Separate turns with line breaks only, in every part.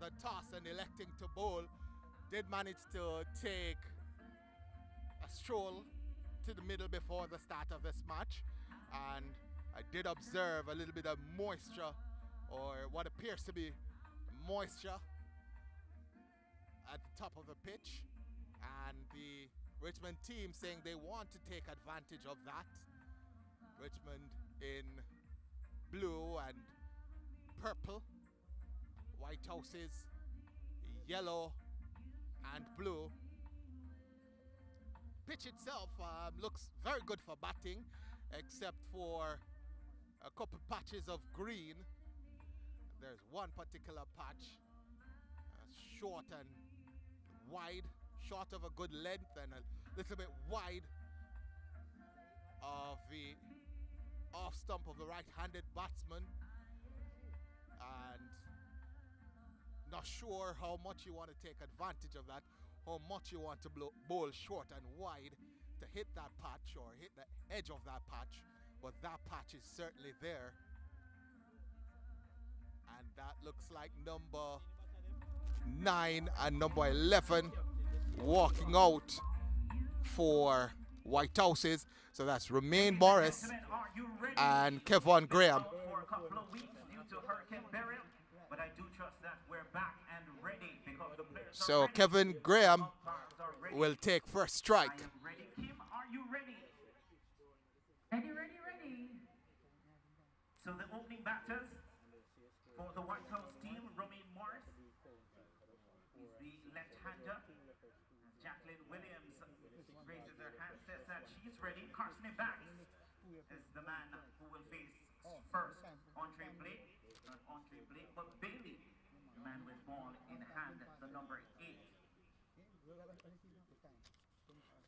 the toss and electing to bowl, did manage to take a stroll to the middle before the start of this match, and I did observe a little bit of moisture, or what appears to be moisture, at the top of the pitch, and the Richmond team saying they want to take advantage of that. Richmond in blue and purple, Whitehouse's yellow and blue. Pitch itself looks very good for batting, except for a couple patches of green. There's one particular patch, short and wide, short of a good length and a little bit wide of the off stump of the right-handed batsman, and not sure how much you want to take advantage of that, how much you want to bowl short and wide to hit that patch or hit the edge of that patch, but that patch is certainly there. And that looks like number 9 and number 11 walking out for Whitehouses. So that's Romain Morris and Kevin Graham.
For a couple of weeks due to Hurricane Beryl, but I do trust that we're back and ready because the players
So
are
Kevin
ready.
Graham
Umpires are ready.
will take first strike.
I am ready. Kim, are you ready?
Ready, ready, ready.
So the opening batters for the Whitehouse team, Romain Morris is the left-hander. Jacqueline Williams raises her hand, says that she's ready. Carson Banks is the man who will face first Andre Blake, not Andre Blake, but Bailey, the man with ball in hand, the number 8.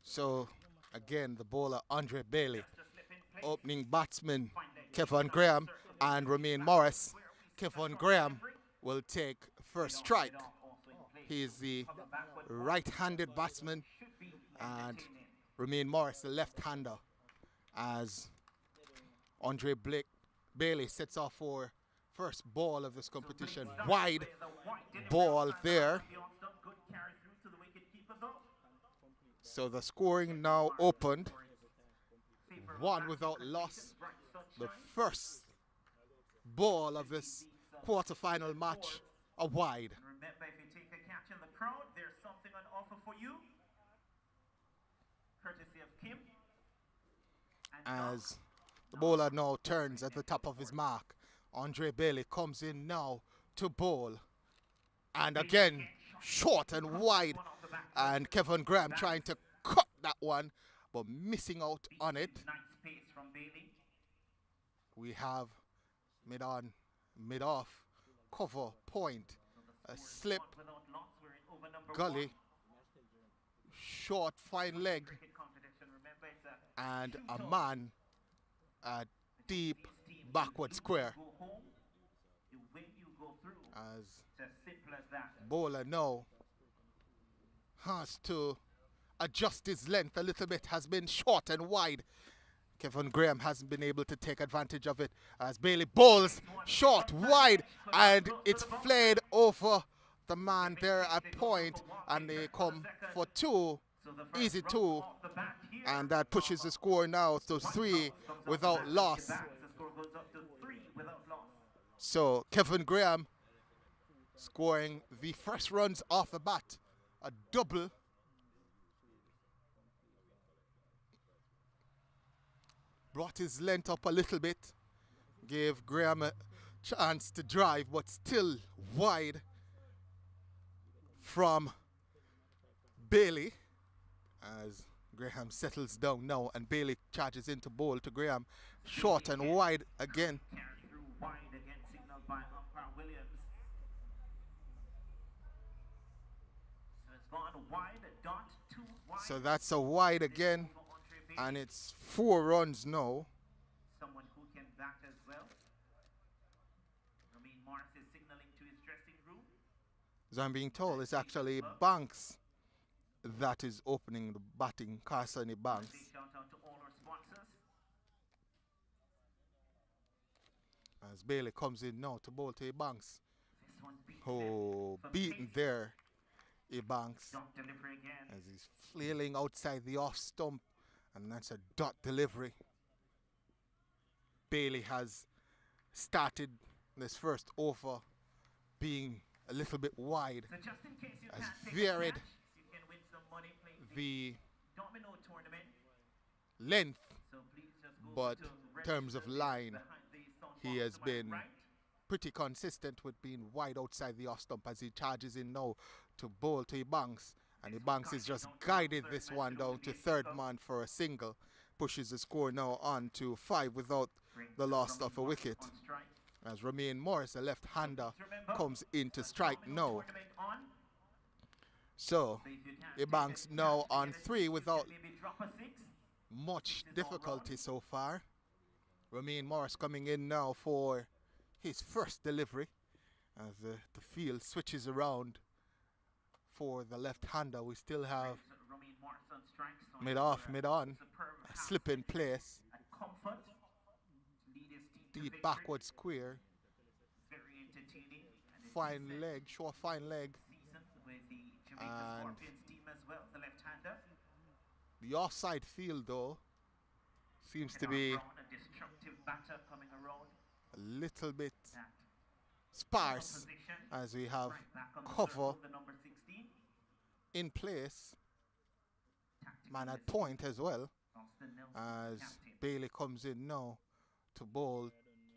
So again, the bowler Andre Bailey,
Just to slip in place.
opening batsman Kevin Graham and Romain Morris. Kevin Graham will take first strike. He is the right-handed batsman and Romain Morris the left-hander, as Andre Bailey sets off for first ball of this competition. Wide ball there. So the scoring now opened. 1 without loss. The first ball of this quarter-final match, a wide.
Remember, if you take a catch in the crowd, there's something on offer for you, courtesy of Kim. And
As the bowler now turns at the top of his mark, Andre Bailey comes in now to bowl. And again, short and wide. And Kevin Graham trying to cut that one, but missing out on it.
nice pace from Bailey.
We have mid-on, mid-off, cover, point, a slip,
Without loss, we're in over number
gully,
1.
short, fine leg,
Cricket competition. Remember, it's
and a
shoot-off.
man, a deep backward square.
Go home, you win, you go through.
As
It's as simple as that.
bowler now has to adjust his length a little bit, has been short and wide. Kevin Graham hasn't been able to take advantage of it as Bailey bowls short, wide, and it's flared over the man there at point, and they come for 2,
So the first
easy
run
2,
off the bat here.
and that pushes the score now to 3 without loss.
The score goes up to 3 without loss.
So Kevin Graham scoring the first runs off the bat, a double. Brought his length up a little bit, gave Graham a chance to drive, but still wide from Bailey as Graham settles down now, and Bailey charges into bowl to Graham, short and wide again.
Carry through wide again, signaled by umpire Williams. So it's gone wide, a dot, 2 wide.
So that's a wide again,
For Andre Bailey.
and it's 4 runs now.
Someone who can bat as well. Romain Morris is signaling to his dressing room.
As I'm being told, it's actually Banks that is opening the batting, Carson Banks.
Big shout out to all our sponsors.
As Bailey comes in now to bowl to Banks.
This one beats
Oh,
for
beaten there, Ebanks,
Dot delivery again.
as he's flailing outside the off stump, and that's a dot delivery. Bailey has started this first over being a little bit wide,
So just in case you
has
can't take
varied
the cash, you can win some money playing
the
domino tournament.
length,
So please just go
but
to
in terms of
register
line,
behind the sound
he
box
has
to my
been
right.
pretty consistent with being wide outside the off stump as he charges in now to bowl to Ebanks, and Ebanks is just guided this one down to third man for a single, pushes the score now on to 5 without the loss of a wicket,
On strike.
as Romain Morris, a left-hander,
Remember,
comes into strike
domino
now.
tournament on.
So
So if you can't take
Ebanks
it,
now
you
on
get a
3
six, you
without
can maybe drop a 6.
much
This is all
difficulty
round.
so far. Romain Morris coming in now for his first delivery as the field switches around for the left-hander. We still have
So Romain Morris on strike, so
mid-off,
for a
mid-on,
superb
a
half
slip in place,
and comfort to lead his team to
deep
victory.
backward square,
Very entertaining. And it's
fine
decent
leg, short fine leg.
season with the Jamaica
And
Scorpions team as well, the left-hander.
the offside field though seems to
And
be
Brown, a destructive batter coming around
a little bit
that
sparse
position.
as we have
Right back on the
cover
circle, the number 16.
in place,
Tactical
man at
mistake.
point as well,
Austin Nelson,
as
captain.
Bailey comes in now to bowl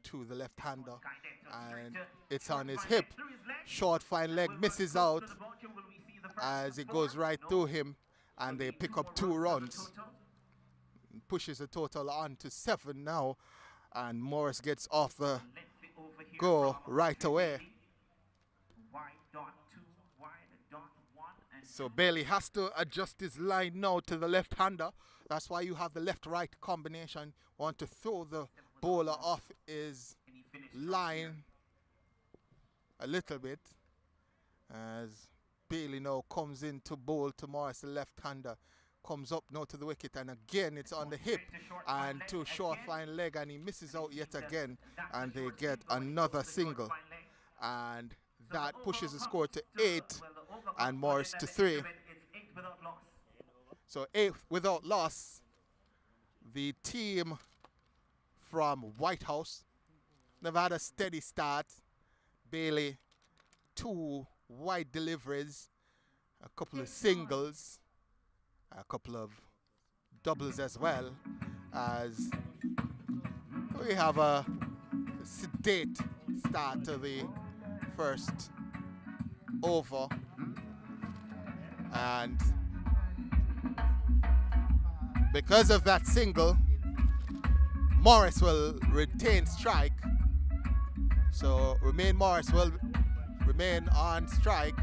to the left-hander,
Guided to
and
straight
it's
short
on his
fine
hip.
leg through his leg.
Short fine leg
Will
misses
run
out
close to the boundary. Will we see the first
as it
four?
goes right
No.
through him, and they
Will be
pick
two
up
more
2
to the
runs.
total.
Pushes the total on to 7 now, and Morris gets off the
Lengthy over here
go
from
right
Austin
away.
Bailey. Wide dot 2, wide dot 1, and
So
2.
Bailey has to adjust his line now to the left-hander. That's why you have the left-right combination. Want to throw the bowler off his
And he finished strong here.
line a little bit, as Bailey now comes in to bowl to Morris, the left-hander. Comes up now to the wicket, and again it's on the hip
Straight to short fine
and
leg
to short
again.
fine leg, and he misses out yet
That's
again,
the
and they
short
get
seam going
another
towards the short
single,
fine leg.
and
So
that
the
pushes the
over
score to
comes to-
8,
well, the over comes
and
to
Morris to
11
3.
instruments. It's 8 without loss.
So 8 without loss. The team from Whitehouse, they've had a steady start. Bailey, 2 wide deliveries, a couple of singles, a couple of doubles as well, as we have a sedate start to the first over, and because of that single, Morris will retain strike. So Romain Morris will remain on strike.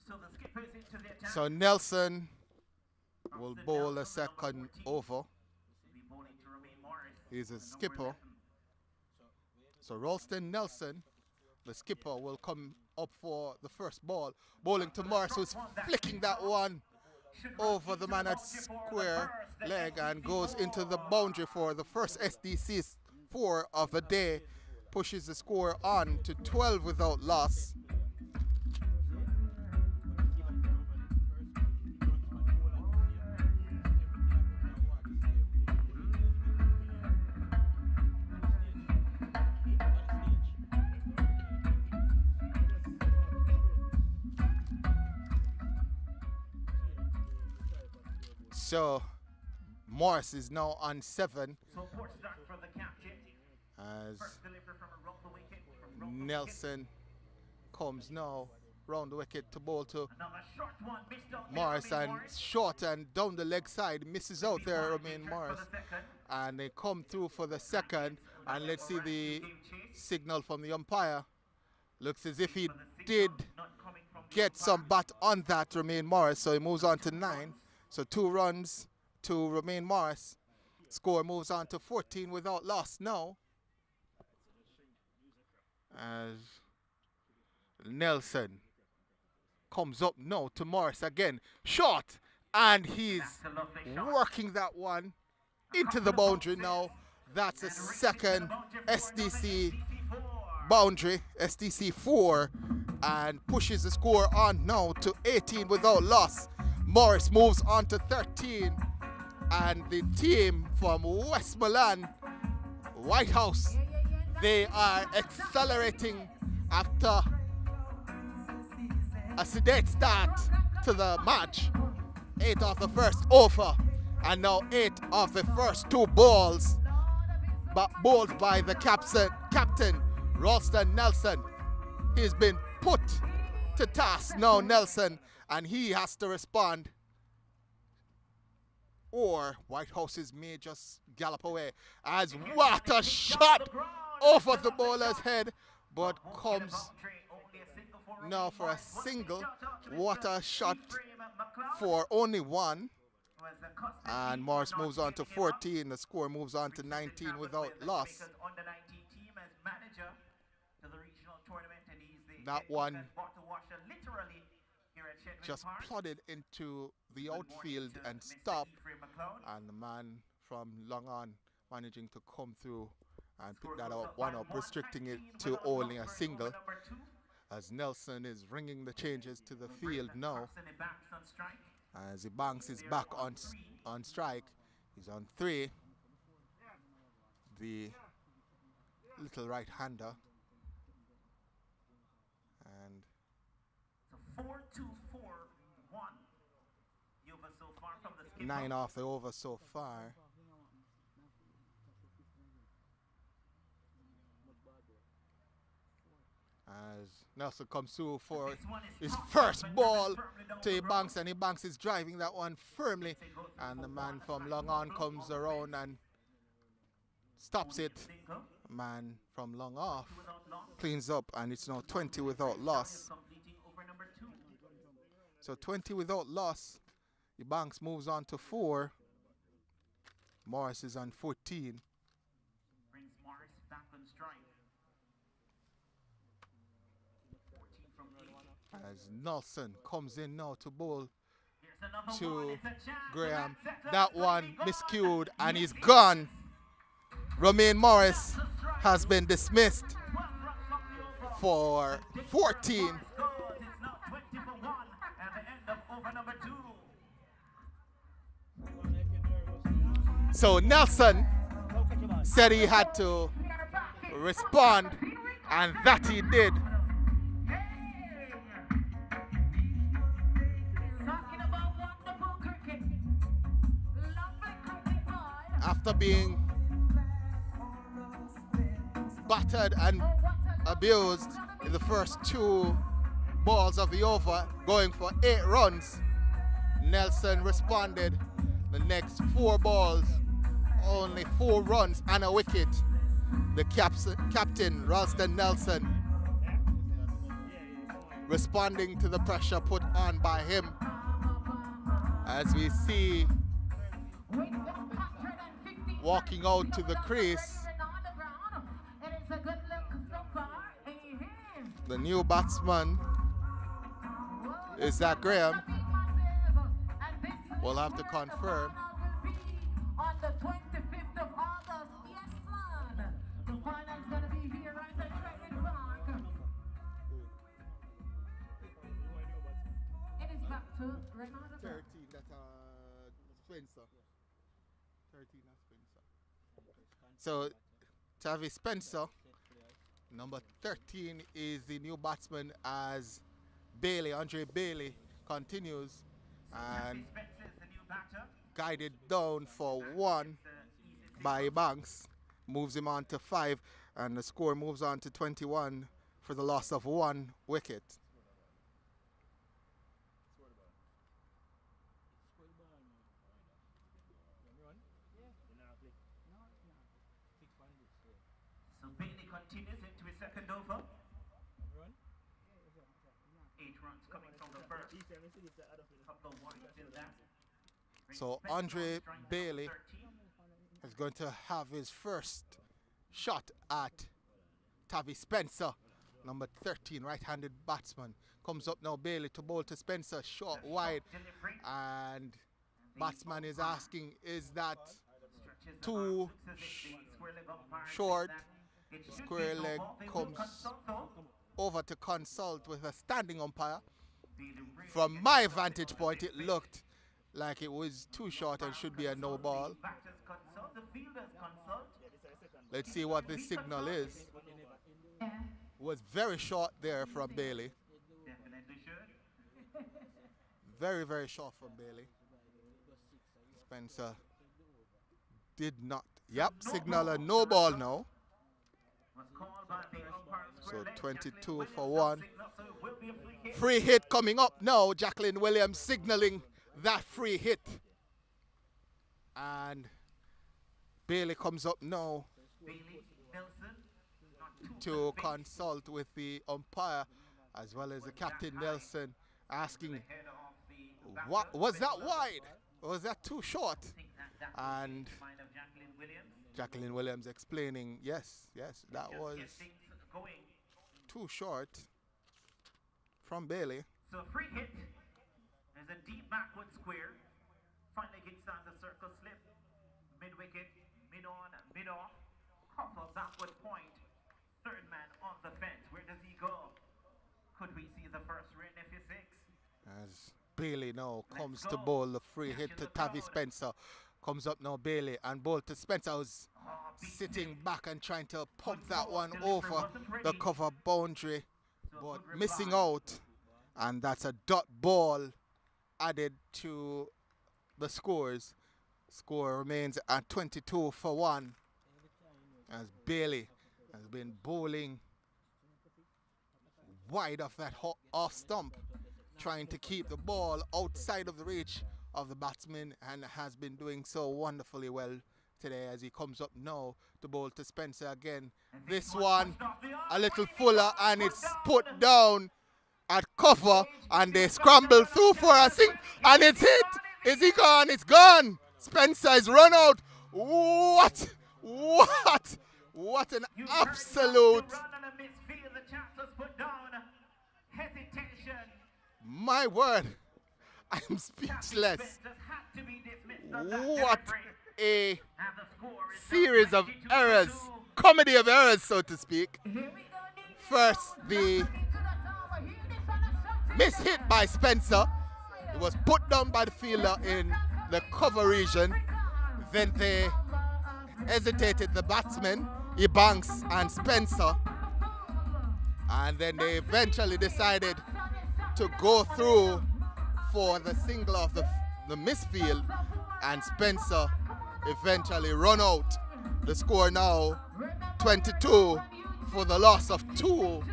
So the skipper is into the attack.
So Nelson will
Austin
bowl a
Nelson, the number
second
14,
over.
will be bowling to Romain Morris,
He's a
the number
skipper.
11.
So Ralston Nelson, the skipper, will come up for the first ball. Bowling to Morris, who's flicking that one
Should run
over the
into
man at
boundary for the
square
first, the
leg and
SDC
goes into the
four.
boundary for the first SDC 4 of the day. Pushes the score on to 12 without loss. So Morris is now on 7
So port start for the captain.
as
First delivery from around the wicket. From around the wicket.
Nelson comes now round the wicket to bowl to
Another short one, missed out there,
Morris,
Romain
and
Morris.
short and down the leg side, misses out there, Romain
For
Morris.
the second.
And they come through for the second, and let's see the signal from the umpire. Looks as if he did get some bat on that, Romain Morris, so he moves on to 9. So 2 runs to Romain Morris. Score moves on to 14 without loss now. As Nelson comes up now to Morris again. Short, and he's working that one into the boundary now. That's a second SDC boundary, SDC 4, and pushes the score on now to 18 without loss. Morris moves on to 13, and the team from Westmoreland, Whitehouse, they are accelerating after a sedate start to the match. 8 of the first over, and now 8 of the first 2 balls, but bowled by the captain Ralston Nelson. He's been put to task now, Nelson, and he has to respond, or Whitehouse's may just gallop away. As what a shot over the bowler's head, but comes now for a single. What a shot for only 1. And Morris moves on to 14. The score moves on to 19 without loss. That one just plodded into the outfield and stopped, and the man from Long On managing to come through and pick that one up, restricting it to only a single, as Nelson is ringing the changes to the field now. As Banks is back on strike. He's on 3. The little right-hander. And
4-2-4-1.
9 off the over so far. As Nelson comes through for his first ball to Banks, and Banks is driving that one firmly, and the man from Long On comes around and stops it. Man from Long Off cleans up, and it's now 20 without loss. So 20 without loss. Banks moves on to 4. Morris is on 14.
Brings Morris back on strike.
As Nelson comes in now to bowl to Graham. That one miscued, and he's gone. Romain Morris has been dismissed for 14. So Nelson said he had to respond, and that he did. After being battered and abused in the first 2 balls of the over, going for 8 runs, Nelson responded. The next 4 balls, only 4 runs and a wicket. The captain, Ralston Nelson, responding to the pressure put on by him. As we see walking out to the crease, the new batsman is that Graham. We'll have to confirm.
On the 25th of August, yes, man. The final's going to be here at the Richmond Park. It is back to Renata.
13, that's Spencer. 13, that's Spencer. So, Tavi Spencer, number 13, is the new batsman, as Bailey, Andre Bailey, continues and guided down for 1 by Banks, moves him on to 5, and the score moves on to 21 for the loss of 1 wicket.
So Bailey continues into his second over. 8 runs coming from the first. Couple of wides in that.
So Andre Bailey is going to have his first shot at Tavi Spencer, number 13, right-handed batsman. Comes up now, Bailey to bowl to Spencer, short, wide, and batsman is asking, is that too short? Square leg comes over to consult with a standing umpire. From my vantage point, it looked like it was too short and should be a no ball. Let's see what this signal is. Was very short there from Bailey. Very, very short from Bailey. Spencer did not. Yep, signal a no ball now. So 22 for 1. Free hit coming up now. Jacqueline Williams signaling that free hit. And Bailey comes up now to consult with the umpire as well as the captain Nelson, asking, what was that wide? Was that too short? And Jacqueline Williams explaining, yes, that was too short from Bailey.
So free hit is a deep backward square. Finally gets down the circle slip. Mid wicket, mid on, mid off. Cover backward point. Third man on the fence. Where does he go? Could we see the first rain if you 6?
As Bailey now comes to bowl the free hit to Tavi Spencer. Comes up now Bailey and bowl to Spencer, who's sitting back and trying to pump that one over the cover boundary, but missing out. And that's a dot ball added to the scores. Score remains at 22 for 1 as Bailey has been bowling wide of that off stump, trying to keep the ball outside of the reach of the batsman, and has been doing so wonderfully well today as he comes up now to bowl to Spencer again. This one a little fuller and it's put down at cover, and they scramble through for a sink, and it's hit. Is he gone? It's gone. Spencer is run out. What an absolute, my word, I'm speechless. What a series of errors, comedy of errors, so to speak. First, the mishit by Spencer. It was put down by the fielder in the cover region. Then they hesitated, the batsmen, Ebanks and Spencer. And then they eventually decided to go through for the single of the misfield, and Spencer eventually run out. The score now 22 for the loss of 2,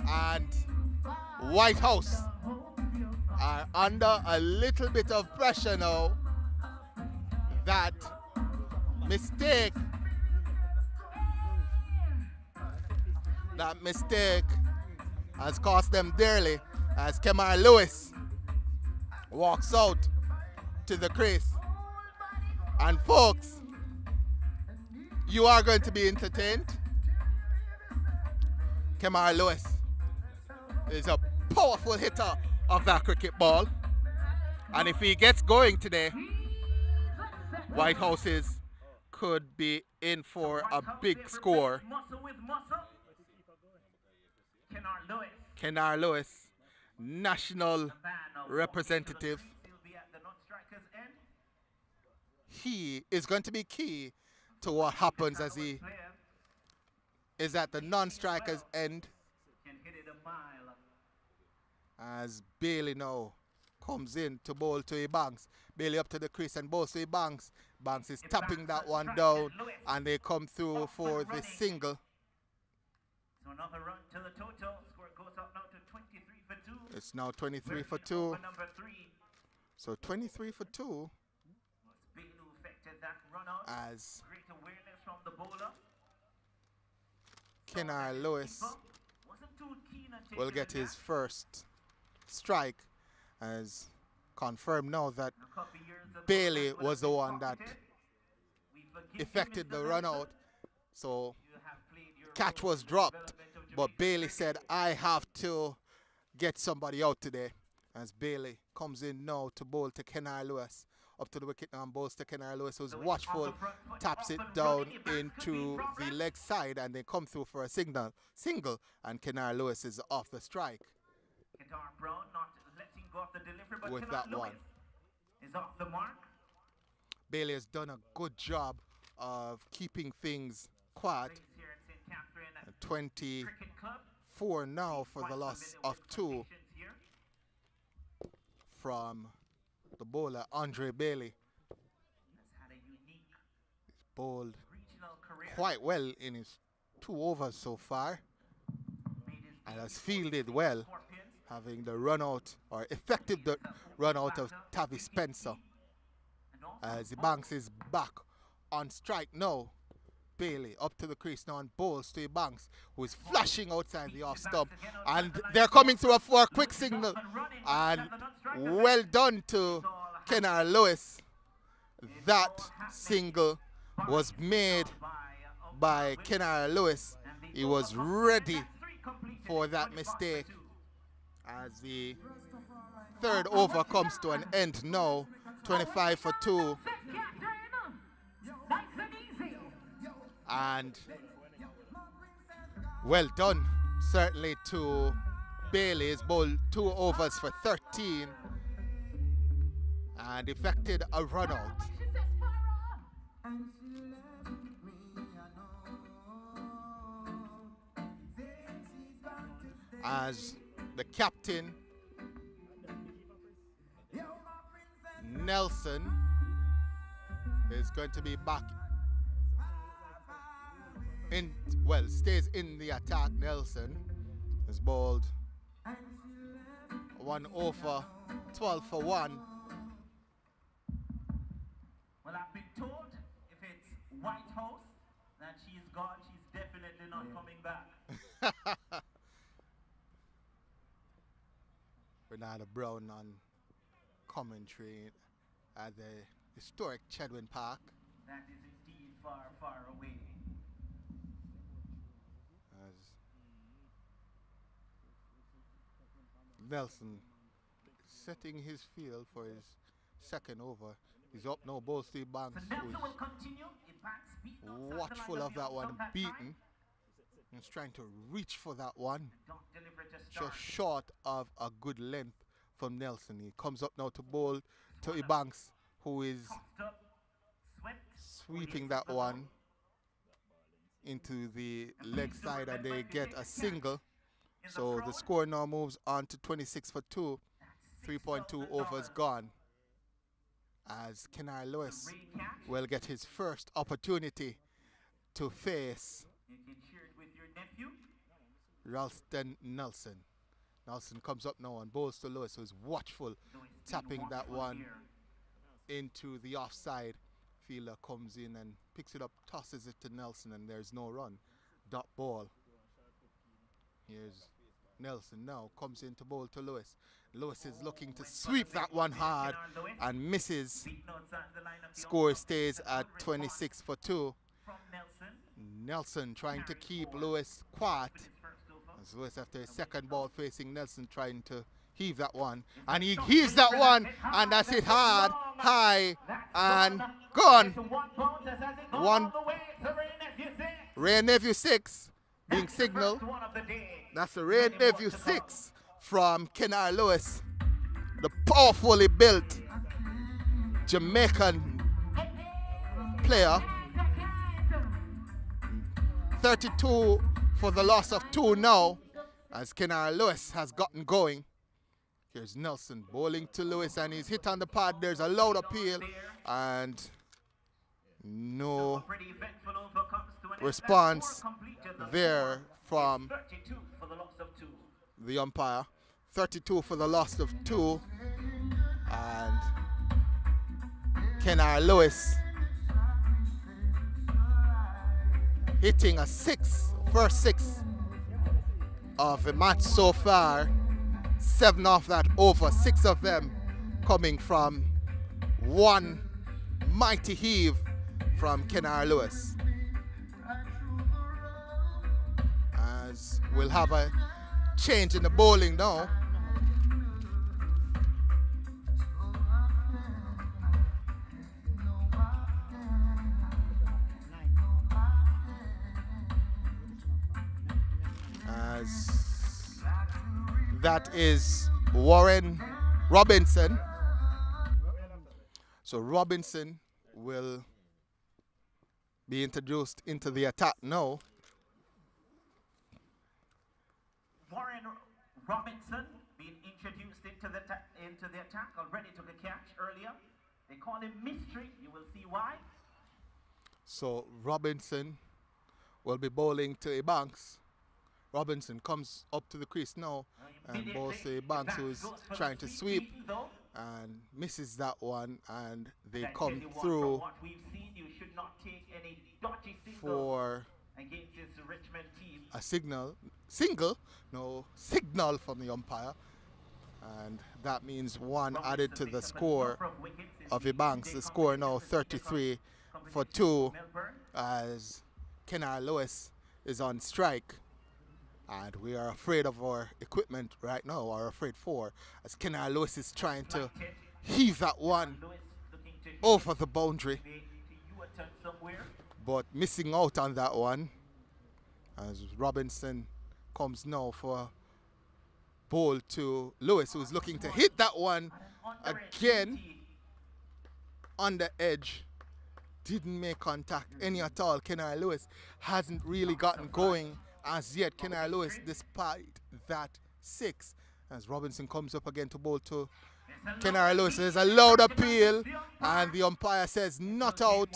and Whitehouse are under a little bit of pressure now. That mistake has cost them dearly as Kemar Lewis walks out to the crease. And folks, you are going to be entertained. Kemar Lewis is a powerful hitter of that cricket ball, and if he gets going today, Whitehouses could be in for a big score. Kemar Lewis, national representative. He is going to be key to what happens as he is at the non-striker's end. As Bailey now comes in to bowl to Ebanks. Bailey up to the crease and bowls to Ebanks. Banks is tapping that one down, and they come through for the single.
So another run to the total. Score goes up now to 23 for 2.
It's now 23 for 2.
Number 3.
So 23 for 2.
Bailey affected that run out.
As
great awareness from the bowler.
Kennard Lewis
wasn't too keen on
will
taking
get
the
his
gap.
first strike, as confirmed now that
A couple years ago,
Bailey
that would
was
have
the
been
one that
pocketed. We forgive you,
effected
Mr.
the run
Nelson.
out. So
You have played your
catch
role
was
in the
dropped,
development of
but
Jamaican
Bailey
cricket.
said, I have to get somebody out today. As Bailey comes in now to bowl to Kennard Lewis. Up to the wicket now and bowls to Kennard Lewis, who's
So it's
watchful,
on the front foot,
taps it
off and
down
running. Your backs could be in
into the
progress.
leg side, and they come through for a single, and Kennard Lewis is off the strike
Guitar Brown not letting go of the delivery, but
with
Kennard
that one.
Lewis is off the mark.
Bailey has done a good job of keeping things quiet.
Race here at St. Catherine
24
Cricket Club.
now for the
Quite
loss
familiar
of
with
2
conditions here.
from the bowler Andre Bailey.
Has had a unique
Bowled
regional career.
quite well in his 2 overs so far,
Made his
and has
debut
fielded
for the
well,
Scorpions.
having the run out or effective the run out of Tavi Spencer.
And also
As the Banks is back on strike now. Bailey up to the crease now and bowls to Banks, who is flashing outside the off stump, and they're coming through for a quick signal, and well done to Kennard Lewis. That single was made by Kennard Lewis. He was ready for that mistake, as the 3rd over comes to an end now. 25 for 2,
Nice and easy.
and well done certainly to Bailey. He's bowled 2 overs for 13 and effected a run out.
She says, Farah.
As the captain Nelson is going to be back in, well, stays in the attack. Nelson has bowled 1 over, 12 for 1.
Well, I've been told if it's Whitehouse that she's gone, she's definitely not coming back.
Bernardo Brown on commentary at the historic Chedwin Park.
That is indeed far, far away.
As Nelson setting his field for his 2nd over. He's up now, bowls to Banks,
So
who
Nelson
is
will continue. In fact, beaten outside
watchful
the line
of that one,
stump that
beaten.
time.
He's trying to reach for that one,
Don't deliver it to start.
just short of a good length from Nelson. He comes up now to bowl to Ebanks, who is
Tossed up, swept,
sweeping that one into the leg side, and they get a single.
in
So the
crowd.
score now moves on to 26 for 2. 3.2 overs gone, as Kennard Lewis
Great catch.
will get his first opportunity to face
You can share it with your nephew.
Ralston Nelson. Nelson comes up now and bowls to Lewis, who's watchful,
So it's
tapping
been
that
watchful
one
here.
into the offside. Fielder comes in and picks it up, tosses it to Nelson, and there's no run. Dot ball. Here's Nelson now, comes in to bowl to Lewis. Lewis is looking to sweep that one hard and misses.
Beaten outside the line of the
Score
off stump.
stays
A
at
good response
26 for 2.
from Nelson.
Nelson trying to keep Lewis quiet.
With his first over.
As Lewis, after his 2nd ball facing Nelson, trying to heave that one. And he heaves that one, and that's it hard, high, and gone.
It's 1 bounce as it goes
One-
all the way to Ray Nephew 6.
Ray Nephew 6 being
That's the
signaled.
first one of the day.
That's the Ray
Many more
Nephew
to come.
6 from Kennard Lewis, the powerfully built Jamaican player. 32 for the loss of 2 now, as Kennard Lewis has gotten going. Here's Nelson bowling to Lewis, and he's hit on the pad. There's a loud appeal, and no
Pretty eventful over comes to an end.
response
That's 4 completed. The
there
score
from
is 32 for the loss of 2.
the umpire. 32 for the loss of 2, and Kennard Lewis hitting a 6 first 6 of the match so far, 7 of that over, 6 of them coming from one mighty heave from Kenara Lewis. As we'll have a change in the bowling now. As that is Warren Robinson. So Robinson will be introduced into the attack now.
Warren Robinson being introduced into the attack, already took a catch earlier. They call him Mystery. You will see why.
So Robinson will be bowling to Ebanks. Robinson comes up to the crease now and bowls to Ebanks, who is trying to sweep and misses that one, and they come through for
against this Richmond team.
A signal from the umpire, and that means one added to the score of Ebanks. The score now 33 for 2, as Kenara Lewis is on strike. And we are afraid of our equipment right now, or afraid for, as Kenara Lewis is trying to heave that one over the boundary, but missing out on that one, as Robinson comes now for a bowl to Lewis, who's looking to hit that one again on the edge. Didn't make contact any at all. Kenara Lewis hasn't really gotten going as yet. Kenara Lewis, despite that 6, as Robinson comes up again to bowl to Kenara Lewis. There's a loud appeal, and the umpire says not out.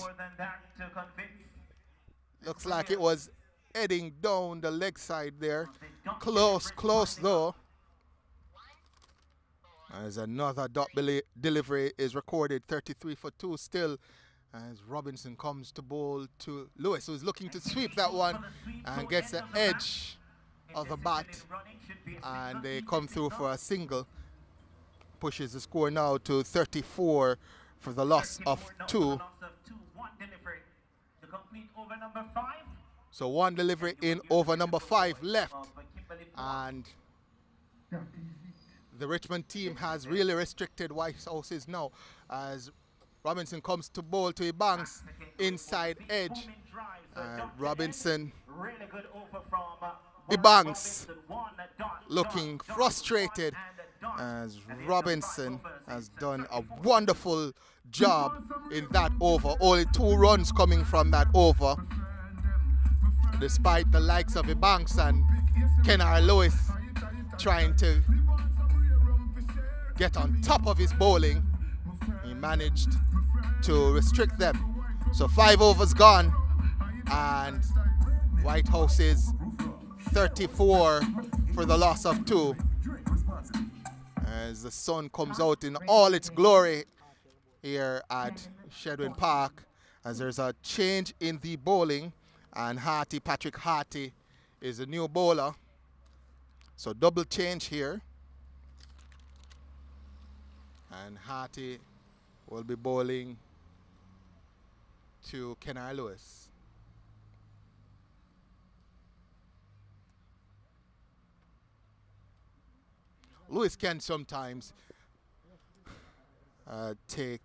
Looks like it was heading down the leg side there. Close though. As another dot delivery is recorded, 33 for 2 still, as Robinson comes to bowl to Lewis, who is looking to sweep that one and gets the edge of the bat, and they come through for a single. Pushes the score now to 34 for the loss of 2. So 1 delivery in over number 5 left, and the Richmond team has really restricted Whitehouse's now, as Robinson comes to bowl to Ebanks, inside edge. Robinson, Ebanks looking frustrated, as Robinson has done a wonderful job in that over. Only 2 runs coming from that over, despite the likes of Ebanks and Kenara Lewis trying to get on top of his bowling. He managed to restrict them. So 5 overs gone, and Whitehouse is 34 for the loss of 2. As the sun comes out in all its glory here at Richmond Park, as there's a change in the bowling, and Patrick Harty is a new bowler. So double change here. And Harty will be bowling to Kenara Lewis. Lewis can sometimes take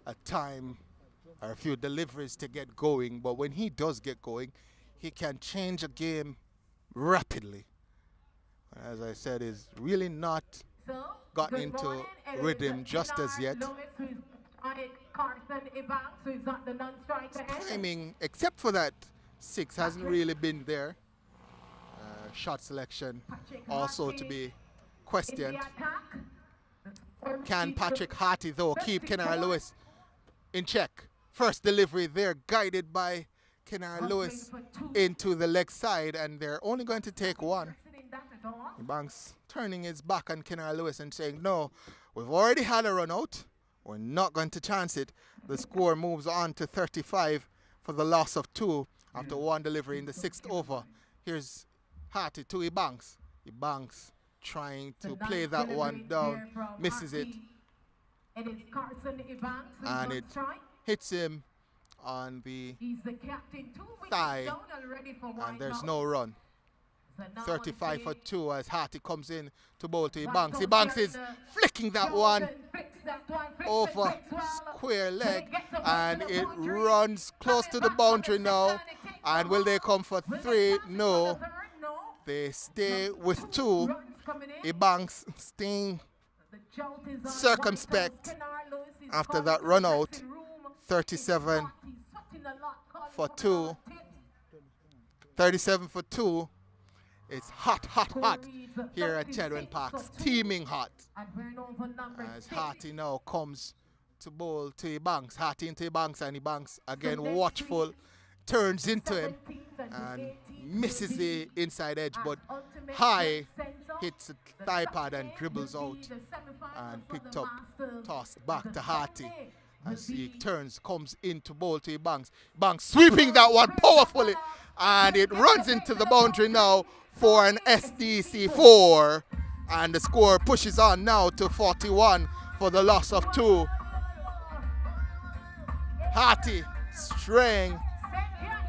a time or a few deliveries to get going, but when he does get going, he can change a game rapidly. As I said, is really not gotten into rhythm just as yet. Timing, except for that 6, hasn't really been there. Shot selection also to be questioned. Can Patrick Harty, though, keep Kenara Lewis in check? First delivery there, guided by Kenara Lewis into the leg side, and they're only going to take 1. Banks turning his back on Kenara Lewis and saying, no, we've already had a run out. We're not going to chance it. The score moves on to 35 for the loss of 2. after one delivery in the 6th over. Here's Harty to Ebanks. Ebanks trying to play that one down, misses it.
And it's Carson Evans
and it hits him on the thigh, and there's no run. 35 for 2 as Harty comes in to bowl to Ebanks. Ebanks is flicking that one over square leg, and it runs close to the boundary now. And will they come for 3? No. They stay with 2. Ebanks staying circumspect after that run out. 37 for 2. 37 for 2. It's hot, hot, hot here at Richmond Park, steaming hot. As Harty now comes to bowl to Ebanks. Harty into Ebanks, and Ebanks again watchful, turns into him and misses the inside edge, but high hits the thigh pad and dribbles out and picked up, tossed back to Harty as he turns, comes in to bowl to Ebanks. Ebanks sweeping that one powerfully, and it runs into the boundary now for an SDC 4, and the score pushes on now to 41 for the loss of 2. Harty straying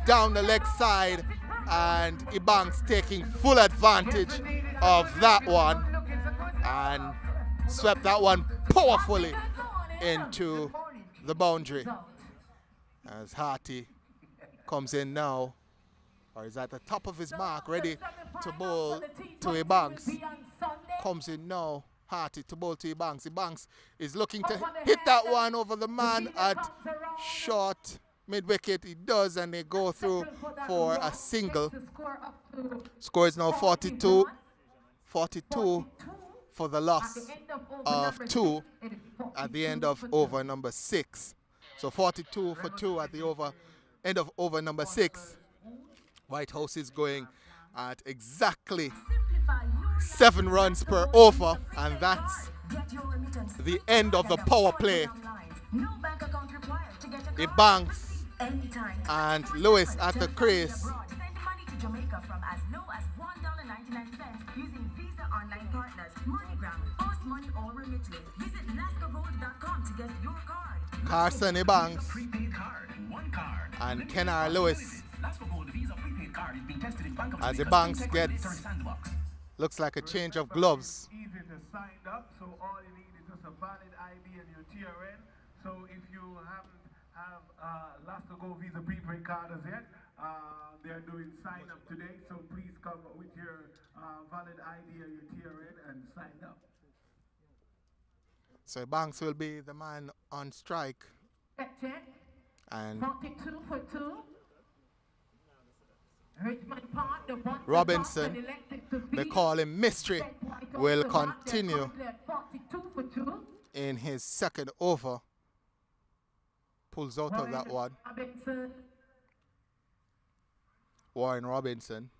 down the leg side, and Ebanks taking full advantage of that one and swept that one powerfully into the boundary as Harty comes in now, or is at the top of his mark, ready to bowl to Ebanks. Comes in now, Harty to bowl to Ebanks. Ebanks is looking to hit that one over the man at short mid-wicket. He does, and they go through for a single. Score is now 42. 42 for the loss of 2 at the end of over number 6. So 42 for 2 at the end of over number 6. Whitehouse is going at exactly 7 runs per over, and that's the end of the power play. Ebanks and Lewis at the crease. Carson Ebanks and Kennar Lewis as Ebanks gets, looks like a change of gloves.
Easy to sign up, so all you need is just a valid ID and your TRN. So if you haven't have last to go Visa prepaid card as yet, they're doing sign up today. So please come with your valid ID and your TRN and sign up.
So Ebanks will be the man on strike. And
42 for 2. Richmond Park, the
Robinson, they call him Mystery, will continue in his 2nd over. Pulls out of that one. Warren Robinson.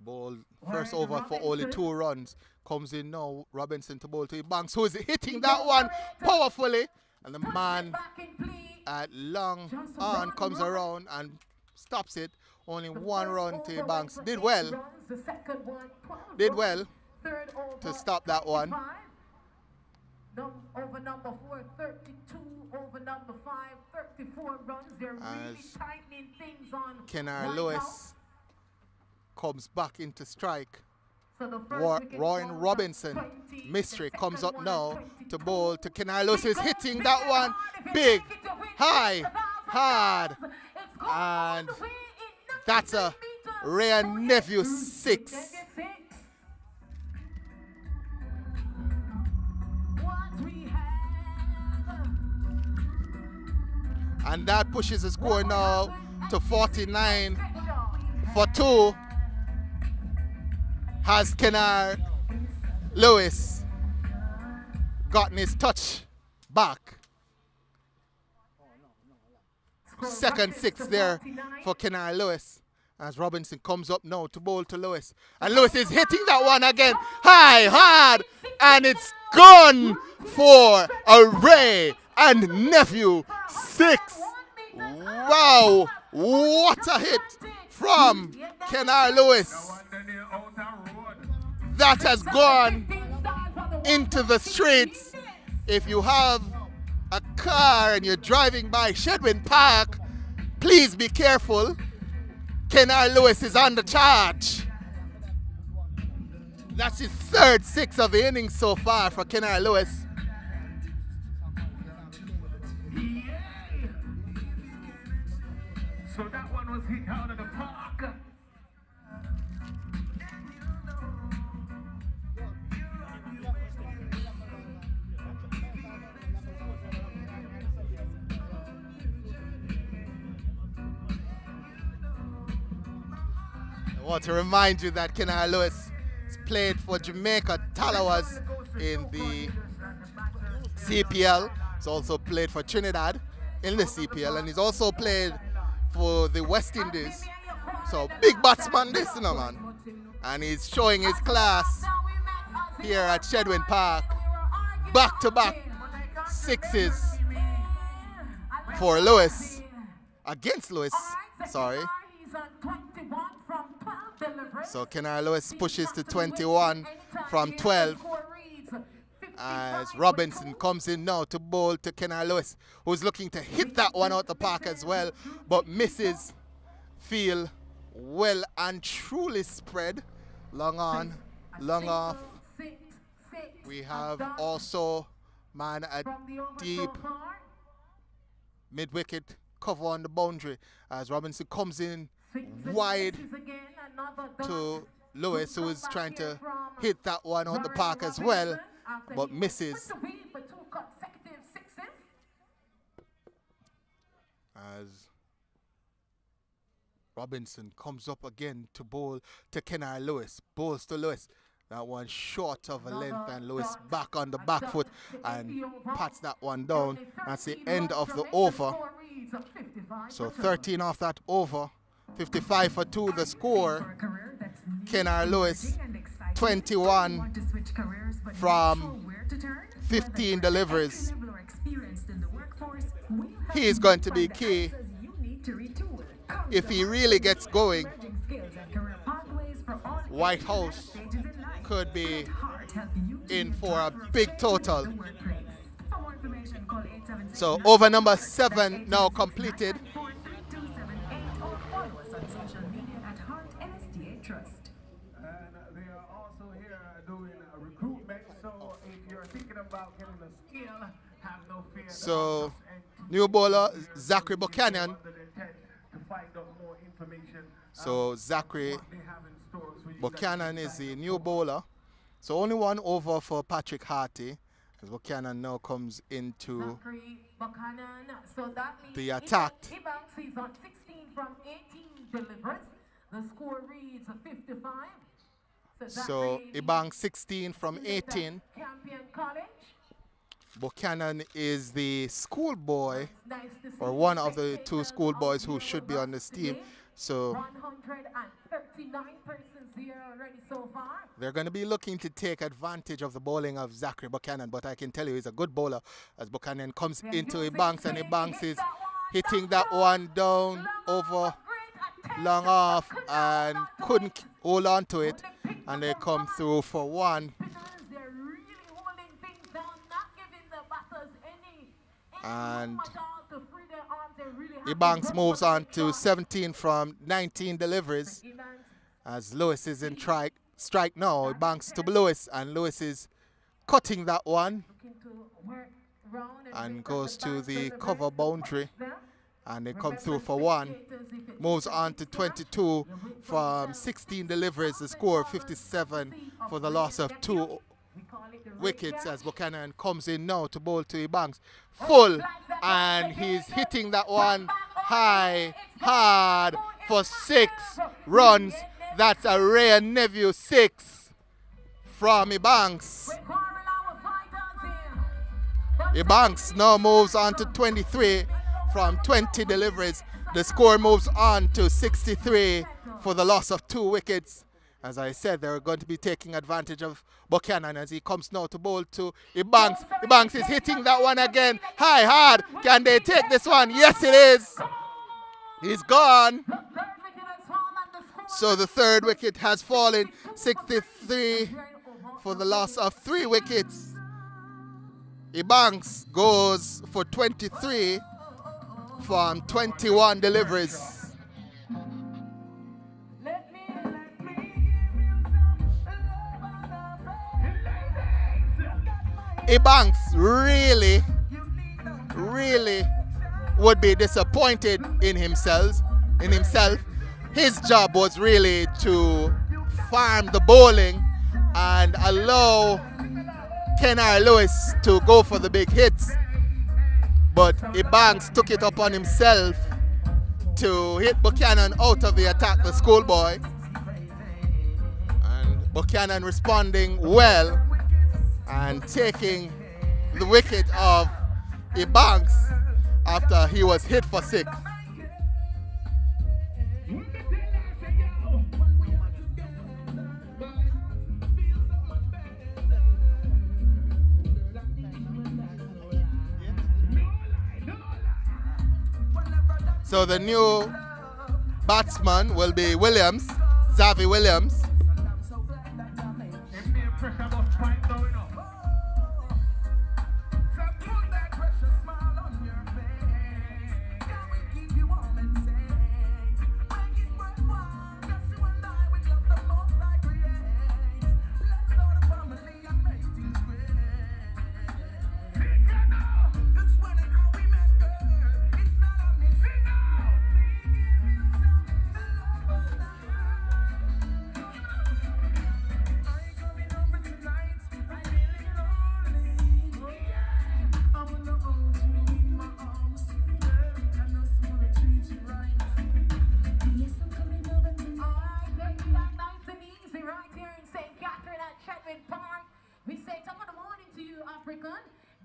Ball first over for only 2 runs. Comes in now, Robinson to bowl to Ebanks, who is hitting that one powerfully. And the man at long on comes around and stops it. Only 1 run to Ebanks. Did well to stop that one.
Over number 4, 32. Over number 5, 34 runs. They're really tightening things on
Kennar Lewis comes back into strike.
So
Warren Robinson, Mystery, comes up now to bowl to Kennar Lewis, who's hitting that one big, high, hard, and that's a Rare Nephew 6. And that pushes the score now to 49 for 2. Has Kennar Lewis gotten his touch back? 2nd 6 there for Kennar Lewis. As Robinson comes up now to bowl to Lewis. And Lewis is hitting that one again. High, hard. And it's gone for a Ray and Nephew 6. Wow, what a hit from Kennard Lewis. That has gone into the streets. If you have a car and you're driving by Richmond Park, please be careful. Kennard Lewis is under charge. That's his third six of the innings so far for Kennard Lewis.
So that one was hit out of the park.
I want to remind you that Kennard Lewis has played for Jamaica Talawas in the CPL. He's also played for Trinidad in the CPL, and he's also played for the West Indies. So big batsman this, you know, man. And he's showing his class here at Richmond Park. Back-to-back sixes for Lewis. Against Lewis, sorry. So Kennard Lewis pushes to 21 from 12. As Robinson comes in now to bowl to Kennard Lewis, who's looking to hit that one out the park as well, but misses. Field well and truly spread. Long on, long off. We have also man at deep mid-wicket cover on the boundary as Robinson comes in wide to Lewis, who is trying to hit that one out the park as well, but misses. As Robinson comes up again to bowl to Kennard Lewis, bowls to Lewis. That one short of a length, and Lewis back on the back foot and pats that one down. That's the end of the over. So 13 off that over. 55 for 2 the score. Kennard Lewis 21 from 15 deliveries. He is going to be key if he really gets going. Whitehouse could be in for a big total. So over number 7 now completed. So, new bowler, Zachary Buchanan. So, Zachary Buchanan is the new bowler. So, only one over for Patrick Harty. As Buchanan now comes into the attack.
He's on 16 from 18 delivers. The score reads 55.
So, Ibang 16 from 18. Buchanan is the schoolboy, or one of the 2 schoolboys who should be on this team. So
139 persons here already so far.
They're going to be looking to take advantage of the bowling of Zachary Buchanan, but I can tell you he's a good bowler as Buchanan comes into Ibanks, and Ibanks is hitting that one down over long off and couldn't hold on to it, and they come through for 1. And Ibanks moves on to 17 from 19 deliveries as Lewis is in strike now. Ibanks to Lewis, and Lewis is cutting that one and goes to the cover boundary, and they come through for 1. Moves on to 22 from 16 deliveries. The score 57 for the loss of 2 wickets as Buchanan comes in now to bowl to Ibanks. Full, and he's hitting that one high, hard for 6 runs. That's a rare Nephew 6 from Ibanks. Ibanks now moves on to 23 from 20 deliveries. The score moves on to 63 for the loss of 2 wickets. As I said, they're going to be taking advantage of Buchanan as he comes now to bowl to Ebanks. Ebanks is hitting that one again. High, hard. Can they take this one? Yes, it is. He's gone. So the third wicket has fallen. 63 for the loss of 3 wickets. Ebanks goes for 23 from 21 deliveries. Ebanks really would be disappointed in himself. His job was really to farm the bowling and allow Kennar Lewis to go for the big hits. But Ebanks took it upon himself to hit Buchanan out of the attack, the schoolboy. And Buchanan responding well and taking the wicket of Ebanks after he was hit for 6. So the new batsman will be Williams, Xavi Williams.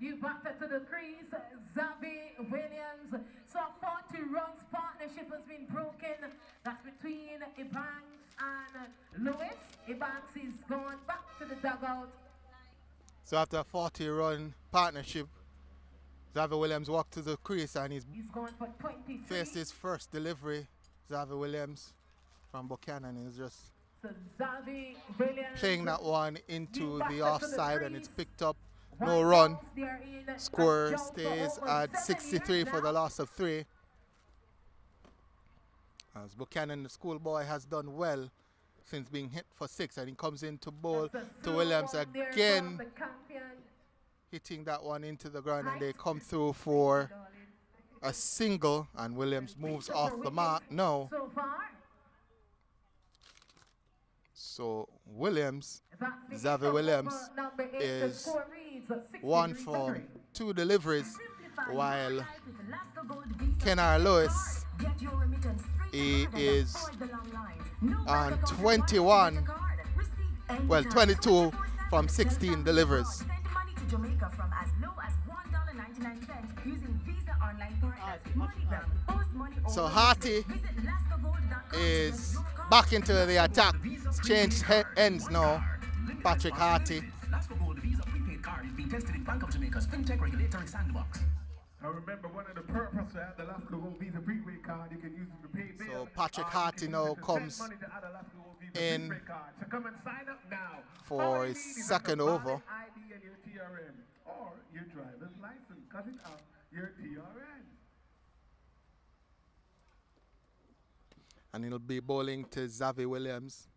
You batter to the crease, Xavi Williams. So 40 runs partnership has been broken. That's between Ebanks and Lewis. Ebanks is going back to the dugout.
So after a 40-run partnership, Xavi Williams walked to the crease and he's
going for 23.
Faced his first delivery. Xavi Williams from Buchanan is just
so Xavi Williams
playing that one into the offside and it's picked up. No run. Score stays at 63 for the loss of 3. As Buchanan, the schoolboy, has done well since being hit for 6, and he comes in to bowl to Williams again, hitting that one into the ground, and they come through for a single, and Williams moves off the mark now. So Williams, Xavi Williams, is 1 for 2 deliveries, while Kennar Lewis, he is on 22 from 16 deliveries. So Harty is back into the attack. It's changed ends now. Patrick Harty.
I remember one of the purposes of the Alaska Gold Visa prepaid card, you can use it to pay bills.
So Patrick Harty now comes in for his second over.
ID and your TRN, or your driver's license, cut it out your TRN.
And he'll be bowling to Xavi Williams.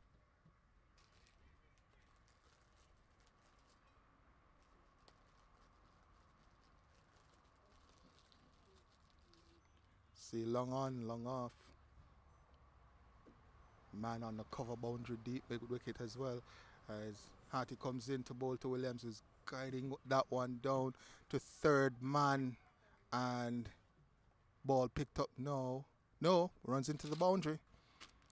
See, long on, long off. Man on the cover boundary, deep big wicket as well. As Harty comes in to bowl to Williams, who's guiding that one down to third man. And ball picked up now. No, runs into the boundary.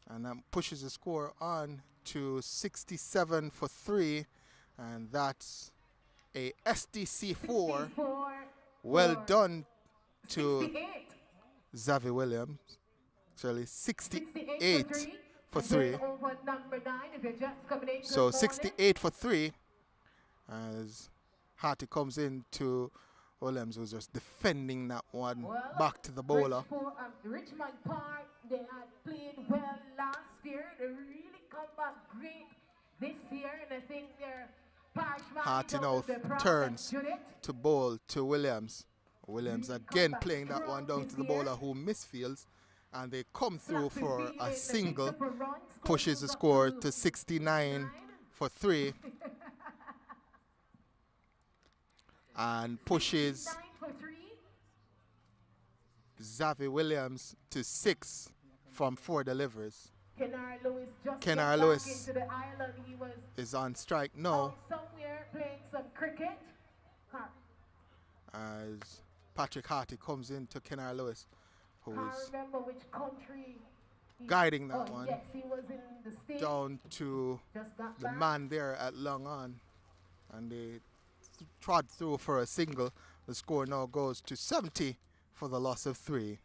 And pushes the score on to 67 for 3. And that's a SDC 4. Well done to
68.
Xavi Williams. Actually 68 for 3.
Over number 9, if you're just coming in,
So
good
68 for 3 as Harty comes into Williams, who's just defending that one back to the bowler.
Richmond Park, they had played well last year. They really come back great this year, and I think they're
Harty now turns to bowl to Williams. Williams again playing that one down to the bowler who misfields, and they come through for a single, pushes the score to 69 for 3, and pushes Xavi Williams to 6 from 4 deliveries. Kennard Lewis is on strike now
somewhere playing some cricket.
as Patrick Harty comes into Kennard Lewis, who is guiding that one
He was in the States.
down to the man there at long on, and they trod through for a single. The score now goes to 70 for the loss of 3.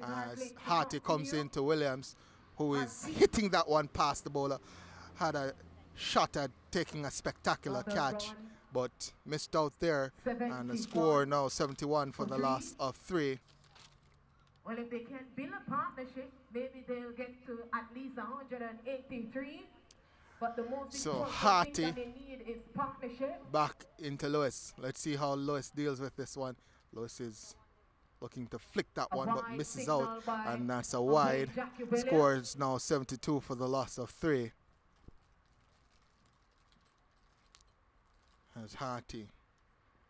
As Harty comes into Williams, who is hitting that one past the bowler, had a shot at taking a spectacular catch, but missed out there, and the score now 71 for the loss of 3.
Well, if they can build a partnership, maybe they'll get to at least 183. But the most important thing that they need is partnership.
Back into Lewis. Let's see how Lewis deals with this one. Lewis is looking to flick that one, but misses out, and that's a wide. Score is now 72 for the loss of 3. As Harty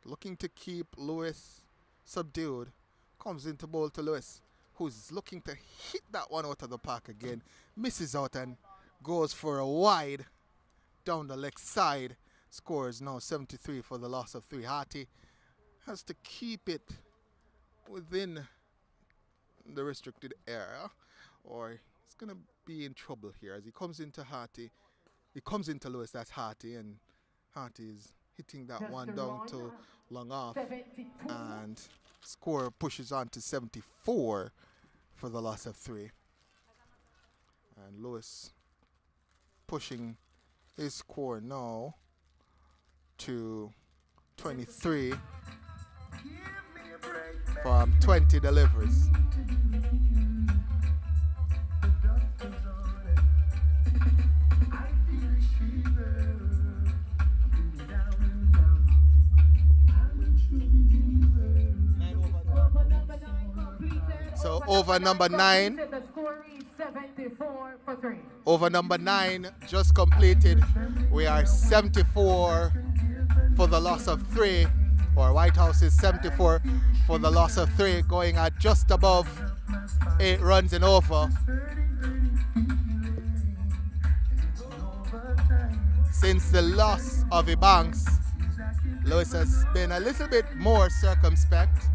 looking to keep Lewis subdued, comes into bowl to Lewis, who's looking to hit that one out of the park again, misses out and goes for a wide down the leg side. Score is now 73 for the loss of 3. Harty has to keep it within the restricted area, or he's going to be in trouble here as he comes into Harty. He comes into Lewis, that's Harty, and Harty is hitting that one down to long off,
72.
and score pushes on to 74 for the loss of 3. And Lewis pushing his score now to 23 from 20 deliveries. So over number 9.
The score is 74 for 3.
Over number 9 just completed. We are 74 for the loss of 3. Or Whitehouse is 74 for the loss of 3, going at just above 8 runs in over. Since the loss of Ebanks, Lewis has been a little bit more circumspect.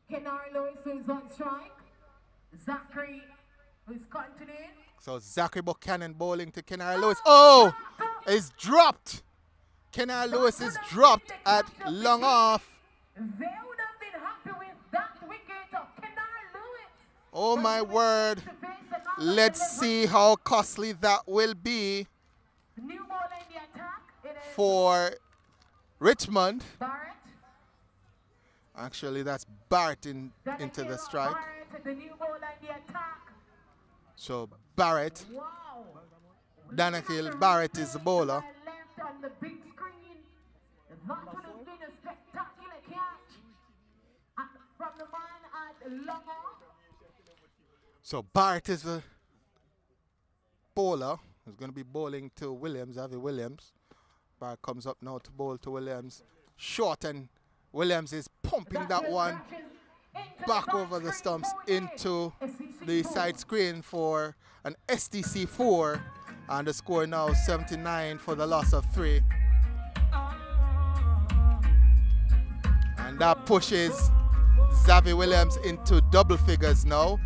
Kennard Lewis is on strike. Zachary is continuing.
So Zachary Buchanan bowling to Kennard Lewis. Oh! It's dropped. Kennard Lewis is dropped at long off.
They would have been happy with that wicket of Kennard Lewis.
Oh my word. Let's see how costly that will be
New ball in the attack.
for Richmond.
Barrett.
Actually, that's Barrett into the strike.
Barrett, the new ball in the attack.
So Barrett,
Wow.
Danakil Barrett is the bowler.
Left on the big screen. That would have been a spectacular catch from the man at long off.
So Barrett is the bowler. He's going to be bowling to Williams, Avi Williams. Barrett comes up now to bowl to Williams. Short, and Williams is pumping that one back over the stumps into the side screen for an SDC 4, and the score now 79 for the loss of 3. And that pushes Xavi Williams into double figures now.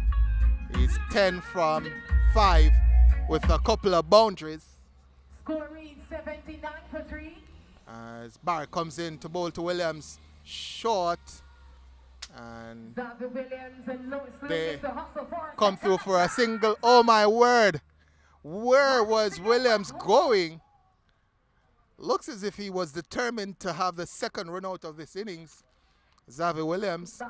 He's 10 from 5 with a couple of boundaries.
Score reads 79 for 3.
As Barrett comes in to bowl to Williams, short, and they come through for a single. Oh my word! Where was Williams going? Looks as if he was determined to have the second run out of this innings. Xavier Williams.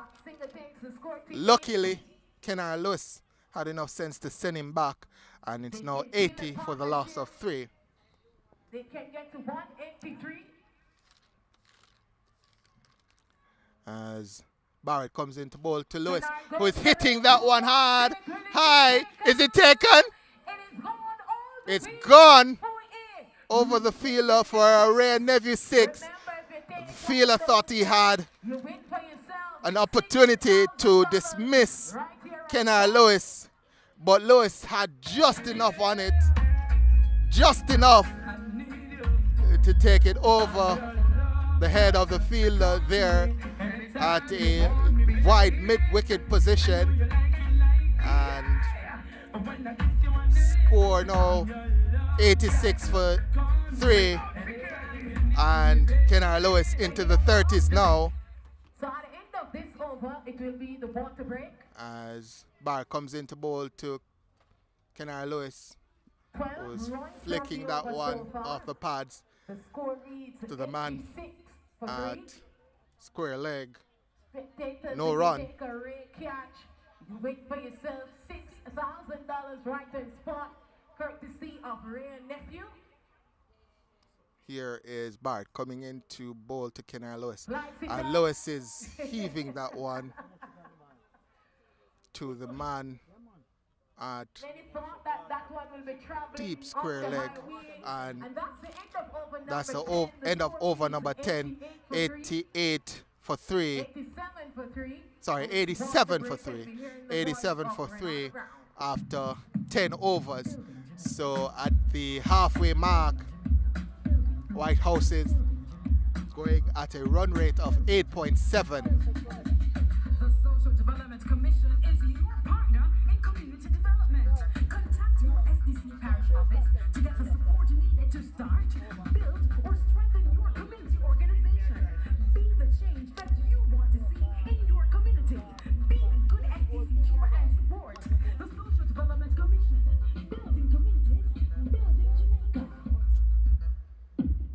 Luckily, Kenara Lewis had enough sense to send him back, and it's now 80 for the loss of 3.
They can get to 183.
As Barrett comes in to bowl to Lewis, who is hitting that one hard. High. Is it taken? It's gone over the fielder for a rare Nephew 6. The fielder thought he had an opportunity to dismiss Kenara Lewis, but Lewis had just enough on it, just enough to take it over the head of the fielder there at a wide mid-wicket position, and score now 86 for 3, and Kenara Lewis into the 30s now.
So at the end of this over, it will be the water break.
As Barr comes in to bowl to Kenara Lewis, who's flicking that one off the pads to the man at square leg. No run.
You wait for yourself $6,000 right on spot, courtesy of Rare Nephew.
Here is Bart coming in to bowl to Kenara Lewis. And Lewis is heaving that one to the man at deep square leg. And that's the end of over number 10. 88 for 3. Sorry, 87 for 3. 87 for 3 after 10 overs. So at the halfway mark, Whitehouse is going at a run rate of 8.7.
The Social Development Commission is your partner in community development. Contact your SDC parish office to get the support needed to start, build, or strengthen your community organization. Be the change that you want to see in your community. Be a good SDC care and support. The Social Development Commission, building communities, building Jamaica.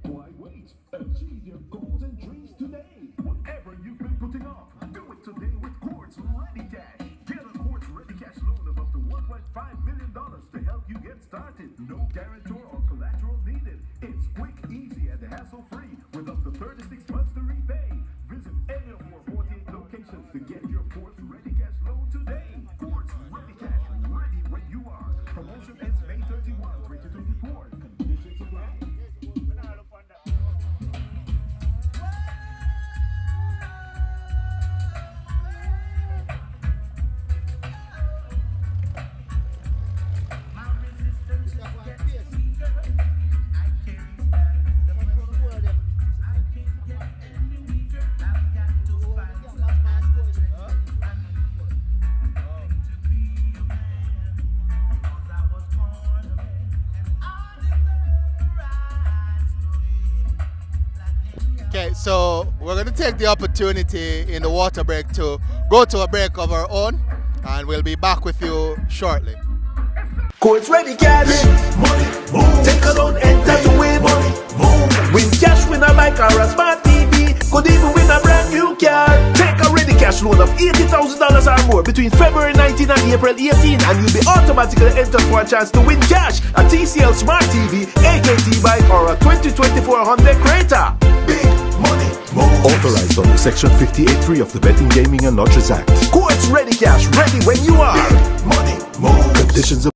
Why wait? Achieve your goals and dreams today. Whatever you've been putting off, do it today with Quartz Ready Cash. Get a Quartz Ready Cash loan of up to $1.5 million to help you get started. No guarantor or collateral needed. It's quick, easy, and hassle-free with up to 36 months to repay. Visit any of our 48 locations to get your Quartz Ready Cash loan today. Quartz Ready Cash, ready when you are. Promotion ends May 31, 2024. Conditions apply.
Okay, so we're going to take the opportunity in the water break to go to a break of our own, and we'll be back with you shortly.
Quartz Ready Cash. Money, move. Take a loan, enter to win. Money, move. Win cash, win a bike or a smart TV. Could even win a brand new car. Take a Ready Cash loan of $80,000 or more between February 19 and April 18, and you'll be automatically entered for a chance to win cash, a TCL Smart TV, AKT bike, or a 2024 Honda Creta. Big money, move.
Authorized under Section 58.3 of the Betting, Gaming and Lotteries Act.
Quartz Ready Cash, ready when you are. Big money, move.
Conditions.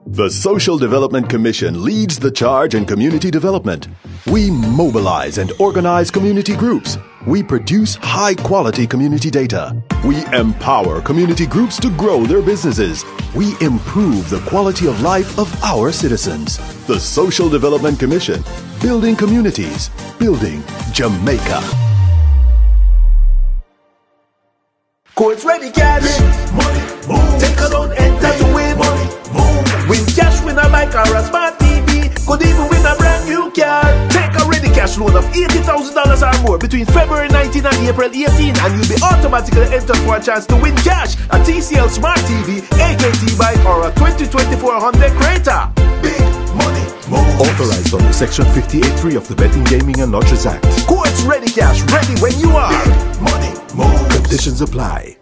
The Social Development Commission leads the charge in community development. We mobilize and organize community groups. We produce high-quality community data. We empower community groups to grow their businesses. We improve the quality of life of our citizens. The Social Development Commission, building communities, building Jamaica.
Quartz Ready Cash. Big money, move. Take a loan, enter to win. Money, move. Win cash, win a bike or a smart TV. loan of $80,000 or more between February 19 and April 18, and you'll be automatically entered for a chance to win cash, a TCL Smart TV, AKT bike, or a 2024 Hyundai Creta.
Big money moves.
Authorized under Section 58.3 of the Betting, Gaming and Lotteries Act. Courts Ready Cash, ready when you are.
Big money moves.
Conditions apply.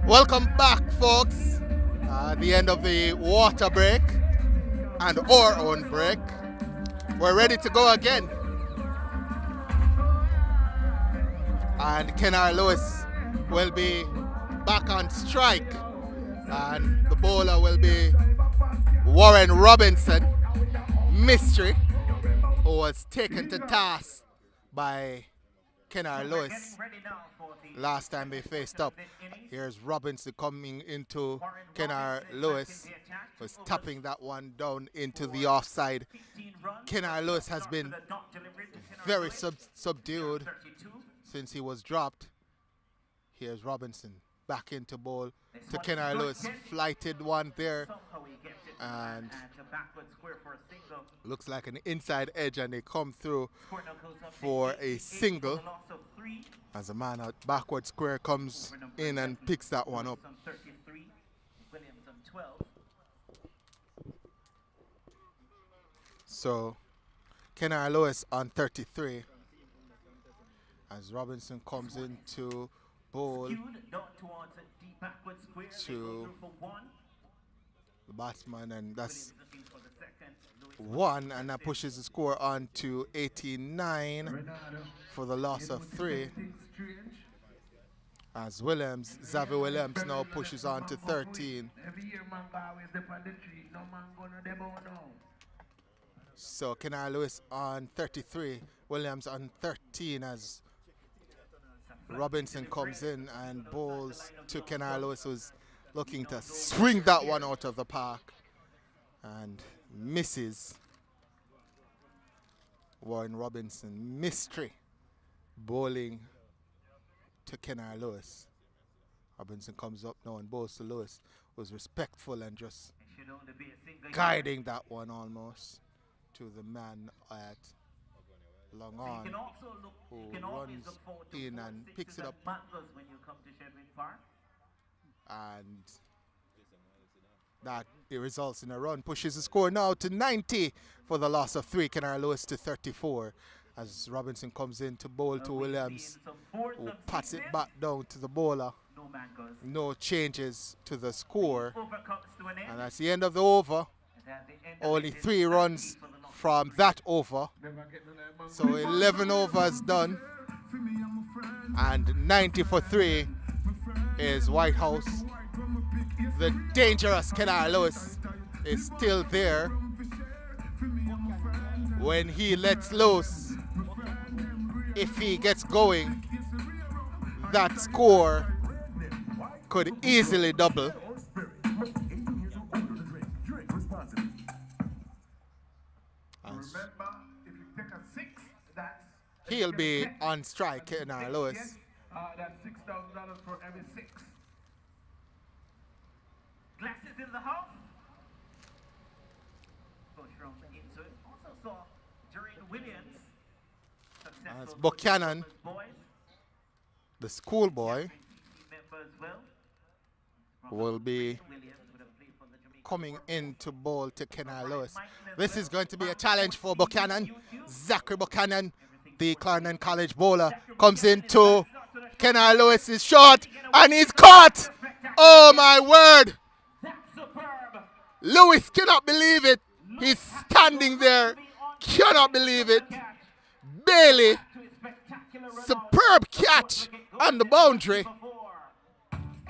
Welcome back, folks. The end of the water break and our own break. We're ready to go again. And Kenard Lewis will be back on strike. And the bowler will be Warren Robinson, Mystery, who was taken to task by Kenard Lewis last time they faced up. Here's Robinson coming into Kenard Lewis, was tapping that one down into the offside. Kenard Lewis has been very subdued since he was dropped. Here's Robinson back into bowl to Kenard Lewis, flighted one there, and looks like an inside edge, and they come through for a single as a man out backward square comes in and picks that one up. So Kenard Lewis on 33 as Robinson comes into bowl to the batsman, and that's one, and that pushes the score on to 89 for the loss of 3. As Xavier Williams now pushes on to 13. So Kenard Lewis on 33, Williams on 13 as Robinson comes in and bowls to Kenard Lewis, who's looking to swing that one out of the park and misses. Warren Robinson, Mystery, bowling to Kenard Lewis. Robinson comes up now and bowls to Lewis, was respectful and just guiding that one almost to the man at long on, who runs in and picks it up, and that it results in a run, pushes the score now to 90 for the loss of 3. Kenard Lewis to 34 as Robinson comes in to bowl to Williams, who pats it back down to the bowler. No changes to the score, and that's the end of the over. Only 3 runs from that over. So 11 overs done. And 90 for 3 is Whitehouse. The dangerous Kennard Lewis is still there. When he lets loose, if he gets going, that score could easily double. He'll be on strike, Kennard Lewis.
That's $6,000 for every 6.
Glasses in the house. Coach from into it. Also saw during Williams.
As Buchanan, the schoolboy, will be coming into bowl to Kennard Lewis. This is going to be a challenge for Buchanan. Zachary Buchanan, the Clarendon College bowler, comes into Kennard Lewis's shot, and he's caught! Oh my word! Lewis cannot believe it. He's standing there, cannot believe it. Bailey, superb catch on the boundary.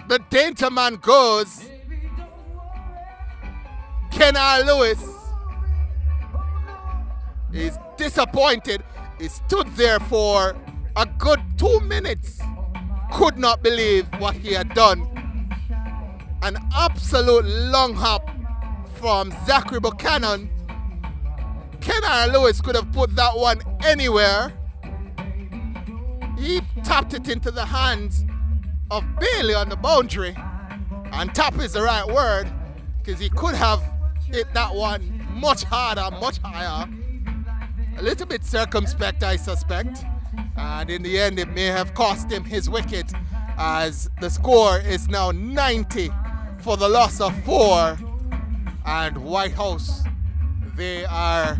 The danger man goes. Kennard Lewis is disappointed. He stood there for a good 2 minutes. Could not believe what he had done. An absolute long hop from Zachary Buchanan. Kennard Lewis could have put that one anywhere. He tapped it into the hands of Bailey on the boundary. And tap is the right word, because he could have hit that one much harder, much higher. A little bit circumspect, I suspect. And in the end, it may have cost him his wicket, as the score is now 90 for the loss of 4. And Whitehouse, they are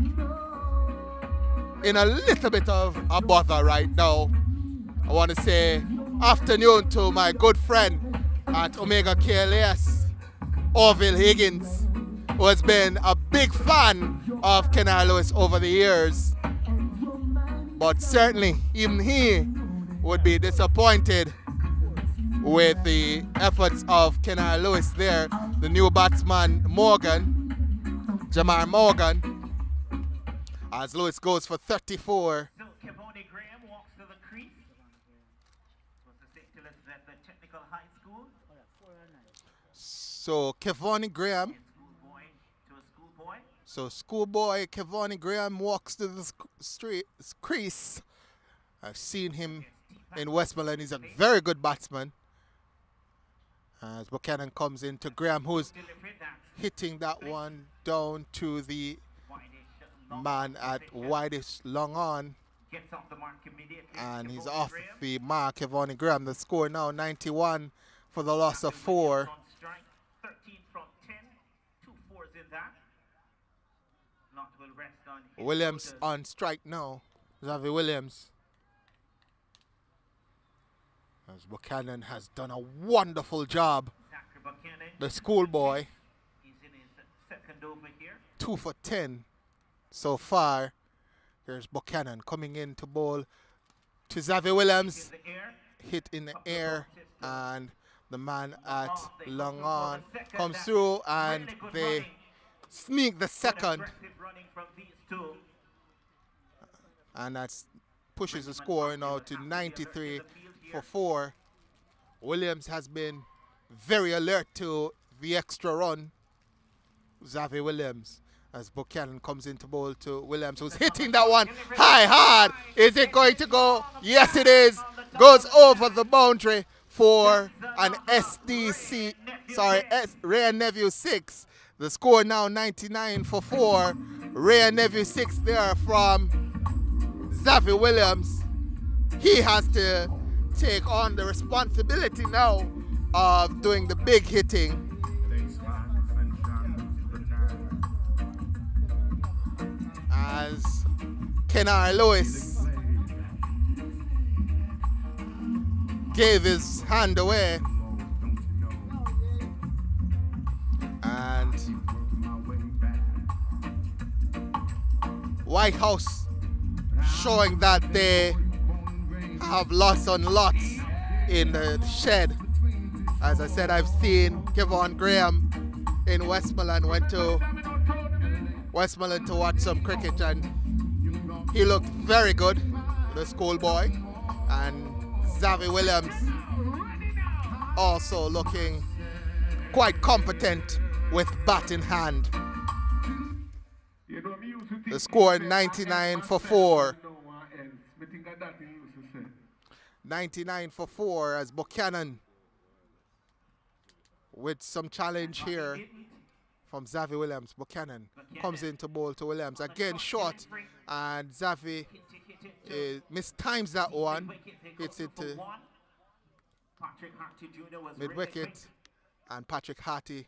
in a little bit of a bother right now. I want to say afternoon to my good friend at Omega KLS, Orville Higgins, who has been a big fan of Kennard Lewis over the years. But certainly, even he would be disappointed with the efforts of Kennard Lewis there. The new batsman, Jamar Morgan, as Lewis goes for 34.
So Kevoni Graham walks to the crease. Was the St. Elizabeth at the Technical High School.
So Kevoni Graham.
Schoolboy to a schoolboy.
So schoolboy Kevoni Graham walks to the crease. I've seen him in Westmoreland. He's a very good batsman. As Buchanan comes into Graham, who's hitting that one down to the man at Whitish long on. And he's off the mark, Kevoni Graham. The score now 91 for the loss of 4.
13 from 10, 2 fours in that. Not will rest on
Williams on strike now. Xavier Williams. As Buchanan has done a wonderful job. The schoolboy.
He's in his second over here.
2 for 10 so far. Here's Buchanan coming in to bowl to Xavier Williams. Hit in the air, and the man at long on comes through, and they sneak the second. And that pushes the score now to 93 for 4. Williams has been very alert to the extra run. Xavier Williams, as Buchanan comes into bowl to Williams, who's hitting that one high, hard. Is it going to go? Yes, it is. Goes over the boundary for an SDC, Ray and Nephew 6. The score now 99 for 4. Ray and Nephew 6 there from Xavier Williams. He has to take on the responsibility now of doing the big hitting. As Kennard Lewis gave his hand away, and Whitehouse showing that they have lots on lots in the shed. As I said, I've seen Kevon Graham in Westmoreland, went to Westmoreland to watch some cricket, and he looked very good, the schoolboy. And Xavi Williams also looking quite competent with bat in hand. The score 99 for 4. 99 for 4 as Buchanan with some challenge here from Xavi Williams. Buchanan comes in to bowl to Williams. Again short, and Xavi mistimes that one. Hits it to mid-wicket, and Patrick Harty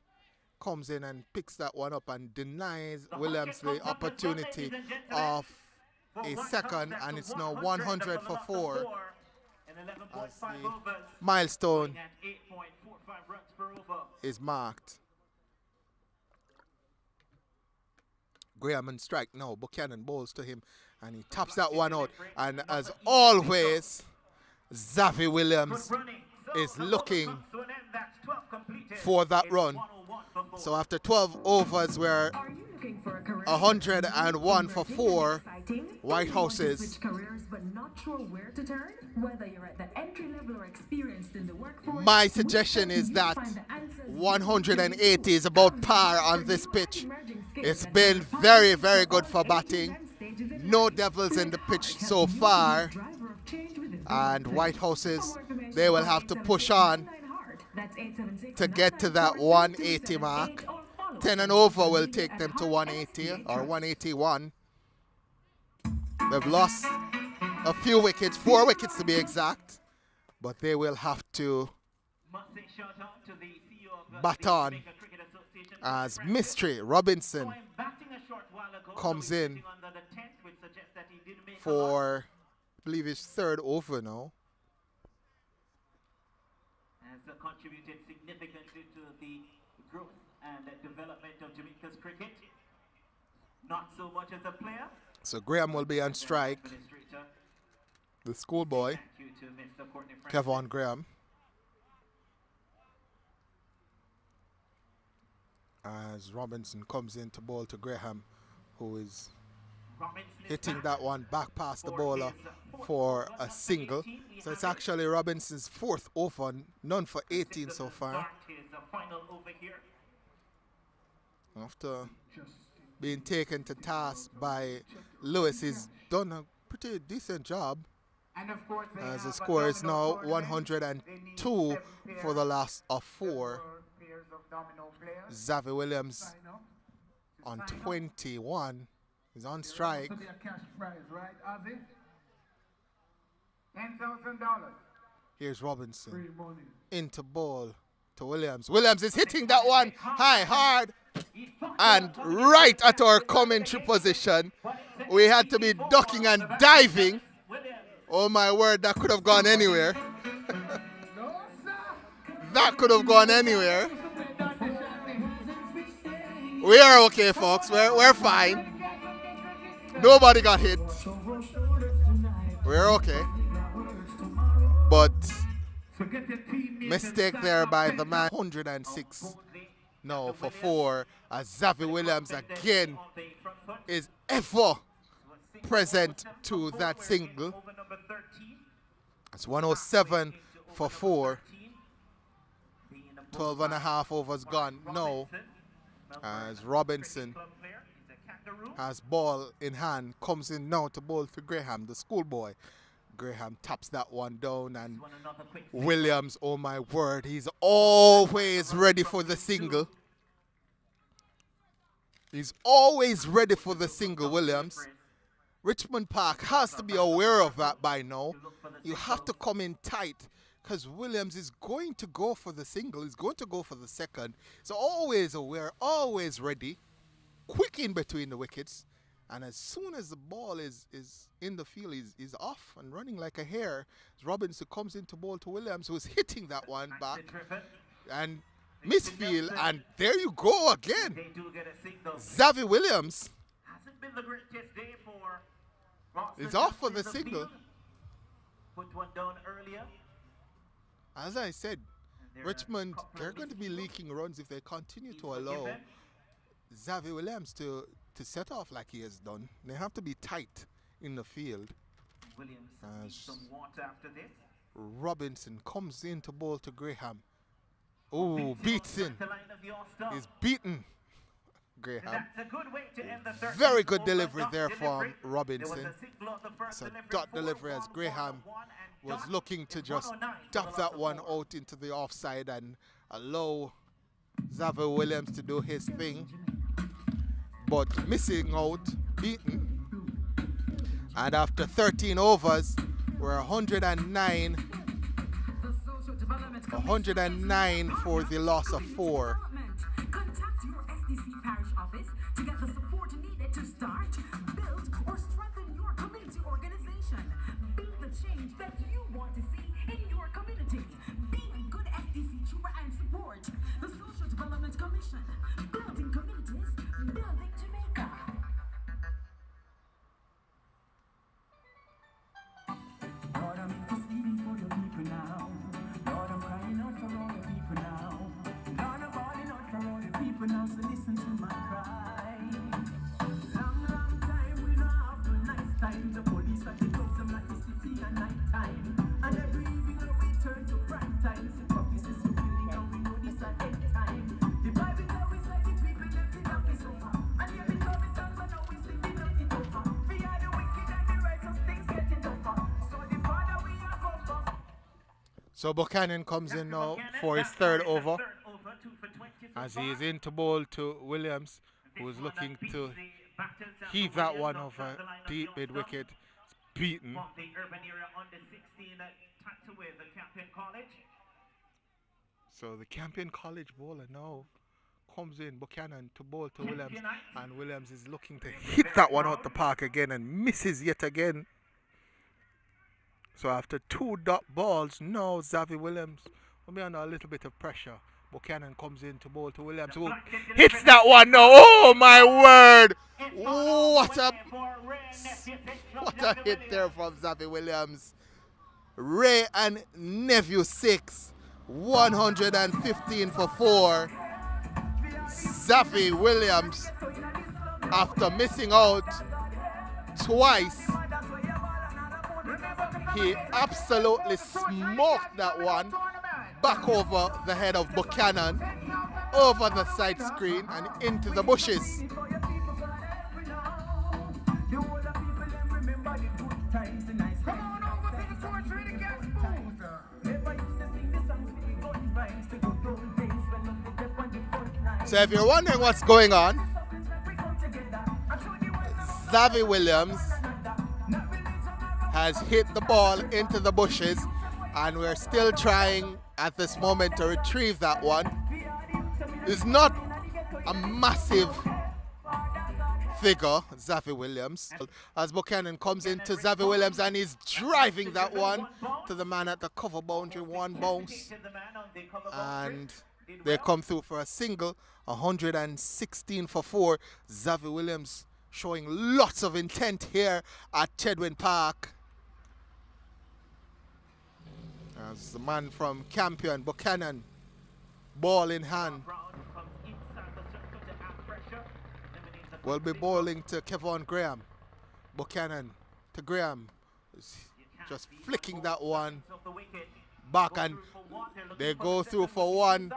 comes in and picks that one up and denies Williams the opportunity of a second, and it's now 100 for 4 as the milestone is marked. Graham and strike now. Buchanan bowls to him and he taps that one out, and as always Xavi Williams is looking for that run. So after 12 overs, we're 101 for 4 Whitehouses. My suggestion is that 180 is about par on this pitch. It's been very, very good for batting. No devils in the pitch so far. And Whitehouses, they will have to push on to get to that 180 mark. 10 and over will take them to 180 or 181. They've lost a few wickets, 4 wickets to be exact, but they will have to bat on as Mystery Robinson comes in for, I believe, his 3rd over now.
Has contributed significantly to the growth and the development of Jamaica's cricket. Not so much as a player.
So Graham will be on strike. The schoolboy, Kevon Graham. As Robinson comes in to bowl to Graham, who is hitting that one back past the bowler for a single. So it's actually Robinson's 4th over, none for 18 so far. After being taken to task by Lewis, he's done a pretty decent job. As the score is now 102 for the last of 4. Xavi Williams on 21 is on strike. Here's Robinson into ball to Williams. Williams is hitting that one high, hard, and right at our commentary position. We had to be ducking and diving. Oh my word, that could have gone anywhere. That could have gone anywhere. We are okay, folks. We're fine. Nobody got hit. We're okay. But mistake there by the man. 106 now for 4 as Xavi Williams again is ever present to that single. It's 107 for 4. 12 and a half overs gone now as Robinson has ball in hand, comes in now to bowl to Graham, the schoolboy. Graham taps that one down, and Williams, oh my word, he's always ready for the single. He's always ready for the single, Williams. Richmond Park has to be aware of that by now. You have to come in tight because Williams is going to go for the single. He's going to go for the second. So always aware, always ready. Quick in between the wickets. And as soon as the ball is in the field, he's off and running like a hare. Robinson comes in to bowl to Williams, who's hitting that one back. And misfield, and there you go again. Xavi Williams
been the greatest day for Boston.
It's off for the single.
Put one down earlier.
As I said,
There are
Richmond,
a couple
they're
of
going to be
miscues.
leaking runs if they continue to
He's
allow
forgiven.
Xavier Williams to set off like he has done. They have to be tight in the field.
Williams
As
needs some water after this.
Robinson comes in to bowl to Graham. Oh, beats in.
The line of the All-Star.
He's beaten
And
Graham.
that's a good way to end the third.
Very good
over.
delivery
Dot
there
delivery.
from
There was
Robinson.
a single on the first
So
delivery,
dot
4,
delivery as
1,
Graham
1, and
was
dot
looking to
is
just
109 for
tap
the
that
last
one
ball.
out into the offside and allow Xavier Williams to do his thing. But missing out, beaten. And after 13 overs, we're 109 for the loss of 4.
Contact your SDC parish office to get the support needed to start, build, or strengthen your community organization. Be the change that you want to see in your community. Be a good SDC trooper and support the Social Development Commission. Building communities, building Jamaica. Lord, I'm interceding for your people now. Lord, I'm crying out for all the people now. Lord, I'm calling out for all the people now, so listen to my cry. Long time we don't have no nice time. The police are the dogs, them like the city at night time. And every evening we turn to prime time. The prophecies fulfilling and we know this at end time. The Bible always like the people left in office over. And here we come in tongues and now we sing it out it over. We are the wicked and the righteous, things getting tougher. So the Father we are go for.
So Buchanan comes in now for his third over as he is in to bowl to Williams, who is looking to heave that one over deep mid wicket. It's beaten.
From the urban area under 16 tucked away the Campion College.
So the Campion College bowler now comes in, Buchanan, to bowl to Williams, and Williams is looking to hit that one out the park again and misses yet again. So after 2 dot balls, now Xavier Williams will be under a little bit of pressure. Buchanan comes in to bowl to Williams, who hits that one now. Oh my word! What a hit there from Xavier Williams. Ray and Nephew 6, 115 for 4. Xavier Williams, after missing out twice, he absolutely smoked that one back over the head of Buchanan, over the side screen and into the bushes. So if you're wondering what's going on, Xavier Williams has hit the ball into the bushes, and we're still trying at this moment to retrieve that one. It's not a massive figure, Xavier Williams. As Buchanan comes into Xavier Williams and he's driving that one to the man at the cover boundary, one bounce. And they come through for a single, 116 for 4. Xavier Williams showing lots of intent here at Richmond Park. As the man from Campion, Buchanan, ball in hand, will be bowling to Kevon Graham. Buchanan to Graham, just flicking that one back, and they go through for 1.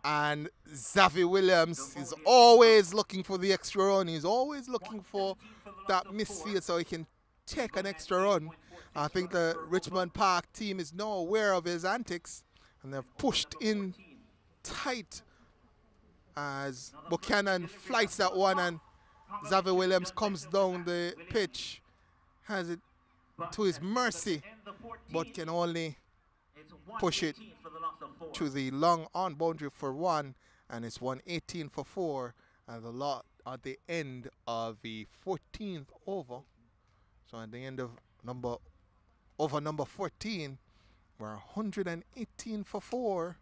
And Xavier Williams is always looking for the extra run. He's always looking for that misfield so he can take an extra run. I think the Richmond Park team is now aware of his antics, and they've pushed in tight as Buchanan flights that one, and Xavier Williams comes down the pitch, has it to his mercy, but can only push it to the long on boundary for 1, and it's 118 for 4, and the lot at the end of the 14th over. So at the end of over number 14, we're 118 for 4.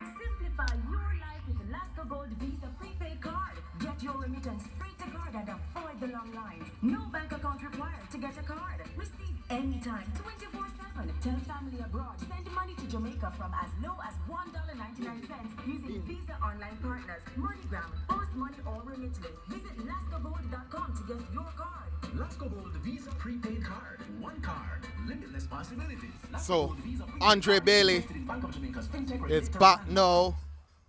Simplify your life with the Lasco Gold Visa prepaid card. Get your remittance free to card and avoid the long lines. No bank account required to get a card. Receive anytime, 24/7. Tell family abroad. Send money to Jamaica from as low as $1.99 using Visa online partners, MoneyGram, Post Money or Remitly. Visit lascogold.com to get your card.
Lasco Gold Visa prepaid card. One card, limitless possibilities.
So, Andre Bailey is back now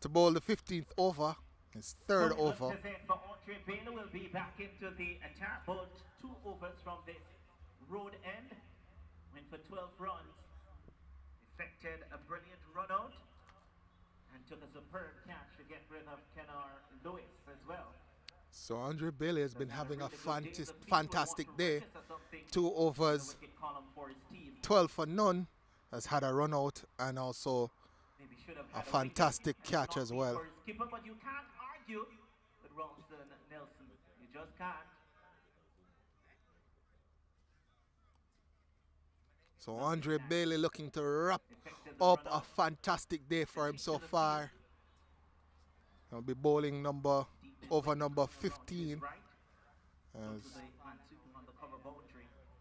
to bowl the 15th over, his third over.
For Andre Bailey will be back into the attack, bowled 2 overs from this road end. Went for 12 runs, effected a brilliant run out, and took a superb catch to get rid of Kenar Lewis as well.
So Andre Bailey has been having a fantastic day. 2 overs, 12 for none, has had a run out and also a fantastic catch as well.
Skipper, but you can't argue with Ralston Nelson. You just can't.
So Andre Bailey looking to wrap up a fantastic day for him so far. He'll be bowling over number 15. As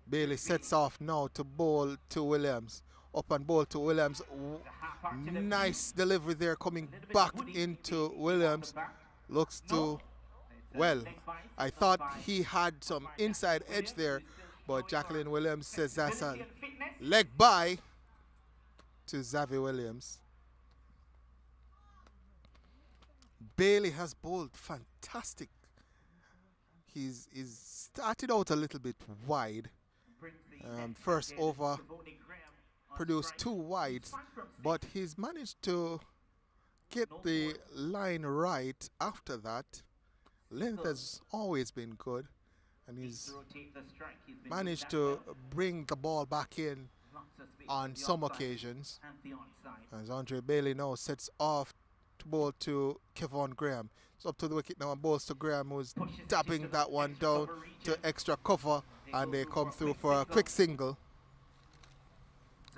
Bailey sets off now to bowl to Williams. Up and bowl to Williams. Nice delivery there coming back into Williams. Looks to, well, I thought he had some inside edge there, but Jacqueline Williams says that's a leg bye to Xavier Williams. Bailey has bowled fantastic. He's started out a little bit wide. First over produced 2 wides, but he's managed to get the line right after that. Length has always been good, and he's managed to bring the ball back in on some occasions. As Andre Bailey now sets off to bowl to Kevon Graham. It's up to the wicket now and bowls to Graham, who's dabbing that one down to extra cover, and they come through for a quick single.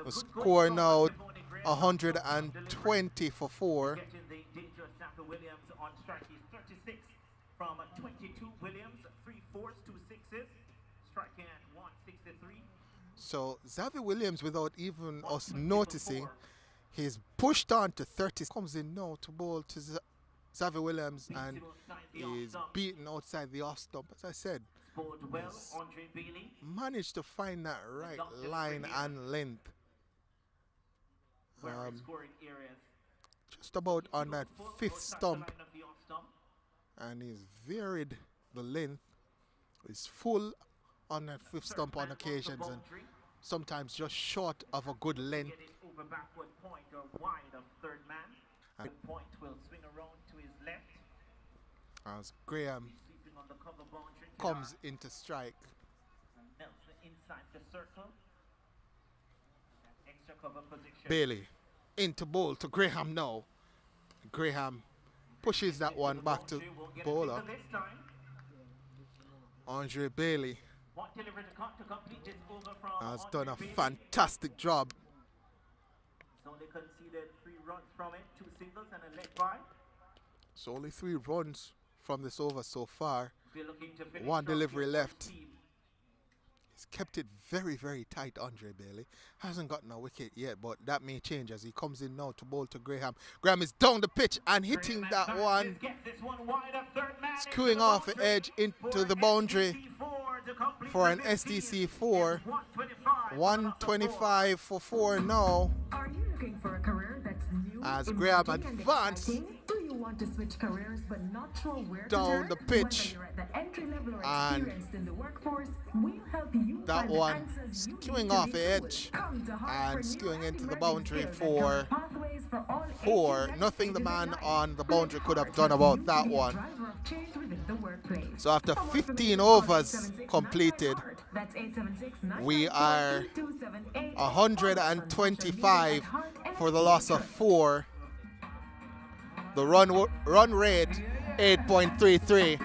The score now 120 for 4.
From 22 Williams, 3 4s, 2 6s, striking at 163.
So Xavier Williams, without even us noticing, he's pushed on to 30. Comes in now to bowl to Xavier Williams and is beaten outside the off stump. As I said, managed to find that right line and length. Just about on that 5th stump. And he's varied the length. He's full on that 5th stump on occasions, and sometimes just short of a good length.
Over backward point or wide of third man. And point will swing around to his left.
As Graham comes into strike.
And Nelson inside the circle. Extra cover position.
Bailey into bowl to Graham now. Graham pushes that one back to bowler. Andre Bailey has done a fantastic job.
He's only conceded 3 runs from it, 2 singles and a leg bye.
It's only 3 runs from this over so far. 1 delivery left. He's kept it very, very tight, Andre Bailey. Hasn't gotten a wicket yet, but that may change as he comes in now to bowl to Graham. Graham is down the pitch and hitting that one. Skewing off the edge into the boundary for an SDC 4. 125 for 4 now.
Are you looking for a career that's new?
As Graham advanced.
Do you want to switch careers but not sure where
down
to
the pitch,
Whether you're at the entry level or
and
experienced in the workforce, we'll help you
that
find
one
the answers you
skewing
need to
off
be
the
good.
edge
Come to Harvard
and
for new
skewing into the
emerging
boundary
skills
for
and pathways for all
4.
ages and
Nothing the
stages
man
in life.
on the
Let
boundary could have
Harvard
done
help
about
you
that
be a
one.
driver of change within the workplace.
So after
Come on,
15
call
overs
876
completed,
958. That's 876
we are
958.
125 for the loss of 4. The run rate 8.33.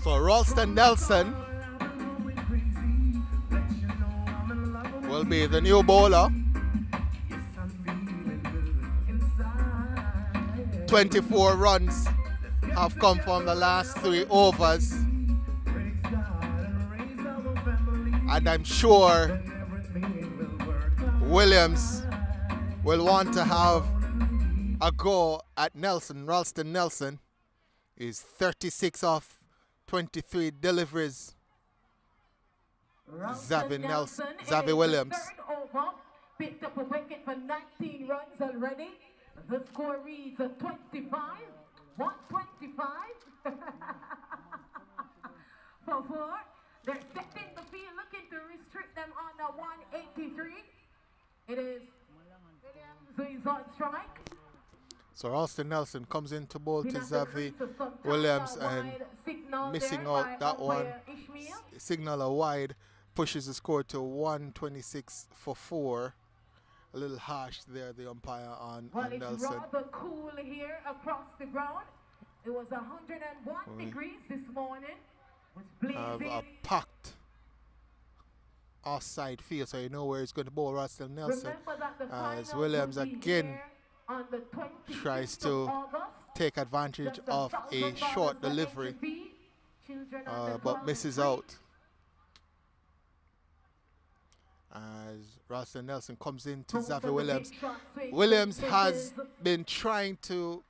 So Ralston Nelson will be the new bowler. 24 runs have come from the last 3 overs. And I'm sure Williams will want to have a go at Nelson. Ralston Nelson is 36 off 23 deliveries. Xavi Williams.
Over, picked up a wicket for 19 runs already. The score reads 25, 125 for 4. They're setting the field, looking to restrict them on the 183. It is Williams who is on strike.
So Ralston Nelson comes into bowl to Xavi Williams and missing out that one. Signal a wide, pushes the score to 126 for 4. A little harsh there, the umpire on Nelson.
It's rather cool here across the ground. It was 101 degrees this morning.
A packed offside field, so you know where he's going to bowl Ralston Nelson. As Williams again tries to take advantage of a short delivery, but misses out. As Ralston Nelson comes into Xavi Williams. Williams has been trying to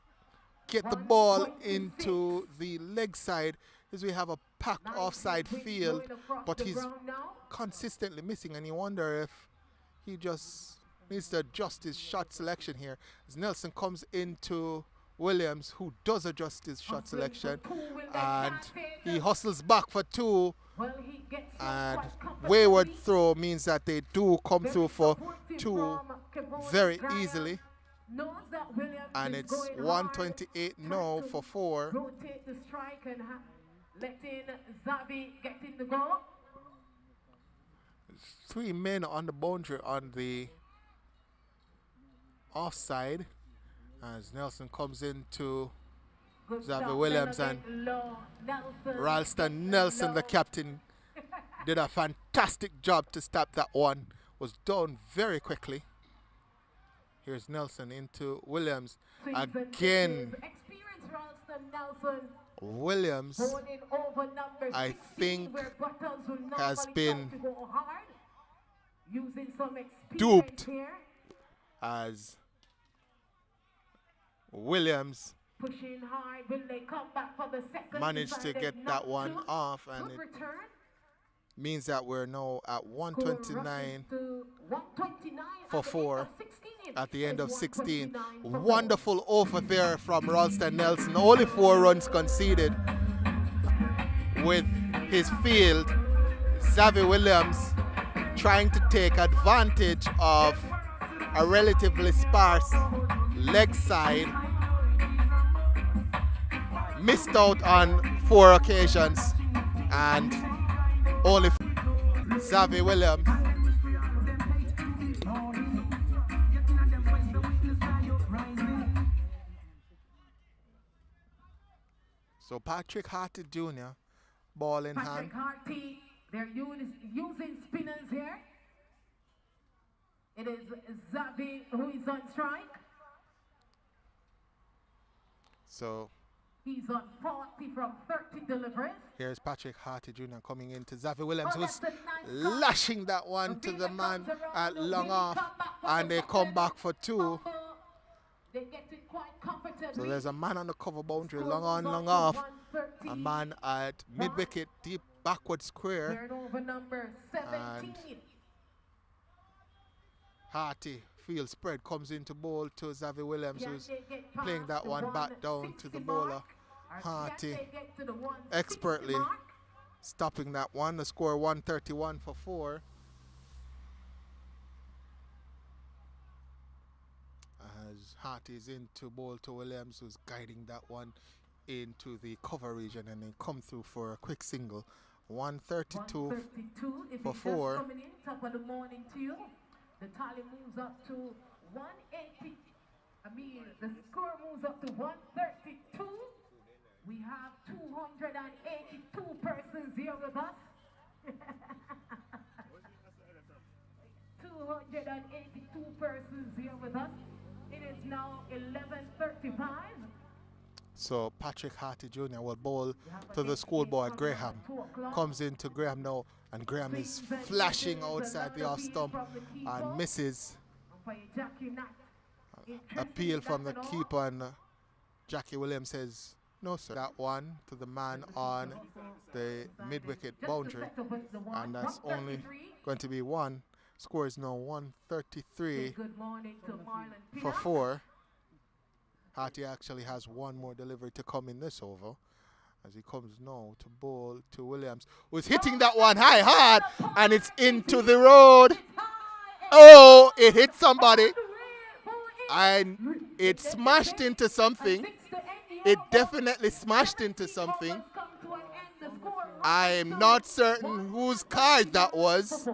get the ball into the leg side as we have a packed offside field, but he's consistently missing, and you wonder if he just needs to adjust his shot selection here. As Nelson comes into Williams, who does adjust his shot selection, and he hustles back for 2, and wayward throw means that they do come through for 2 very easily, and it's 128 now for 4.
Rotate the strike and letting Xavi get in the goal.
3 men on the boundary on the offside as Nelson comes into Xavi Williams, and Ralston Nelson, the captain, did a fantastic job to stop that one. Was done very quickly. Here's Nelson into Williams again. Williams, I think, has been duped as Williams managed to get that one off, and it means that we're now at 129 for 4 at the end of 16. Wonderful over there from Ralston Nelson. Only 4 runs conceded with his field. Xavi Williams trying to take advantage of a relatively sparse leg side. Missed out on 4 occasions, and only Xavi Williams. So Patrick Harty Jr., ball in hand.
Patrick Harty, they're using spinners here. It is Xavi who is on strike.
So
he's on 40 from 30 deliveries.
Here's Patrick Harty Jr. coming into Xavi Williams, who's lashing that one to the man at long off, and they come back for 2.
They get it quite comfortably.
So there's a man on the cover boundary, long on, long off. A man at mid-wicket, deep backward square.
Turnover number 17.
Harty, field spread, comes into bowl to Xavi Williams, who's playing that one back down to the bowler. Harty expertly stopping that one. The score 131 for 4. As Harty is into bowl to Williams, who's guiding that one into the cover region, and they come through for a quick single. 132 for 4.
Coming in, top of the morning to you. The tally moves up to 180. The score moves up to 132. We have 282 persons here with us. 282 persons here with us. It is now 11:35.
So Patrick Harty Jr. will bowl to the schoolboy Graham. Comes into Graham now, and Graham is flashing outside the off stump and misses. Appeal from the keeper, and Jackie Williams says, no sir. That one to the man on the mid-wicket boundary, and that's only going to be one. Score is now 133 for 4. Harty actually has one more delivery to come in this over, as he comes now to bowl to Williams, who's hitting that one hard, and it's into the road. Oh, it hit somebody, and it smashed into something. It definitely smashed into something. I'm not certain whose car that was,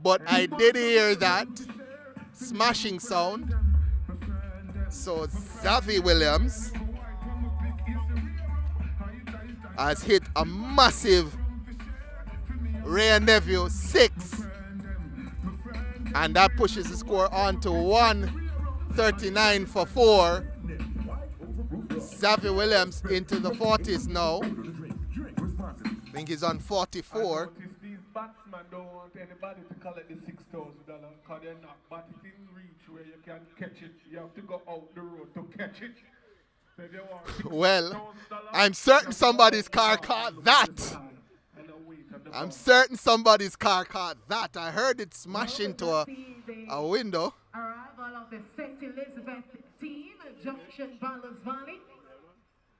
but I did hear that smashing sound. So Xavi Williams has hit a massive Ray Neville 6, and that pushes the score on to 139 for 4. Xavi Williams into the 40s now. I think he's on 44.
These batsmen don't want anybody to collect the $6,000 because they're not batting in reach where you can catch it. You have to go out the road to catch it. So they want
Well, I'm certain somebody's car caught that. I'm certain somebody's car caught that. I heard it smash into a window.
Arrival of the St. Elizabeth team, Junction Ballers Valley.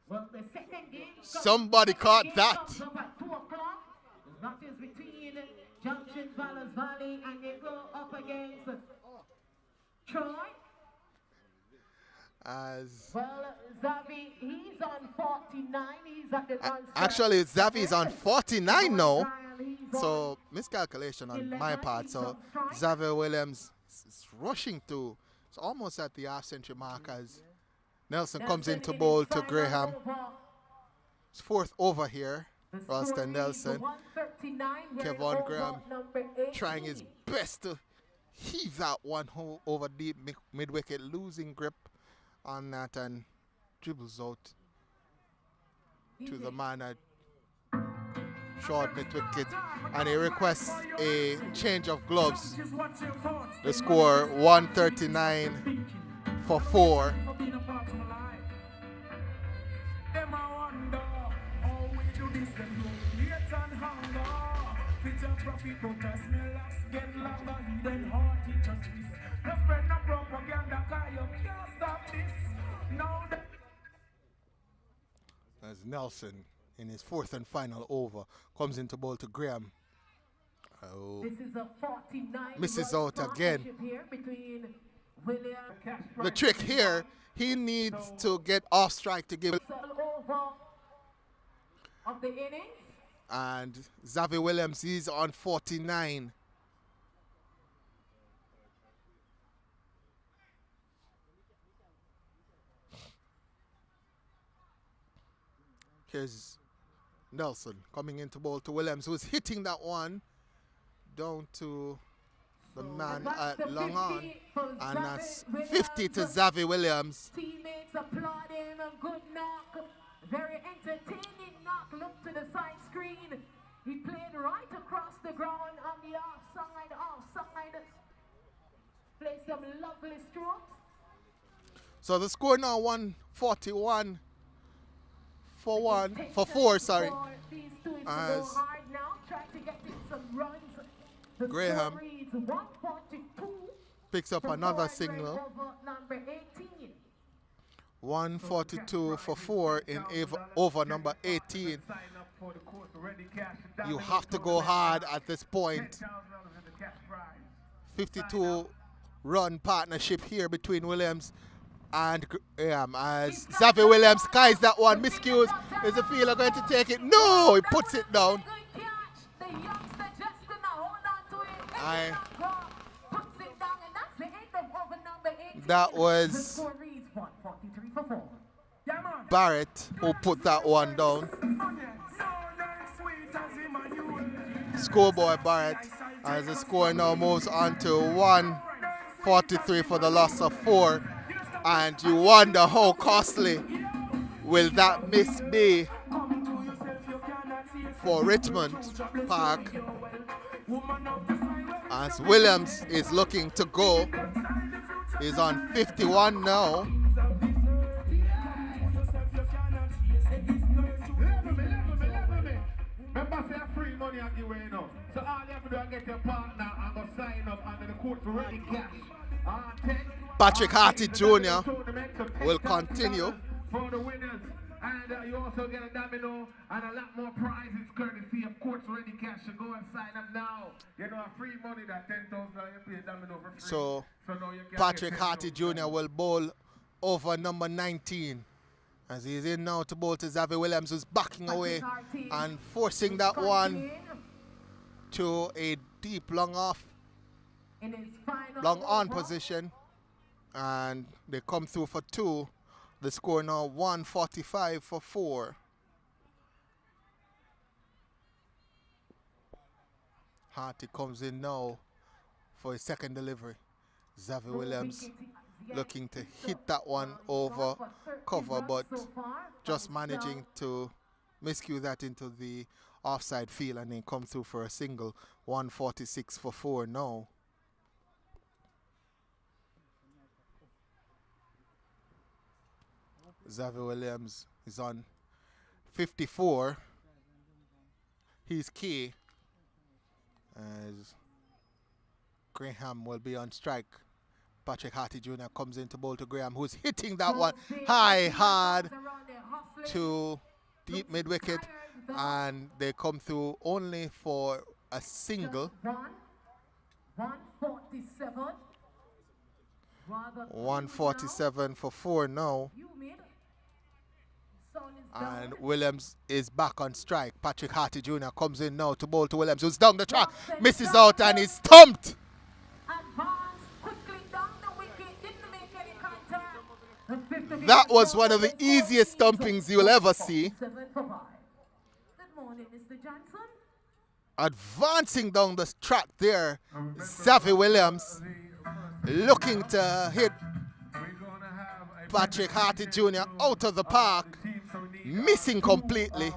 Well, the second game.
Somebody caught that.
Comes up at 2 o'clock. That is between Junction Ballers Valley, and they go up against Troy. Well, Xavi, he's on 49. He's at the
actually, Xavi's on 49 now. So miscalculation on my part. So Xavier Williams is rushing to. It's almost at the half-century mark as Nelson comes into bowl to Graham. It's 4th over here. Ralston Nelson. Kevon Graham trying his best to heave that one over deep mid-wicket, losing grip on that and dribbles out to the man at short mid-wicket, and he requests a change of gloves. The score 139 for 4. As Nelson, in his 4th and final over, comes into bowl to Graham. Oh.
This is a 49
misses out again. The trick here, he needs to get off strike to give.
Of the innings.
And Xavi Williams is on 49. Here's Nelson coming into bowl to Williams, who's hitting that one down to the man at long on. And that's 50 to Xavi Williams.
Teammates applauding a good knock. Very entertaining knock. Look to the side screen. He played right across the ground on the offside. Played some lovely strokes.
So the score now 141 for 4, sorry. As Graham picks up another signal. 142 for 4 in over number 18. You have to go hard at this point. 52 run partnership here between Williams and Graham, as Xavi Williams skies that one, miscues. Is the fielder going to take it? No, he puts it down. That was Barrett who put that one down. Schoolboy Barrett, as the score now moves on to 143 for the loss of 4. And you wonder how costly Will that miss be for Richmond Park? As Williams is looking to go. He's on 51 now.
Remember, say free money and give away now. So all you have to do is get your partner and go sign up under the court for ready cash.
Patrick Harty Jr. will continue.
For the winners. And you also get a domino and a lot more prizes courtesy of Courts Ready Cash. So go and sign up now. You know, free money that $10,000 you pay domino for free.
So
now you can
Patrick Harty Jr. will bowl over number 19. As he's in now to bowl to Xavier Williams, who's backing away and forcing that one to a deep long off, long on position. And they come through for 2. The score now 145 for 4. Harty comes in now for his second delivery. Xavier Williams looking to hit that one over cover, but just managing to miscue that into the offside field and then come through for a single. 146 for 4 now. Xavier Williams is on 54. He's key as Graham will be on strike. Patrick Harty Jr. comes in to bowl to Graham, who's hitting that one high, hard to deep mid-wicket, and they come through only for a single. 147 for 4 now. And Williams is back on strike. Patrick Harty Jr. comes in now to bowl to Williams, who's down the track, misses out, and he's stumped. That was one of the easiest stumpings you'll ever see.
Good morning, Mr. Johnson.
Advancing down the track there, Xavier Williams looking to hit Patrick Harty Jr. out of the park, missing completely.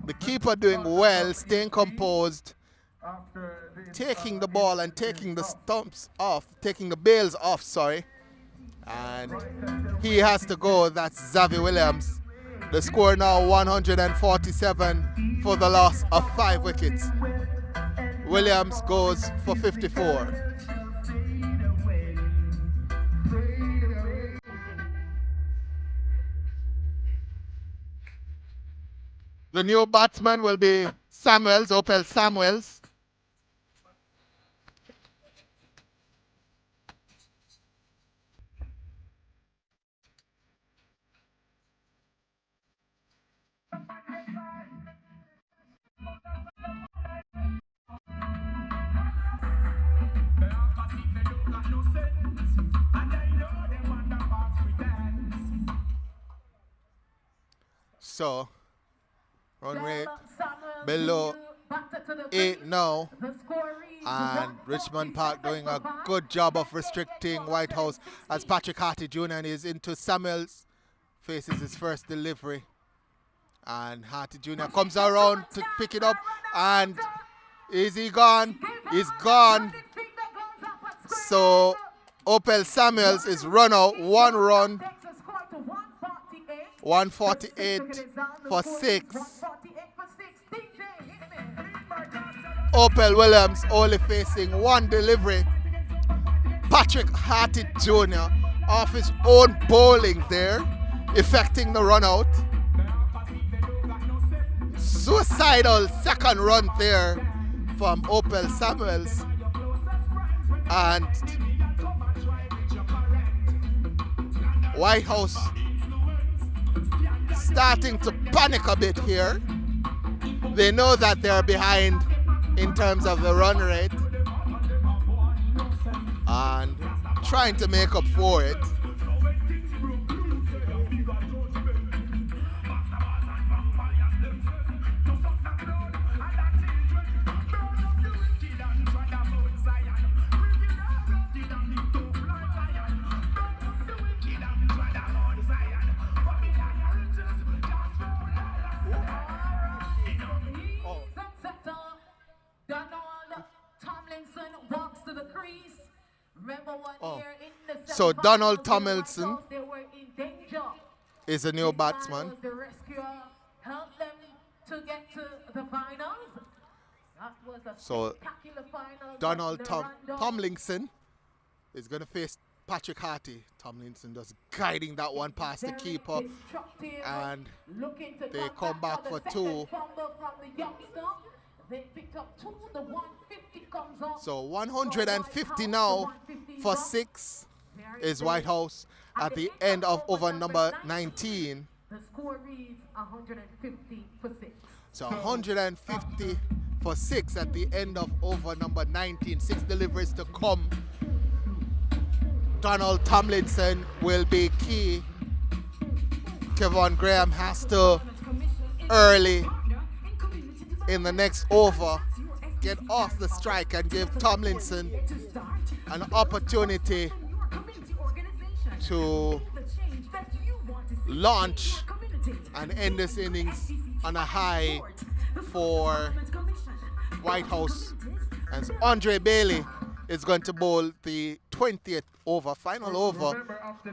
The keeper doing well, staying composed, taking the ball and taking the stumps off, taking the bails off, sorry. And he has to go. That's Xavier Williams. The score now 147 for the loss of 5 wickets. Williams goes for 54. The new batsman will be Samuels, Opel Samuels. So, run rate below 8 now, and Richmond Park doing a good job of restricting Whitehouse as Patrick Harty Jr. is into Samuels, faces his first delivery, and Harty Jr. comes around to pick it up, and is he gone? He's gone. So Opel Samuels is run out, 1 run. 148 for 6. Opel Williams only facing 1 delivery. Patrick Harty Jr. off his own bowling there, effecting the run out. Suicidal second run there from Opel Samuels. And Whitehouse starting to panic a bit here. They know that they're behind in terms of the run rate and trying to make up for it.
Remember one
Oh.
year in the
So
semifinals,
Donald
the
Tomlinson
Whitehouse, they were in danger.
is a new
This man
batsman.
was the rescuer, helped them to get to the finals. That was a
So
spectacular final.
Donald
Naranda.
Tomlinson is going to face Patrick Harty. Tomlinson just guiding that one past the
Very
keeper.
destructive,
And
looking to
they come back
the
for
second
two.
fumble from the youngster. They picked up two. The 150 comes up.
So 150 now for 6 is Whitehouse at the end of over number 19.
The score reads 150 for 6.
So 150 for 6 at the end of over number 19. 6 deliveries to come. Donald Tomlinson will be key. Kevon Graham has to early in the next over get off the strike and give Tomlinson an opportunity to launch and end this innings on a high for Whitehouse, as Andre Bailey is going to bowl the 20th over. Final over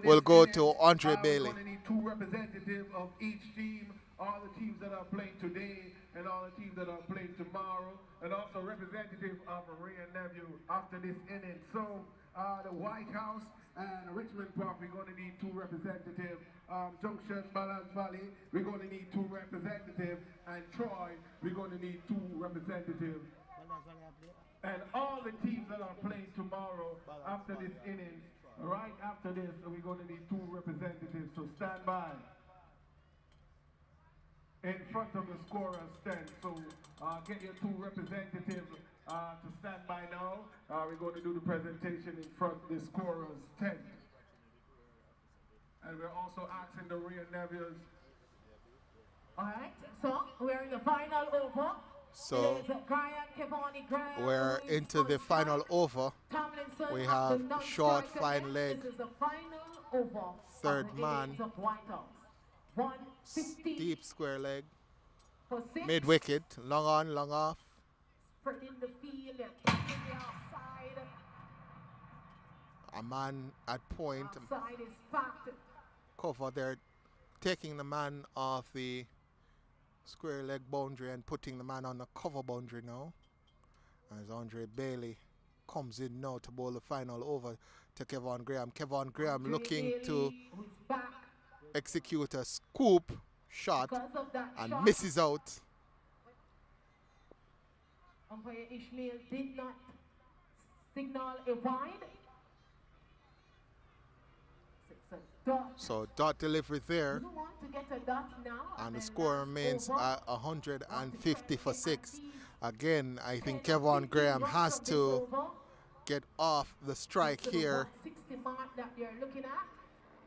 will go to Andre Bailey.
We're going to need 2 representatives of each team, all the teams that are playing today and all the teams that are playing tomorrow, and also representative of Ray and Nephew after this inning. So the Whitehouse and Richmond Park, we're going to need 2 representatives. Junction, Balance Valley, we're going to need 2 representatives. And Troy, we're going to need 2 representatives. And all the teams that are playing tomorrow after this innings, right after this, we're going to need 2 representatives. So stand by in front of the scorer's tent. So get your 2 representatives to stand by now. We're going to do the presentation in front of the scorer's tent. And we're also asking the rear Nevians.
Alright, so we're in the final over.
So we're into the final over. We have short, fine leg,
This is the final over.
third
of the
man,
innings of Whitehouse. 150
deep square leg,
for 6.
mid wicket, long on, long off.
Spreading the field, they're taking the outside.
A man at point,
Outside is packed.
cover. They're taking the man off the square leg boundary and putting the man on the cover boundary now. As Andre Bailey comes in now to bowl the final over to Kevon Graham. Kevon Graham looking to execute a scoop shot and misses out.
Umpire Ishmael did not signal a wide.
So dot delivery there.
You want to get a dot now,
And the score remains at 150 for 6. Again, I think Kevon Graham has to get off the strike here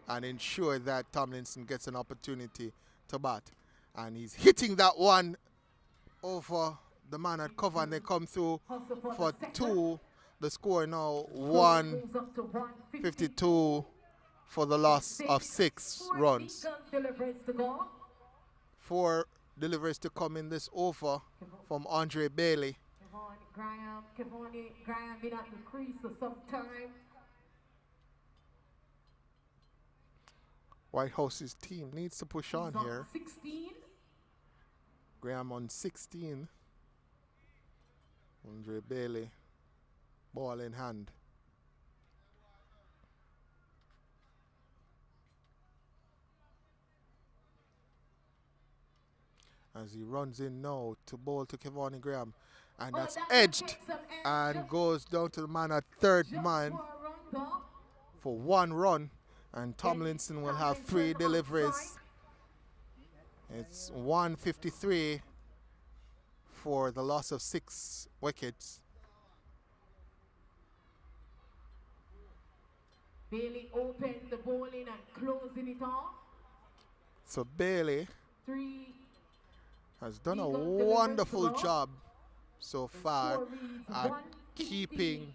and ensure that Tomlinson gets an opportunity to bat. And he's hitting that one over the man at cover, and they come through for 2. The score now 152 for the loss of 6 runs. 4 deliveries to come in this over from Andre Bailey.
Kevon Graham been at the crease for some time.
Whitehouse's team needs to push on here.
16.
Graham on 16. Andre Bailey, ball in hand. As he runs in now to bowl to Kevon Graham. And that's edged and goes down to the man at third man for 1 run. And Tomlinson will have 3 deliveries. It's 153 for the loss of 6 wickets.
Bailey opened the bowling and closing it off.
So Bailey
3
has done a wonderful job so far at keeping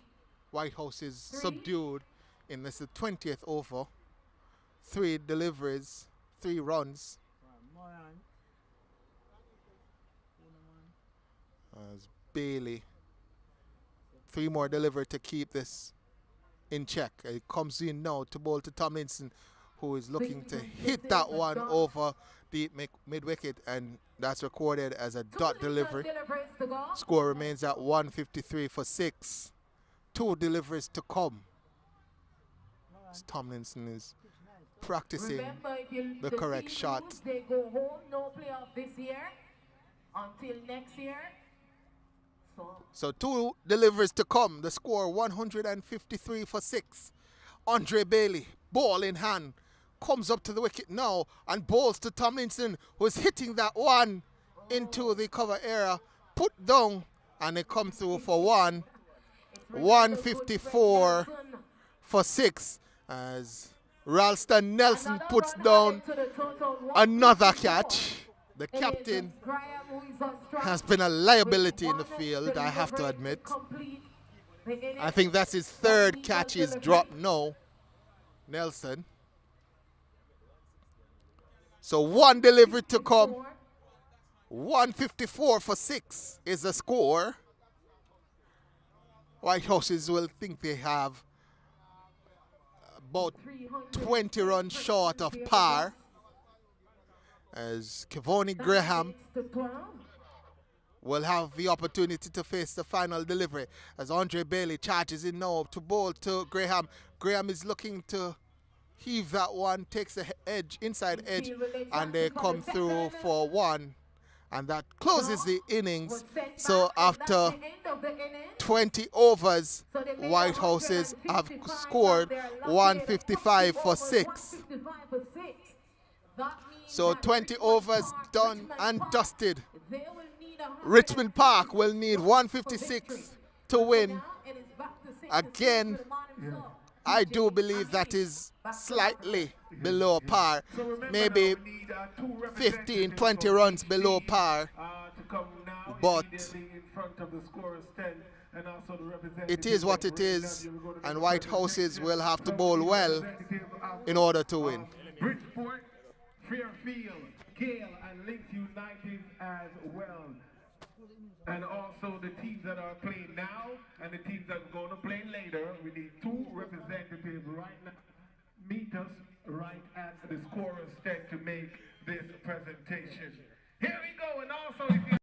Whitehouse's subdued in this 20th over. 3 deliveries, 3 runs. As Bailey, 3 more delivered to keep this in check. It comes in now to bowl to Tomlinson, who is looking to hit that one over the mid-wicket, and that's recorded as a dot delivery. Score remains at 153 for 6. 2 deliveries to come. As Tomlinson is practicing the correct shot.
They go home, no playoff this year until next year.
So 2 deliveries to come. The score 153 for 6. Andre Bailey, ball in hand, comes up to the wicket now and bowls to Tomlinson, who is hitting that one into the cover area, put down, and they come through for 154 for 6 as Ralston Nelson puts down another catch. The captain has been a liability in the field, I have to admit. I think that's his 3rd catch he's dropped now, Nelson. So 1 delivery to come. 154 for 6 is the score. Whitehouses will think they have about 20 runs short of par, as Kevoni Graham will have the opportunity to face the final delivery as Andre Bailey charges in now to bowl to Graham. Graham is looking to heave that one, takes the edge, inside edge, and they come through for 1. And that closes the innings. So after 20 overs, Whitehouses have scored 155 for 6. So 20 overs done and dusted. Richmond Park will need 156 to win. Again, I do believe that is slightly below par, maybe 15, 20 runs below par, but it is what it is, and Whitehouses will have to bowl well in order to win.
Bridgeport, Fairfield, Gale, and Links United as well. And also the teams that are playing now and the teams that are going to play later. We need 2 representatives right now. Meet us right at the scorer's stand to make this presentation. Here we go, and also if you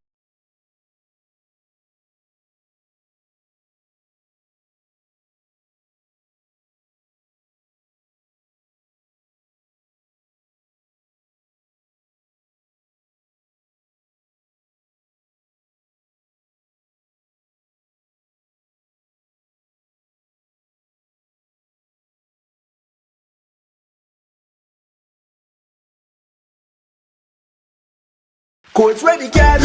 Courts ready, cash.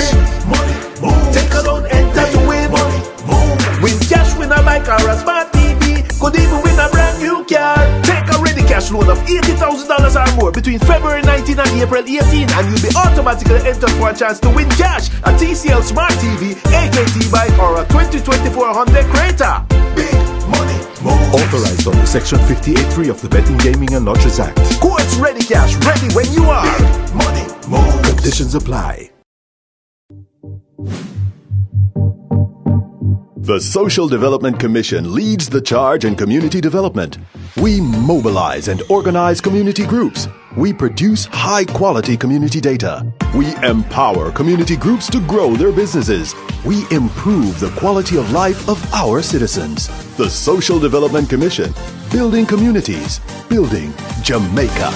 Money, move. Take a loan, enter to win. Money, move. Win cash, win a bike or a smart TV. Could even win a brand new car. Take a ready cash loan of $80,000 or more between February 19 and April 18, and you'll be automatically entered for a chance to win cash, a TCL Smart TV, AKT bike, or a 2024 Honda Creta. Big money, move.
Authorized under Section 58.3 of the Betting, Gaming and Lotteries Act.
Courts ready, cash. Ready when you are. Big money, move.
Conditions apply. The Social Development Commission leads the charge in community development. We mobilize and organize community groups. We produce high-quality community data. We empower community groups to grow their businesses. We improve the quality of life of our citizens. The Social Development Commission, building communities, building Jamaica.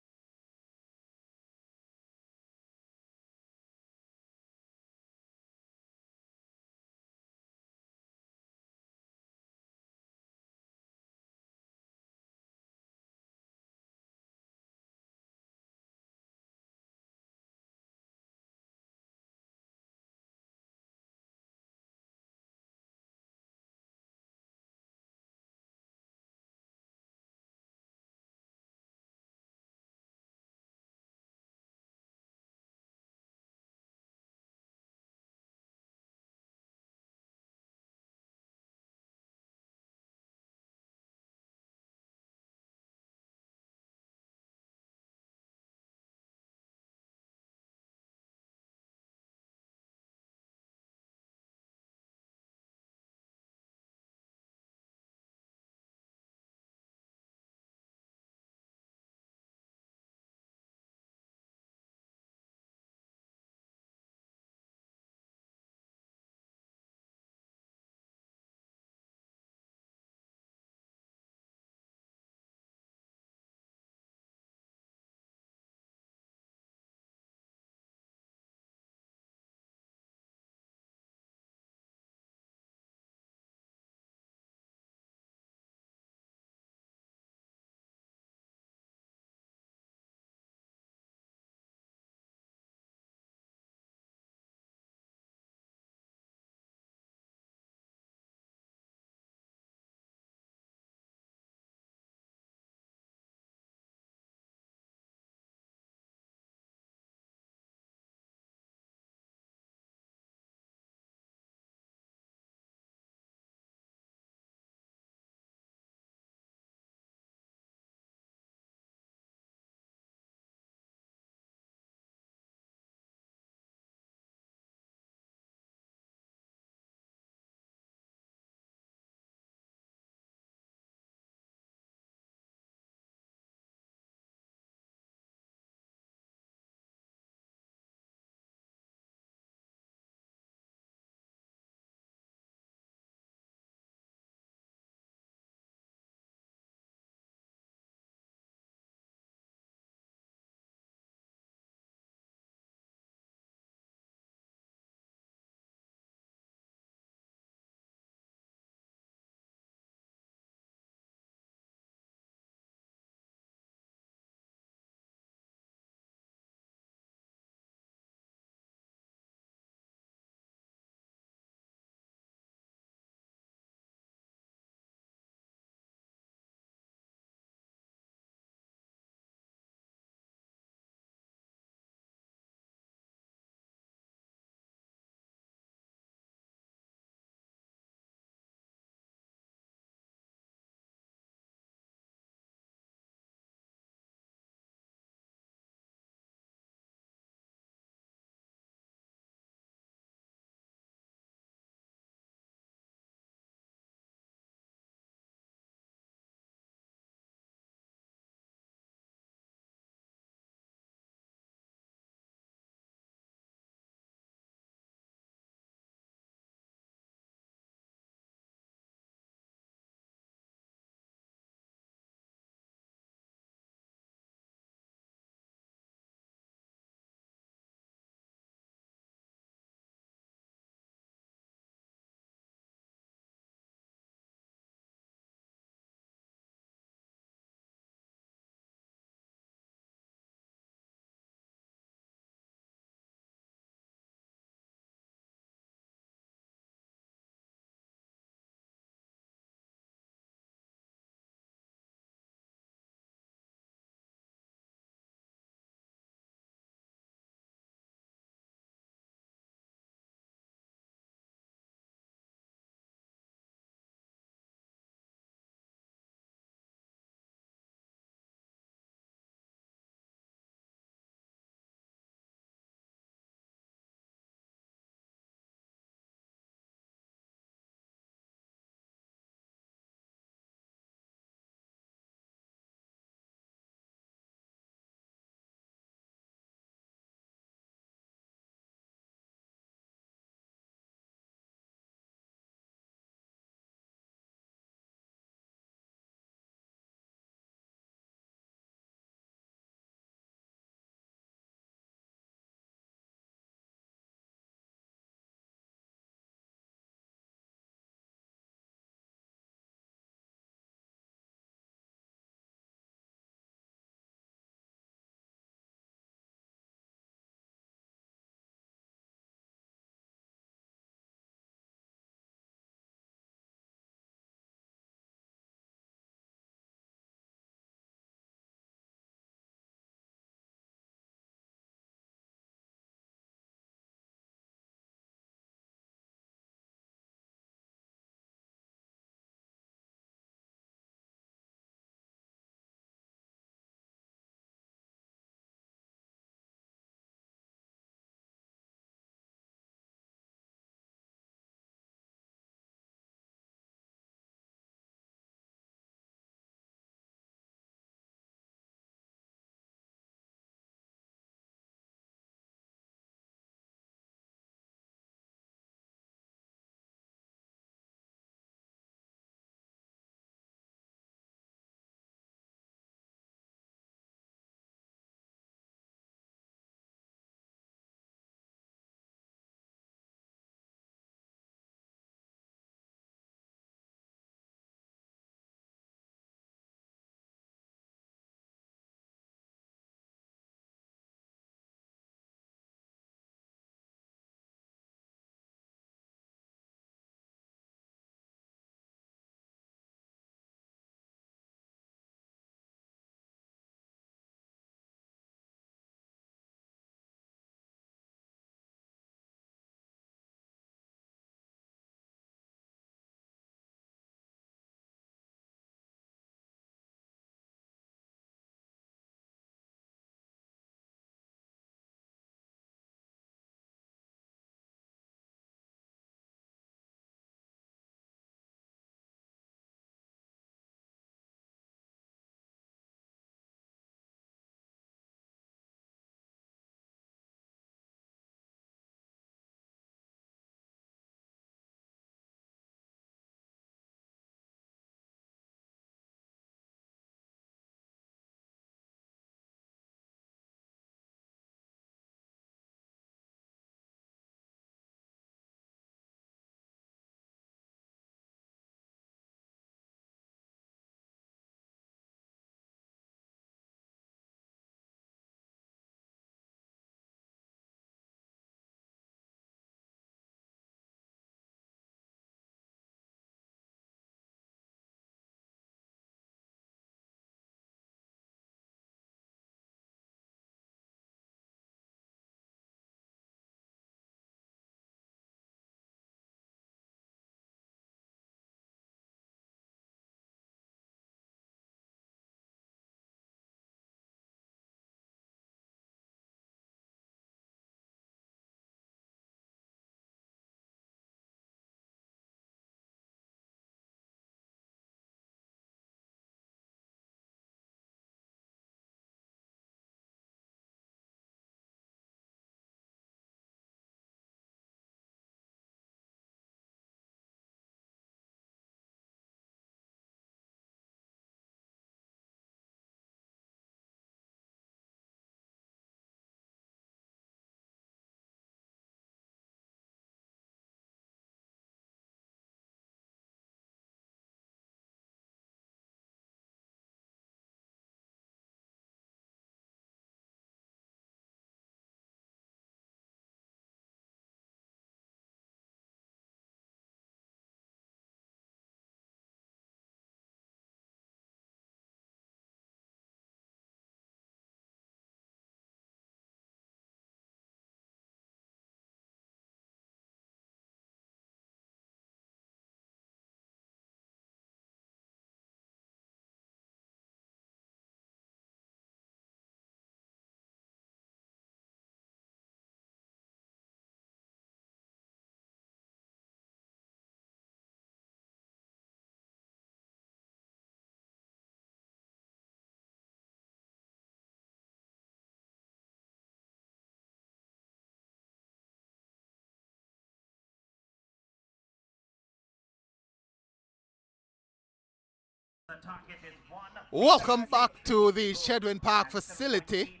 The target is one.
Welcome back to the Richmond Park facility,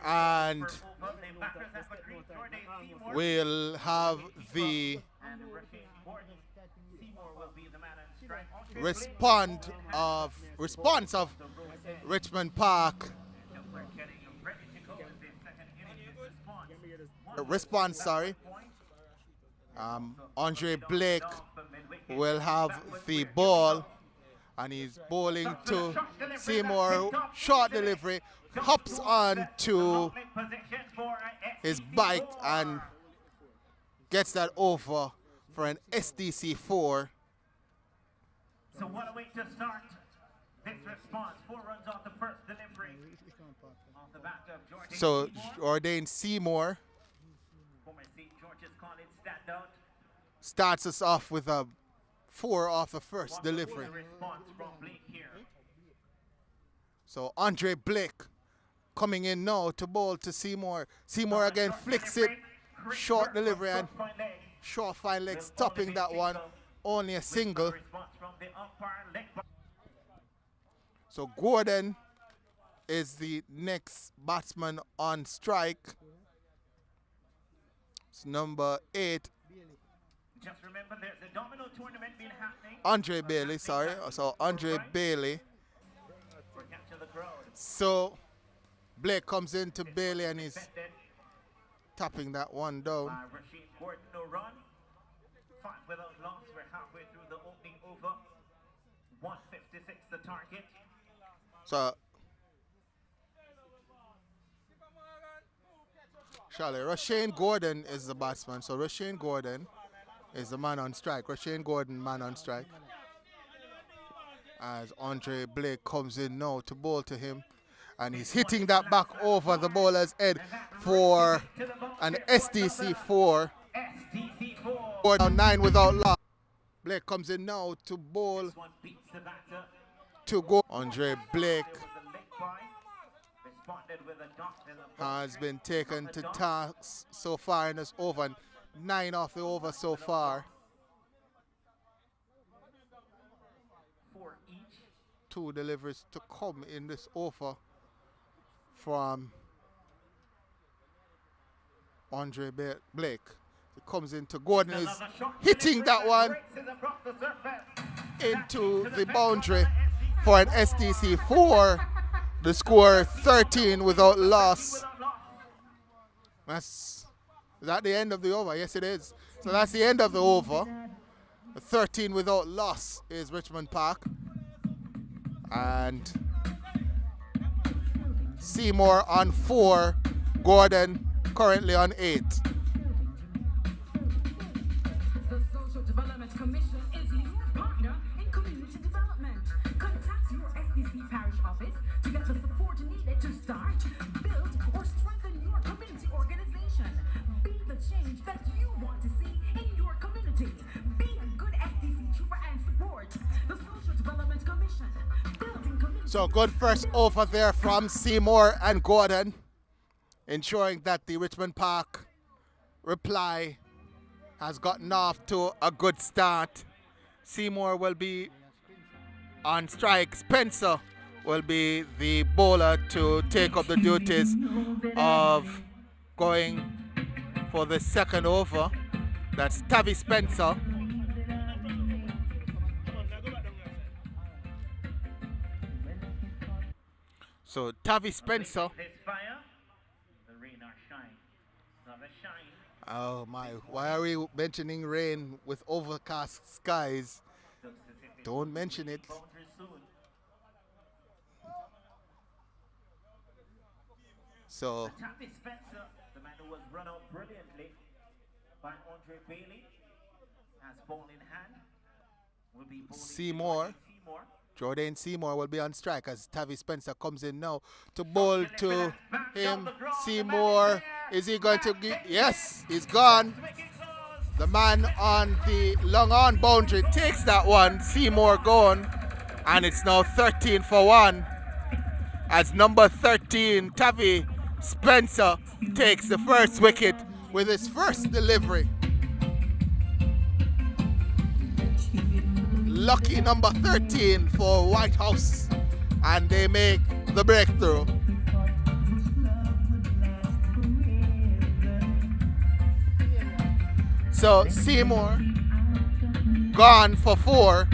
and we'll have the response of Richmond Park. Andre Blake will have the ball, and he's bowling to Seymour. Short delivery, hops on to his bike and gets that over for an SDC 4.
So what a way to start this response. 4 runs off the first delivery off the back of Jordan
So
Seymour.
Ordained Seymour
Former St. George's College standout.
starts us off with a 4 off the first
What will be
delivery.
the response from Blake here?
So Andre Blake coming in now to bowl to Seymour. Seymour again flicks it. Short delivery and short fine leg, stopping that one. Only a single. So Gordon is the next batsman on strike. It's number 8.
Just remember there's a domino tournament been happening.
Andre Bailey, sorry. So Andre Bailey.
We're catching the crowd.
So Blake comes into Bailey and he's tapping that one down.
Rashid Gordon, no run. 5 without loss. We're halfway through the opening over. 156 the target.
So Charlie, Rashane Gordon is the batsman. So Rashane Gordon is the man on strike. Rashane Gordon, man on strike. As Andre Blake comes in now to bowl to him. And he's hitting that back over the bowler's head for an SDC 4.
SDC 4.
Gordon 9 without loss. Blake comes in now to bowl
This one beats the batter.
to go. Andre Blake
With the leg by. Responded with a dot in the
has been taken to task so far in this over. 9 off the over so far.
4 each.
2 deliveries to come in this over from Andre Blake. It comes into Gordon, is hitting that one into the boundary for an SDC 4. The score 13 without loss. Is that the end of the over? Yes, it is. So that's the end of the over. 13 without loss is Richmond Park. And Seymour on 4, Gordon currently on 8.
The Social Development Commission is your partner in community development. Contact your SDC parish office to get the support needed to start, build, or strengthen your community organization. Be the change that you want to see in your community. Be a good SDC trooper and support the Social Development Commission. Building community.
So good first over there from Seymour and Gordon, ensuring that the Richmond Park reply has gotten off to a good start. Seymour will be on strike. Spencer will be the bowler to take up the duties of going for the second over. That's Tavi Spencer. So Tavi Spencer.
This fire. The rain or shine. Another shine.
Oh my, why are we mentioning rain with overcast skies? Don't mention it.
Boundary soon.
So
Tavi Spencer, the man who was run out brilliantly by Andre Bailey, has ball in hand. Will be bowling
Seymour.
Seymour.
Jordan Seymour will be on strike as Tavi Spencer comes in now to bowl to him. Seymour, is he going to get? Yes, he's gone. The man on the long on boundary takes that one. Seymour gone, and it's now 13 for 1 as number 13 Tavi Spencer takes the first wicket with his first delivery. lucky number 13 for Whitehouse, and they make the breakthrough. So Seymour gone for 4.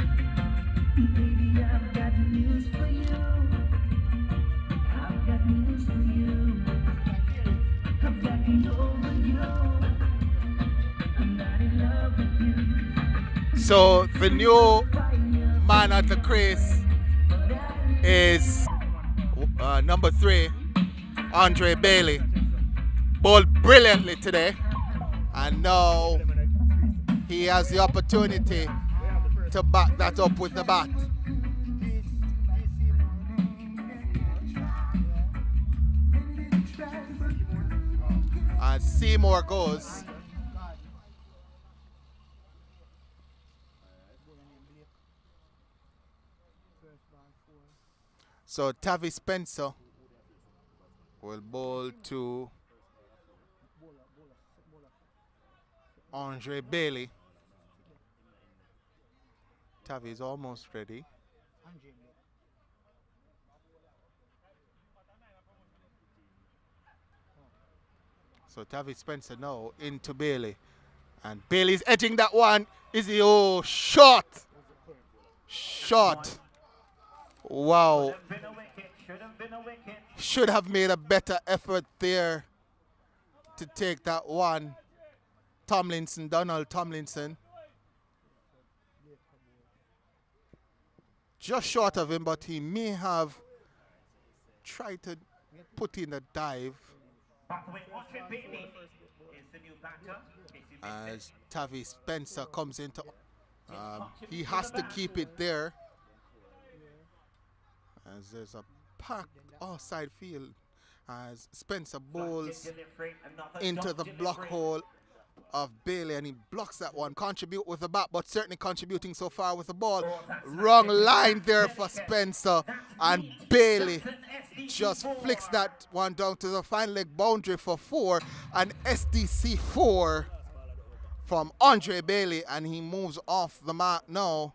So the new man at the crease is number 3, Andre Bailey. Bowled brilliantly today, and now he has the opportunity to back that up with the bat. And Seymour goes. So Tavi Spencer will bowl to Andre Bailey. Tavi is almost ready. So Tavi Spencer now into Bailey. And Bailey's edging that one. Is he? Oh, short. Short. Wow. Should have made a better effort there to take that one. Donald Tomlinson. Just short of him, but he may have tried to put in a dive. As Tavi Spencer comes into, he has to keep it there. As there's a packed offside field, as Spencer bowls into the block hole of Bailey, and he blocks that one. Contribute with the bat, but certainly contributing so far with the ball. Wrong line there for Spencer, and Bailey just flicks that one down to the final leg boundary for 4, and SDC 4 from Andre Bailey, and he moves off the mark now.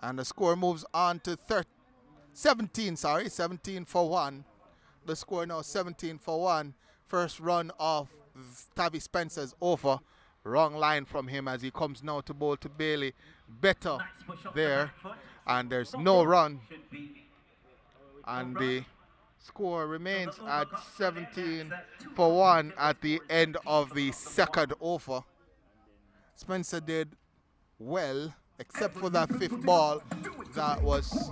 And the score moves on to 17 for 1. The score now 17 for 1. First run of Tavi Spencer's over. Wrong line from him as he comes now to bowl to Bailey. Better there. And there's no run. And the score remains at 17 for 1 at the end of the second over. Spencer did well, except for that 5th ball that was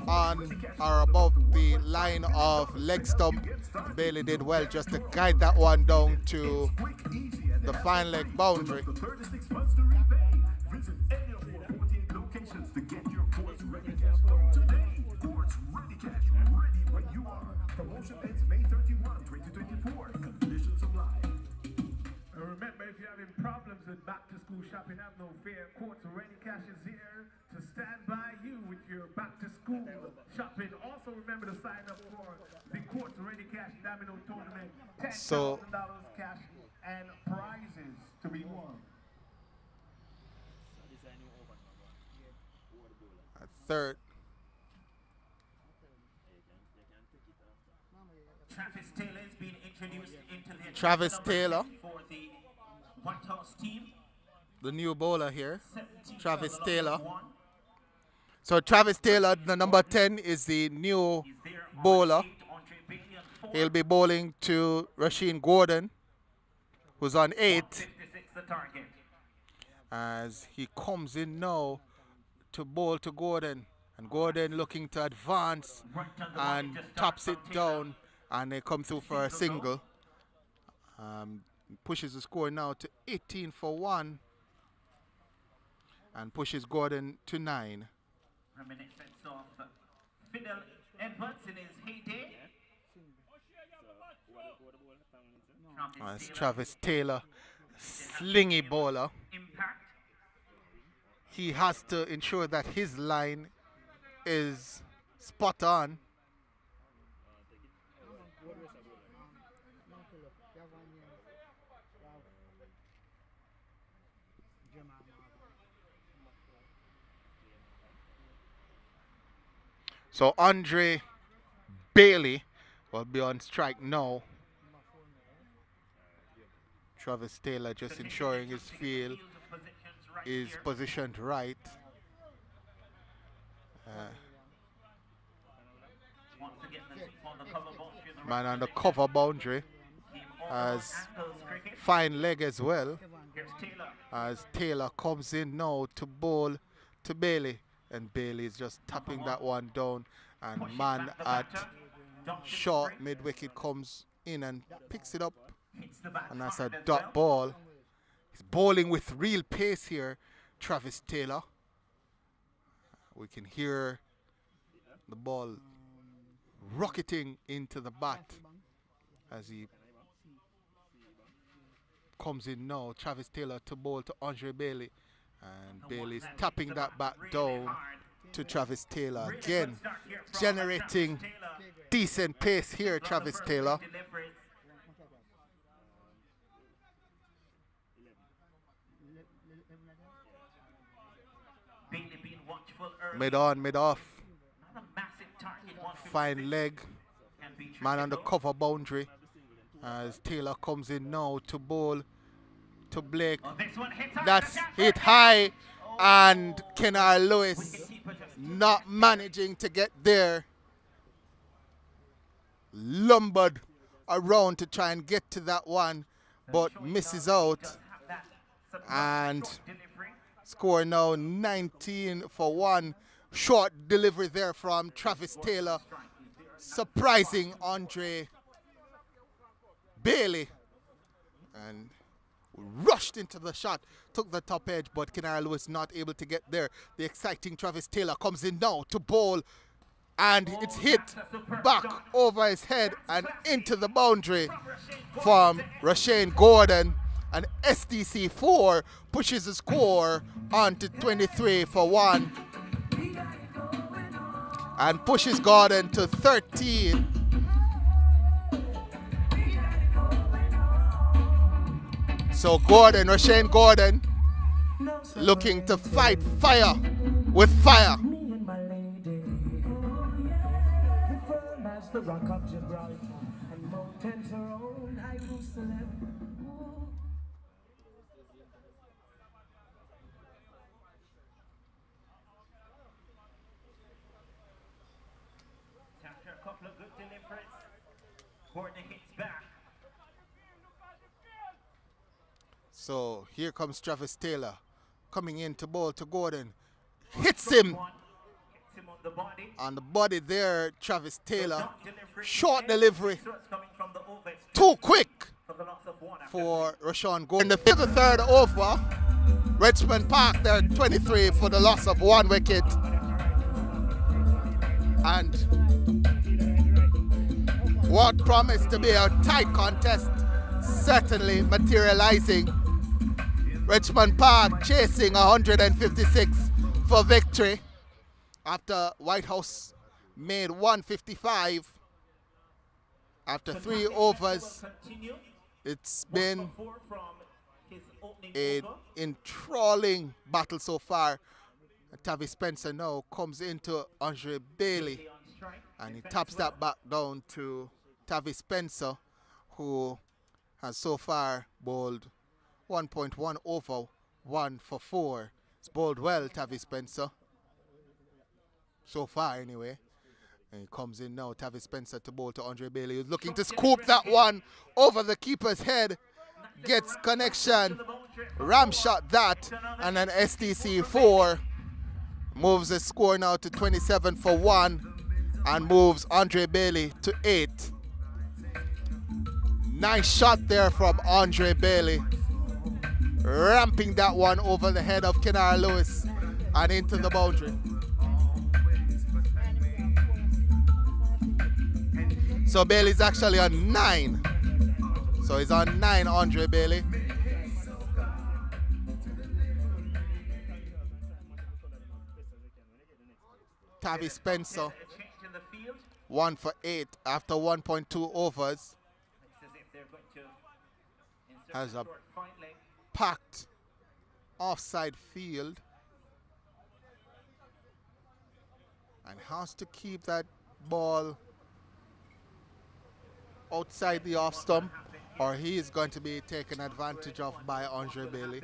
on or above the line of leg stump. Bailey did well just to guide that one down to the final leg boundary.
Promotion ends May 31, 2024. Conditions apply.
Remember, if you're having problems with back-to-school shopping, have no fear. Quartz Ready Cash is here to stand by you with your back-to-school shopping. Also, remember to sign up for the Quartz Ready Cash Domino Tournament. $10,000 cash and prizes to be won.
At third.
Travis Taylor is being introduced into the
Travis Taylor,
for the Whitehouse team.
the new bowler here. Travis Taylor. So Travis Taylor, the number 10, is the new bowler. He'll be bowling to Rasheen Gordon, who's on 8. As he comes in now to bowl to Gordon. And Gordon looking to advance and tops it down. And they come through for a single. Pushes the score now to 18 for 1. And pushes Gordon to 9.
Reminiscence of Fidel Edwards in his heyday.
That's Travis Taylor, slingy bowler.
Impact.
He has to ensure that his line is spot on. So Andre Bailey will be on strike now. Travis Taylor just ensuring his field is positioned right. Man on the cover boundary has fine leg as well, as Taylor comes in now to bowl to Bailey, and Bailey is just tapping that one down, and man at short mid wicket comes in and picks it up, and that's a dot ball. He's bowling with real pace here, Travis Taylor. We can hear the ball rocketing into the bat as he comes in now. Travis Taylor to bowl to Andre Bailey, and Bailey's tapping that back down to Travis Taylor again, generating decent pace here. Travis Taylor mid on, mid off, fine leg, man on the cover boundary as Taylor comes in now to bowl to Blake. That's hit high, and Kennard Lewis not managing to get there. Lumbered around to try and get to that one, but misses out, and score now 19 for 1. Short delivery there from Travis Taylor, surprising Andre Bailey, and rushed into the shot, took the top edge, but Kennard Lewis not able to get there. The exciting Travis Taylor comes in now to bowl, and it's hit back over his head and into the boundary from Rashane Gordon, and SDC 4 pushes the score on to 23 for 1 and pushes Gordon to 13. So Gordon, Rashane Gordon, looking to fight fire with fire.
After a couple of good deliveries, Gordon hits back.
So here comes Travis Taylor coming in to bowl to Gordon. Hits him on the body there, Travis Taylor. Short delivery. Too quick for Rashane Gordon. In the third over, Richmond Park, they're 23 for the loss of 1 wicket. And what promised to be a tight contest certainly materializing. Richmond Park chasing 156 for victory after Whitehouse made 155 after 3 overs. It's been an enthralling battle so far. Tavi Spencer now comes into Andre Bailey, and he taps that back down to Tavi Spencer, who has so far bowled 1.1 over, 1 for 4. It's bowled well, Tavi Spencer. So far, anyway. And he comes in now, Tavi Spencer to bowl to Andre Bailey, who's looking to scoop that one over the keeper's head. Gets connection, ram shot that, and then SDC 4 moves the score now to 27 for 1 and moves Andre Bailey to 8. Nice shot there from Andre Bailey, ramping that one over the head of Kennard Lewis and into the boundary. So Bailey's actually on 9. So he's on 9, Andre Bailey. Tavi Spencer, 1 for 8 after 1.2 overs. Has a packed offside field. and has to keep that ball outside the off stump, or he is going to be taken advantage of by Andre Bailey.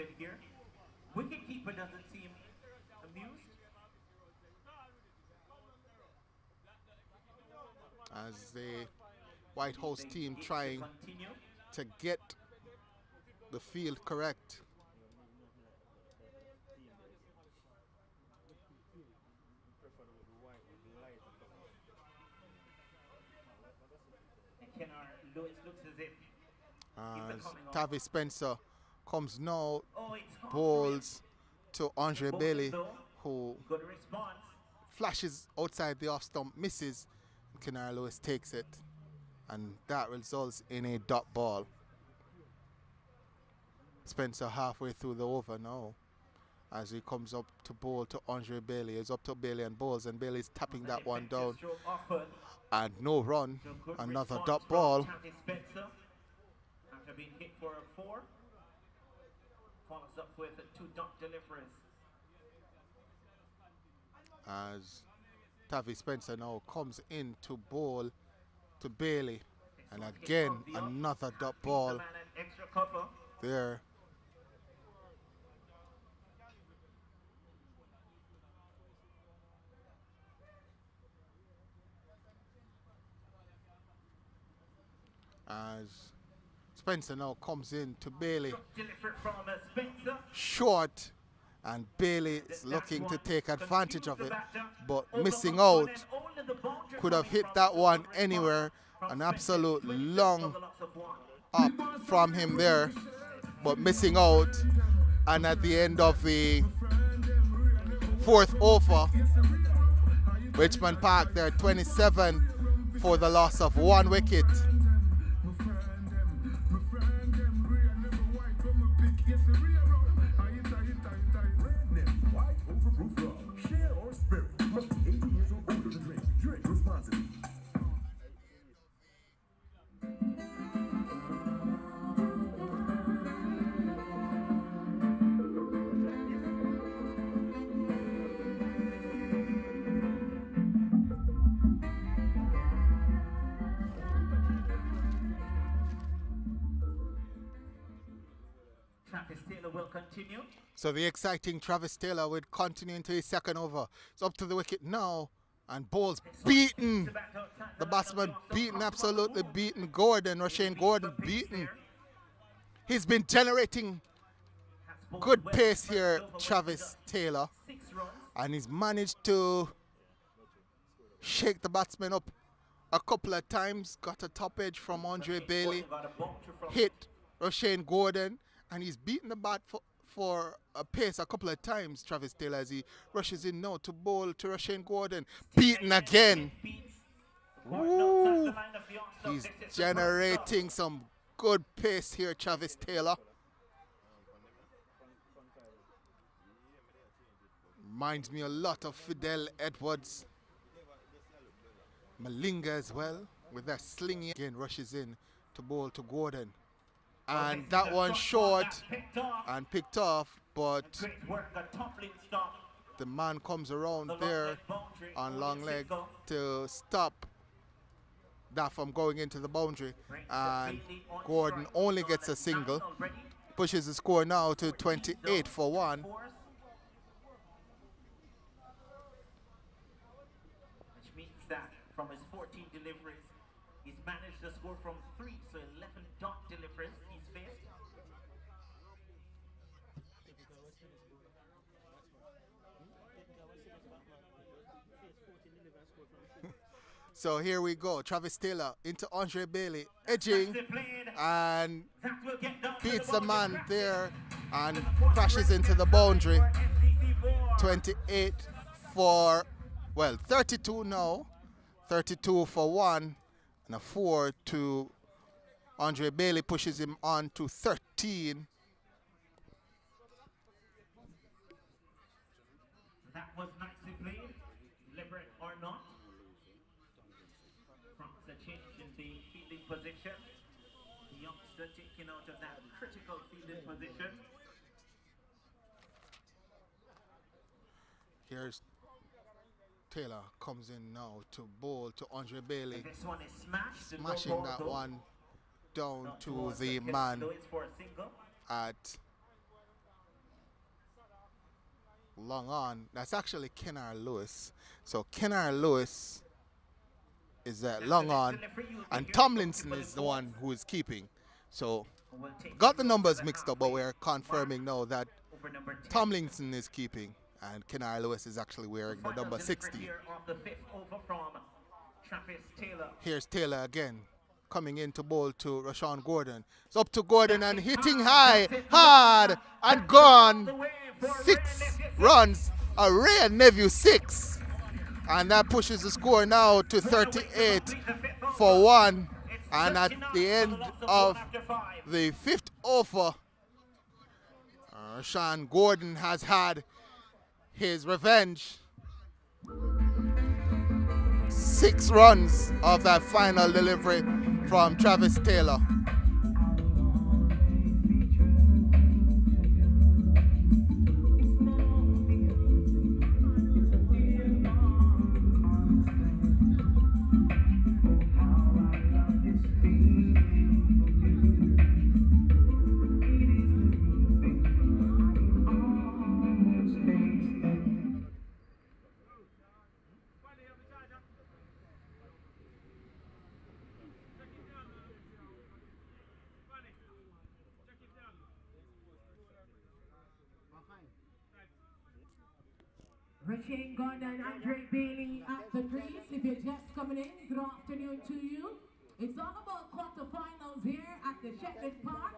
Wicketkeeper doesn't seem amused.
As the Whitehouse team trying to get the field correct.
Lewis looks as if
Tavi Spencer comes now, bowls to Andre Bailey, who flashes outside the off stump, misses. Kenara Lewis takes it, and that results in a dot ball. Spencer halfway through the over now, as he comes up to bowl to Andre Bailey. He's up to Bailey and bowls, and Bailey's tapping that one down. And no run, another dot ball.
After being hit for a 4, follows up with 2 dot deliveries.
As Tavi Spencer now comes in to bowl to Bailey, and again another dot ball there. As Spencer now comes in to Bailey, short, and Bailey is looking to take advantage of it, but missing out. Could have hit that one anywhere. An absolute long up from him there, but missing out. And at the end of the 4th over, Richmond Park, they're 27 for the loss of 1 wicket. So the exciting Travis Taylor would continue into his 2nd over. It's up to the wicket now, and bowls beaten. The batsman beaten, absolutely beaten. Roshane Gordon beaten. He's been generating good pace here, Travis Taylor, and he's managed to shake the batsman up a couple of times. Got a top edge from Andre Bailey, hit Roshane Gordon, and he's beaten the bat for a pace a couple of times, Travis Taylor, as he rushes in now to bowl to Roshane Gordon. Beaten again. Ooh. He's generating some good pace here, Travis Taylor. Reminds me a lot of Fidel Edwards. Malinga as well, with that slingy. Again, rushes in to bowl to Gordon. And that one short and picked off, but the man comes around there on long leg to stop that from going into the boundary, and Gordon only gets a single, pushes the score now to 28 for 1.
Which means that from his 14 deliveries, he's managed to score from 3, so 11 dot deliveries he's faced.
So here we go. Travis Taylor into Andre Bailey, edging, and beats the man there and crashes into the boundary. 28 for, well, 32 now. 32 for 1, and a 4 to Andre Bailey pushes him on to 13.
That was nicely played, deliberate or not. From the change in the fielding position, the youngster taken out of that critical fielding position.
Here's Taylor comes in now to bowl to Andre Bailey,
This one is smashed. The no
smashing
ball
that
though.
one down
Not
to
towards
the
Kenneth
man
Lewis for a single.
at long on. That's actually Kennar Lewis. So Kennar Lewis is at long on, and Tomlinson is the one who is keeping. So
We'll take
got
it
the
to
numbers
the
mixed up, but
halfway
we're confirming now that
over number 10.
Tomlinson is keeping, and Kennar Lewis is actually wearing the
Final
number
delivery
60.
here of the 5th over from Travis Taylor.
Here's Taylor again, coming in to bowl to Rashawn Gordon. It's up to Gordon and hitting high, hard, and gone. 6 runs, a rare Nephew 6. And that pushes the score now to 38 for 1. And at the end of the 5th over, Rashawn Gordon has had his revenge. 6 runs of that final delivery from Travis Taylor.
Richmond Park and Andre Bailey at the crease. If you're just coming in, good afternoon to you. It's all about quarterfinals here at the Richmond Park.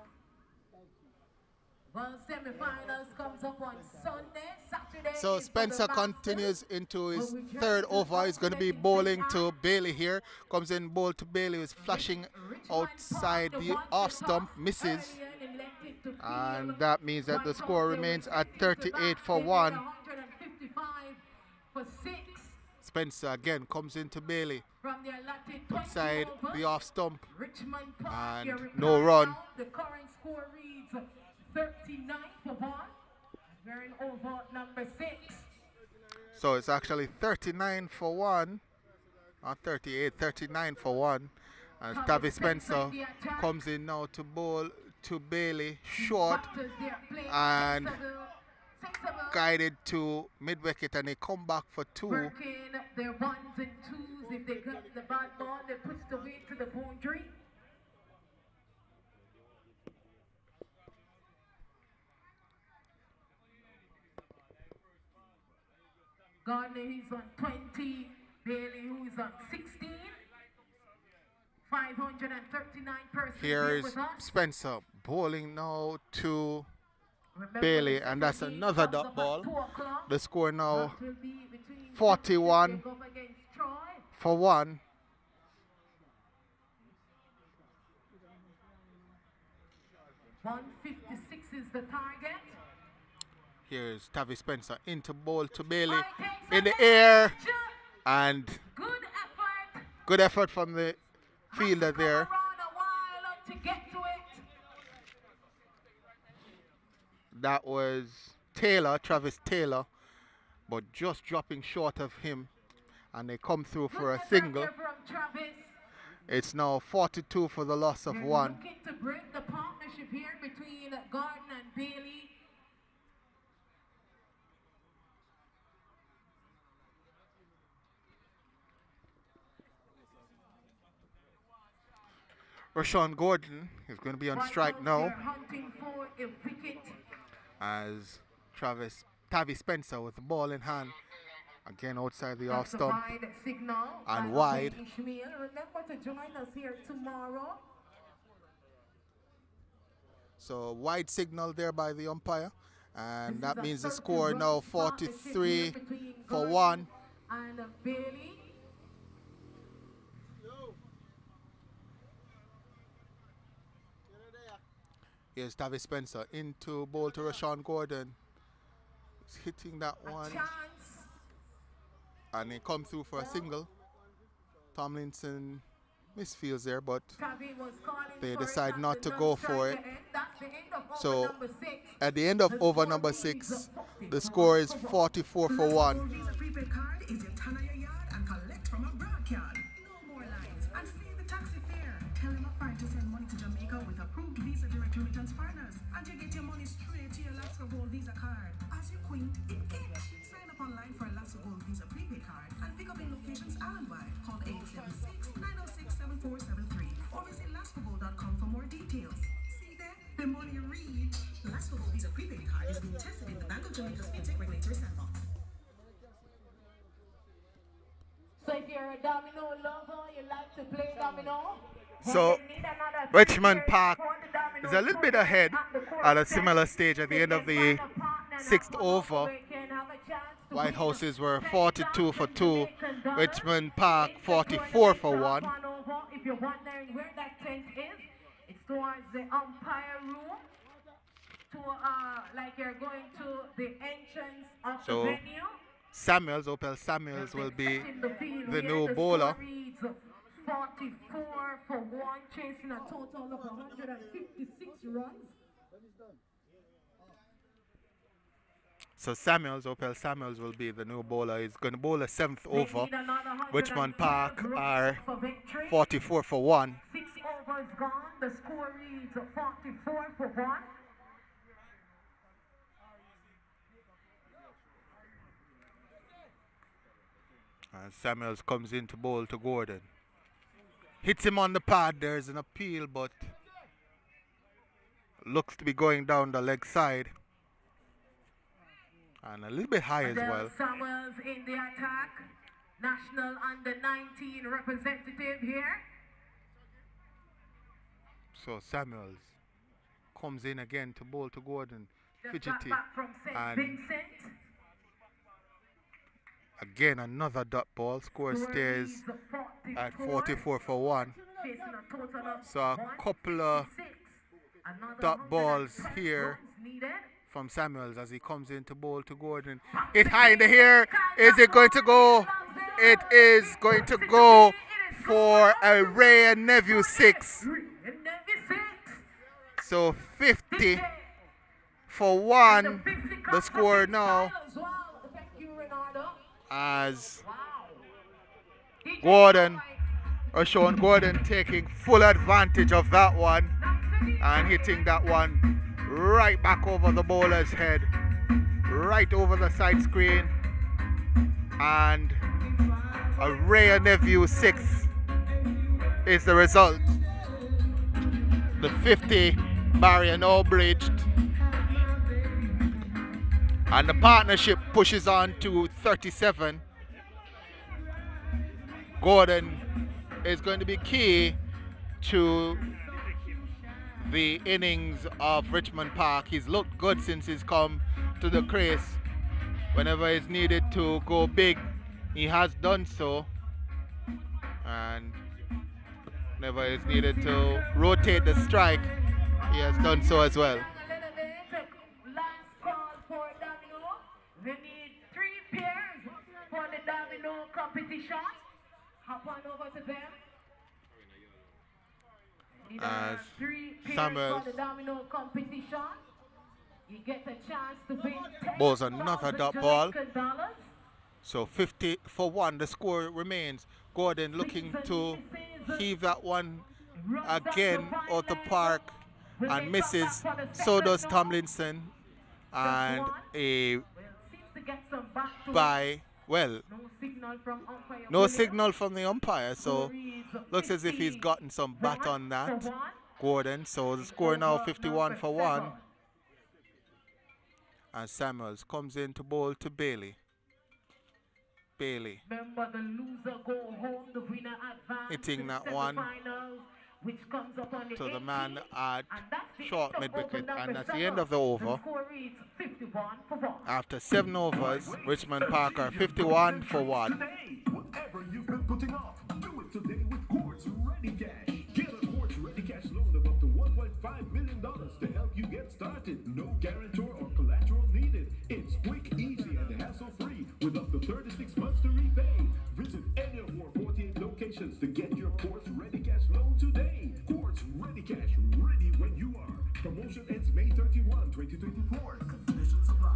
Well, semi-finals comes up on Sunday, Saturday.
So Spencer continues into his 3rd over. He's going to be bowling to Bailey here. Comes in, bowl to Bailey, who's flashing outside the off stump, misses. And that means that the score remains at 38 for 1.
155 for 6.
Spencer again comes into Bailey,
From the allotted 20
outside
overs,
the off stump,
Richmond Park,
and
your
no
reply
run.
now. The current score reads 39 for 1. We're in over number 6.
So it's actually 39 for 1, not 38, 39 for 1. And Tavi Spencer comes in now to bowl to Bailey, short and guided to mid-wicket, and they come back for 2.
Working their 1s and 2s. If they get the bad ball, they push the weight to the boundary. Gardner, he's on 20. Bailey, who is on 16. 539 persons
Here is
with us.
Spencer bowling now to
Remember,
Bailey,
this
and that's
league
another
comes
dot
up at
ball.
2 o'clock.
The score now
That will be between
41
they go up against Troy.
for 1.
.156 is the target.
Here's Tavi Spencer into bowl to Bailey
Right, takes
in the
advantage.
air, and
Good effort.
good effort from the fielder
Have to come
there.
around a while to get to it.
That was Taylor, Travis Taylor, but just dropping short of him, and they come through for a
Good effort
single.
here from Travis.
It's now 42 for the loss of
They're
1.
looking to break the partnership here between Gordon and Bailey.
Rashawn Gordon is going to be on strike now,
They're hunting for a wicket.
as Tavi Spencer with the ball in hand, again outside the off
That's a
stump.
wide signal.
And
by
wide.
Ishmael. Remember to join us here tomorrow.
So wide signal there by the umpire, and
This
that
is a
means the
30
score now
run partnership
43
here between
for
Gordon
1.
And Bailey.
Here's Tavi Spencer into bowl to Rashawn Gordon. He's hitting that
A
one,
chance.
and he come through for a single. Tomlinson misfields there, but
Tavi was calling
they
for it,
decide
that's
not
the
to go
non-strike
for it.
end. That's
So at the end of over number 6, the score is 44 for 1.
Visa prepaid card is your ton of your yard and collect from a broad yard. No more lines and save the taxi fare. Tell them a friend to send money to Jamaica with approved Visa Direct Remittance partners, and you get your money straight to your Alaska Gold Visa card. As you quint, it gets. Sign up online for Alaska Gold Visa prepaid card and pick up in locations island-wide. Call 876-906-7473 or visit lascogold.com for more details. See there? The money you read. Alaska Gold Visa prepaid card is being tested in the Bank of Jamaica's FinTech Regulatory Sandbox.
So if you're a domino lover, you like to play domino.
So Richmond Park is a little bit ahead at a similar stage at the end of the 6th over. Whitehouses were 42 for 2. Richmond Park 44 for 1.
If you're wondering where that tent is, it's towards the umpire room. Like you're going to the entrance of the venue.
Opel Samuels will be the new bowler.
44 for 1, chasing a total of 156 runs.
So Opel Samuels will be the new bowler. He's going to bowl a 7th over. Richmond Park are 44 for 1.
6 overs gone. The score reads 44 for 1.
And Samuels comes in to bowl to Gordon. Hits him on the pad. There's an appeal, but looks to be going down the leg side. And a little bit high as well.
Samuels in the attack. National under-19 representative here.
So Samuels comes in again to bowl to Gordon. Fidgety.
From St.
And
Vincent.
again another dot ball. Score stays at 44 for 1. So a couple of dot balls here from Samuels as he comes in to bowl to Gordon. Hit high in the air. Is it going to go? It is going to go for a Ray and Nephew 6. So 50 for 1. The score now as Gordon, Sean Gordon taking full advantage of that one and hitting that one right back over the bowler's head, right over the side screen, and a Ray and Nephew 6 is the result. The 50 barrier now bridged, and the partnership pushes on to 37. Gordon is going to be key to the innings of Richmond Park. He's looked good since he's come to the crease. Whenever he's needed to go big, he has done so. And whenever he's needed to rotate the strike, he has done so as well.
We need 3 pairs for the domino competition. Hop on over to them.
As
3 pairs
Samuels
for the domino competition. You get a chance to win
bowls another dot ball.
$10,000.
So 50 for 1, the score remains. Gordon looking to heave that one again out the park and misses. So does Tomlinson. And a by, well, no signal from the umpire, so looks as if he's gotten some bat on that, Gordon. So the score now 51 for 1. And Samuels comes in to bowl to Bailey.
Remember, the loser go home, the winner advance
hitting that one
which comes up on
to the man at short mid wicket, and that's the
7.
end of the over.
The score reads 51 for 1.
After 7 overs, Richmond Park are 51 for 1.
Whatever you've been putting off, do it today with Quartz Ready Cash. Get a Quartz Ready Cash loan of up to $1.5 million to help you get started. No guarantor or collateral needed. It's quick, easy, and hassle-free with up to 36 months to repay. Visit any of our 48 locations to get your Quartz Ready Cash loan today. Quartz Ready Cash, ready when you are. Promotion ends May 31, 2024. Conditions apply.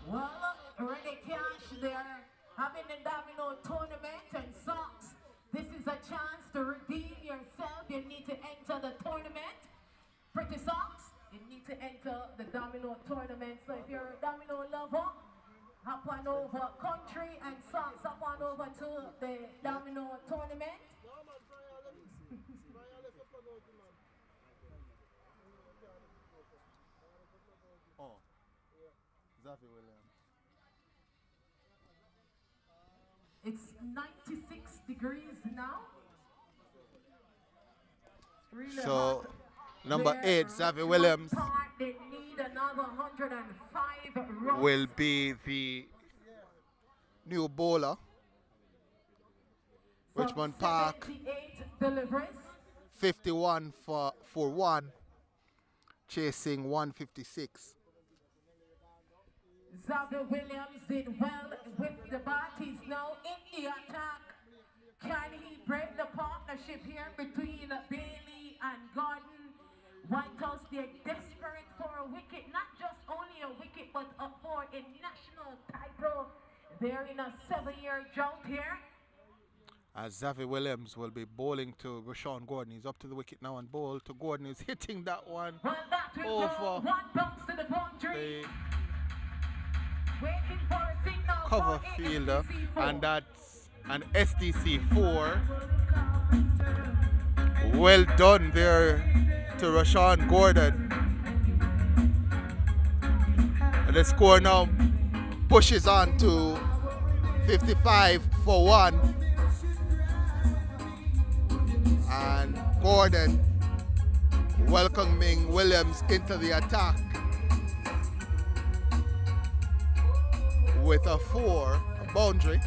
Well, Ready Cash, they're having the domino tournament and socks. This is a chance to redeem yourself. You need to enter the tournament. Pretty socks, you need to enter the domino tournament. So if you're a domino lover, hop on over country and socks, hop on over to the domino tournament.
Oh, Xavier Williams.
It's 96 degrees now. Really
So,
hot.
number
They're
8, Xavier
Richmond
Williams,
Park, they need another 105 runs.
will be the new bowler.
From
Richmond Park,
78 deliveries.
51 for 1, chasing 156.
Xavier Williams did well with the bat. He's now in the attack. Can he break the partnership here between Bailey and Gordon? Whitehouse, they're desperate for a wicket, not just only a wicket, but for a national title. They're in a 7-year drought here.
As Xavier Williams will be bowling to Rashawn Gordon. He's up to the wicket now and bowl to Gordon. He's hitting that one
Well, that will go.
over
One bounce to the boundary.
the
Waiting for a signal
cover
for
fielder,
SDC 4.
and that's an SDC 4. Well done there to Rashawn Gordon. And the score now pushes on to 55 for 1. And Gordon welcoming Williams into the attack with a 4, a boundary.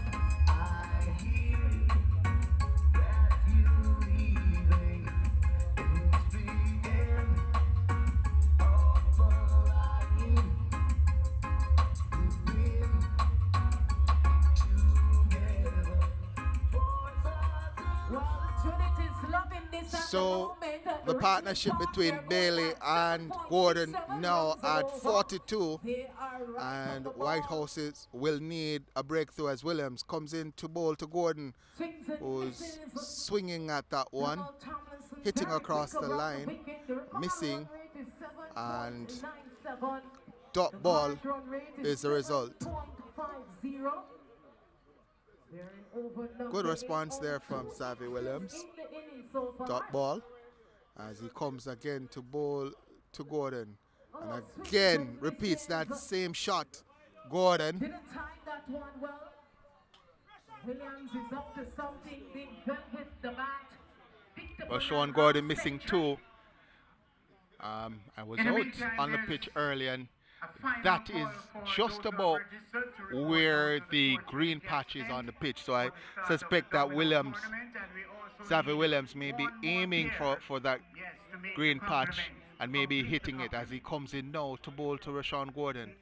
So the partnership between Bailey and Gordon now at 42, and Whitehouse will need a breakthrough as Williams comes in to bowl to Gordon, who's swinging at that one, hitting across the line, missing, and dot ball is the result. Good response there from Xavier Williams. Dot ball as he comes again to bowl to Gordon, and again repeats that same shot. Gordon.
Didn't time that one well. Williams is up to something, did well with the bat.
Well, Sean Gordon missing 2. I was out on the pitch early, and that is just about where the green patch is on the pitch. So I suspect that Xavier Williams may be aiming for that green patch and maybe hitting it as he comes in now to bowl to Rashawn Gordon.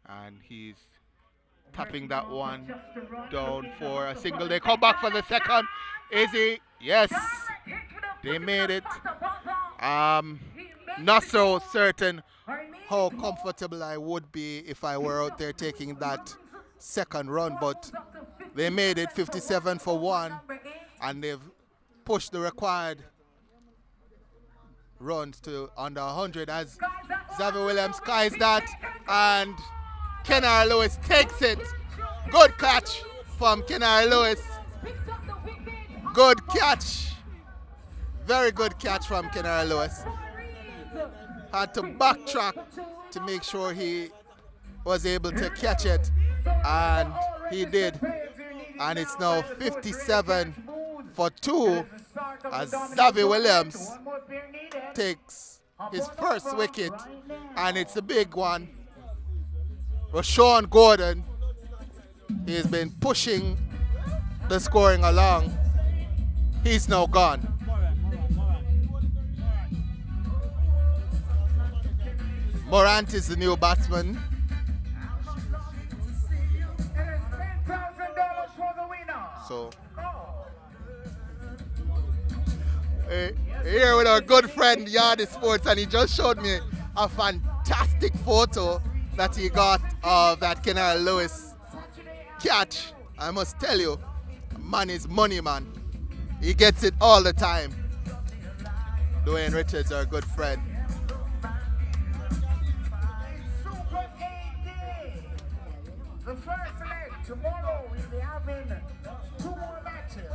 And he's tapping that one down for a single. They come back for the second. Is he? Yes. They made it. Not so certain how comfortable I would be if I were out there taking that second run, but they made it 57 for 1, and they've pushed the required runs to under 100 as Xavier Williams skies that, and Kenard Lewis takes it. Good catch from Kenard Lewis. Good catch. Very good catch from Kenard Lewis. Had to backtrack to make sure he was able to catch it, and he did. And it's now 57 for 2 as Xavier Williams takes his first wicket, and it's a big one. Rashawn Gordon, he's been pushing the scoring along. He's now gone. Morant is the new batsman. So Here with our good friend Yardy Sports, and he just showed me a fantastic photo that he got of that Kenara Lewis catch. I must tell you, man is money, man. He gets it all the time. Dwayne Richards, our good friend.
Super 8-day. The first leg tomorrow we'll be having 2 more matches.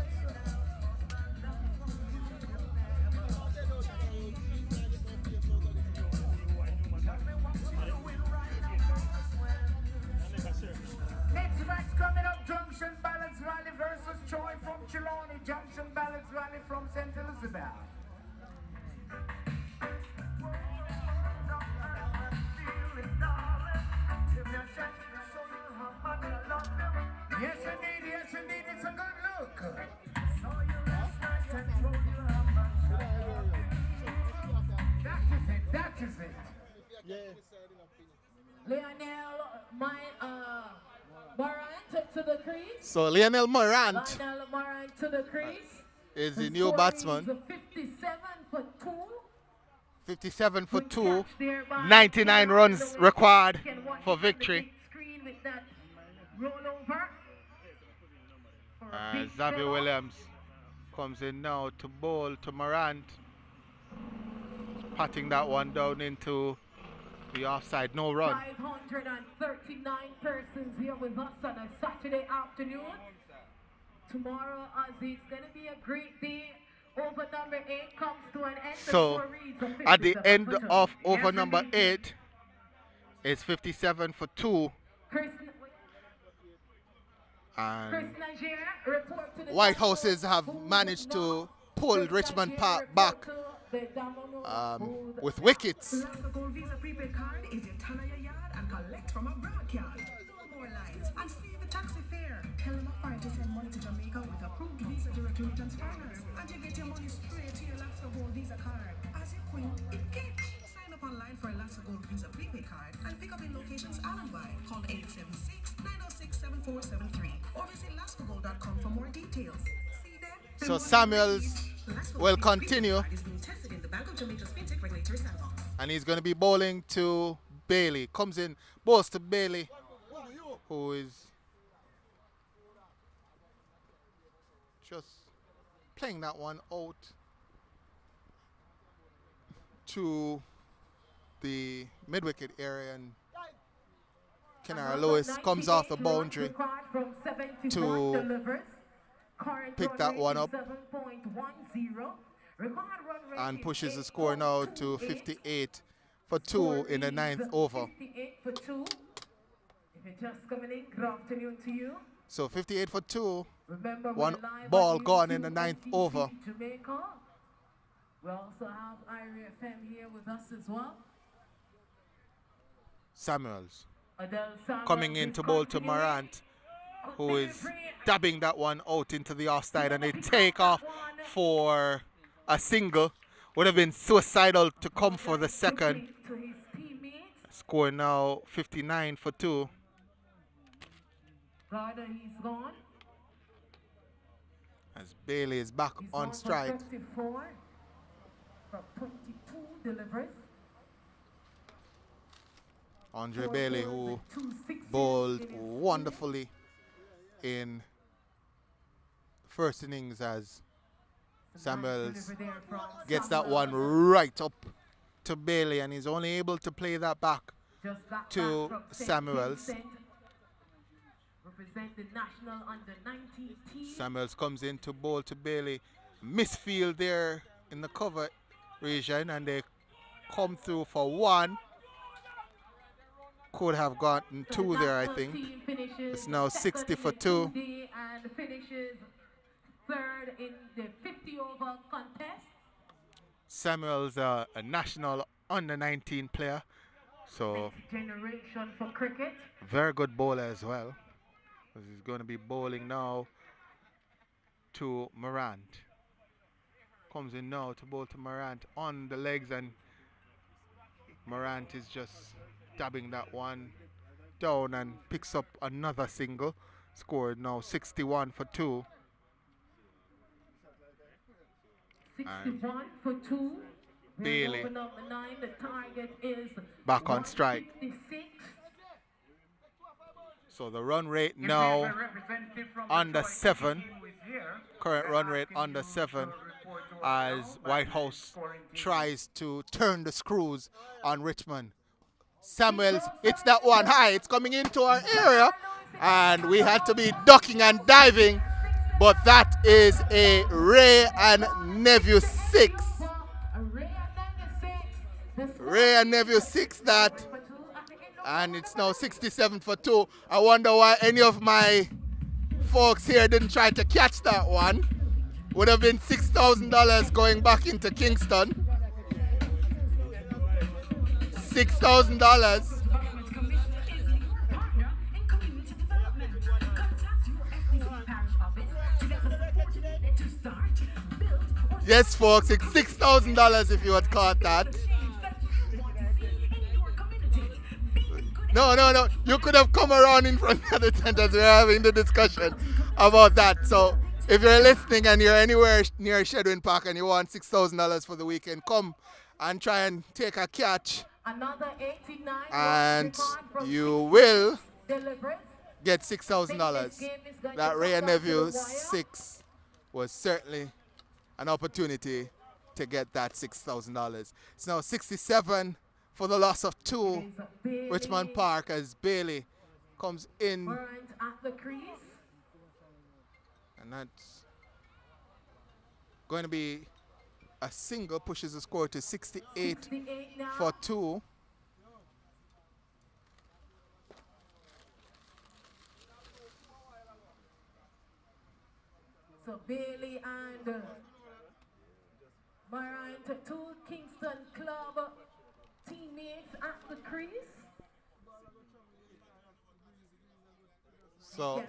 Next match coming up, Junction Balance Rally versus Troy from Trelawney, Junction Balance Rally from St. Elizabeth. Yes indeed, it's a good look. That is it.
Yeah.
Lionel Morant to the crease.
So Lionel Morant
Lionel Morant to the crease.
is the
The
new
score
batsman.
is 57 for 2.
57 for
Good
2.
catch there by
99
Kenara
runs
Lewis.
required
You can watch
for
it on the
victory.
big screen with that rollover. For a big
Xavier
fella.
Williams comes in now to bowl to Morant. Patting that one down into the offside, no run.
539 persons here with us on a Saturday afternoon. Tomorrow, it's going to be a great day. Over number 8 comes to an end. The
So
score reads a
at the
57
end
for 2.
of over
Yes,
number
indeed.
8 is 57 for 2.
Chris
And
Niger, report to the
Whitehouses
Domino
have
booth
managed
now.
to pull
Chris
Richmond
Niger,
Park
report
back
to the Domino booth.
with wickets.
Last the gold Visa prepaid card is your ton of your yard and collect from a broad yard. No more lines and save the taxi fare. Tell them a fine to send money to Jamaica with approved Visa direct remittance partners. And you get your money straight to your Last Gold Visa card. As you quit, it gets. Sign up online for a Last Gold Visa prepaid card and pick up in locations island-wide. Call 876-906-7473 or visit lastgold.com for more details. See them?
So Samuels will continue,
Is being tested in the Bank of Jamaica's fintech regulatory sandbox.
and he's going to be bowling to Bailey. Comes in, bowls to Bailey, who is just playing that one out to the mid-wicket area, and Kenara Lewis comes off the boundary to pick that one up and pushes the score now to 58 for 2 in the 9th over.
58 for 2. If you're just coming in, good afternoon to you.
So 58 for 2.
Remember,
One
we're live
ball
on
gone in
YouTube
the 9th
SDC
over.
Jamaica. We also have Irie FM here with us as well.
Samuels
Adele Samuels
coming in
is
to bowl to
continuing.
Morant, who is dabbing that one out into the offside, and they take off for a single. Would have been suicidal to come for the second.
To his teammates.
Score now 59 for 2.
Gardner, he's gone.
As Bailey is back
He's
on
gone for
strike.
54 from 22 delivers.
Andre
4
Bailey,
balls
who
and 2 sixes
bowled
in his
wonderfully in first innings, as
Nice
Samuels
delivery there from
gets that
Samuels.
one right up to Bailey, and he's only able to play that back
Just got
to
back from St.
Samuels.
Vincent. Represent the national under-19 team.
Samuels comes in to bowl to Bailey. Misfield there in the cover region, and they come through for 1. Could have gotten
So
2
the
there, I
national
think.
team finishes
It's now
second
60
in
for
the
2.
2-day and finishes third in the 50-over contest.
Samuels, a national under-19 player, so
Next generation for cricket.
very good bowler as well. He's going to be bowling now to Morant. Comes in now to bowl to Morant on the legs, and Morant is just dabbing that one down and picks up another single. Scored now 61 for 2.
61 for 2.
Bailey
Over number 9, the target is
back on strike.
156.
So the run rate now under 7. Current run rate under 7 as Whitehouse tries to turn the screws on Richmond. Samuels, it's that one high. It's coming into our area and we had to be ducking and diving. But that is a Ray and Nephew 6. Ray and Nephew 6 that. And it's now 67 for 2. I wonder why any of my folks here didn't try to catch that one. Would have been $6,000 going back into Kingston. $6,000. Yes, folks, it's $6,000 if you had caught that. No. You could have come around in front of the tent as we're having the discussion about that. So if you're listening and you're anywhere near Richmond Park and you want $6,000 for the weekend, come and try and take a catch.
Another 89
and you will
delivered.
get $6,000. That Ray and Nephew 6 was certainly an opportunity to get that $6,000. It's now 67 for the loss of 2. Richmond Park as Bailey comes in.
At the crease.
And that's going to be a single, pushes the score to 68 for 2.
So Bailey and Morant, 2 Kingston Club teammates at the crease.
So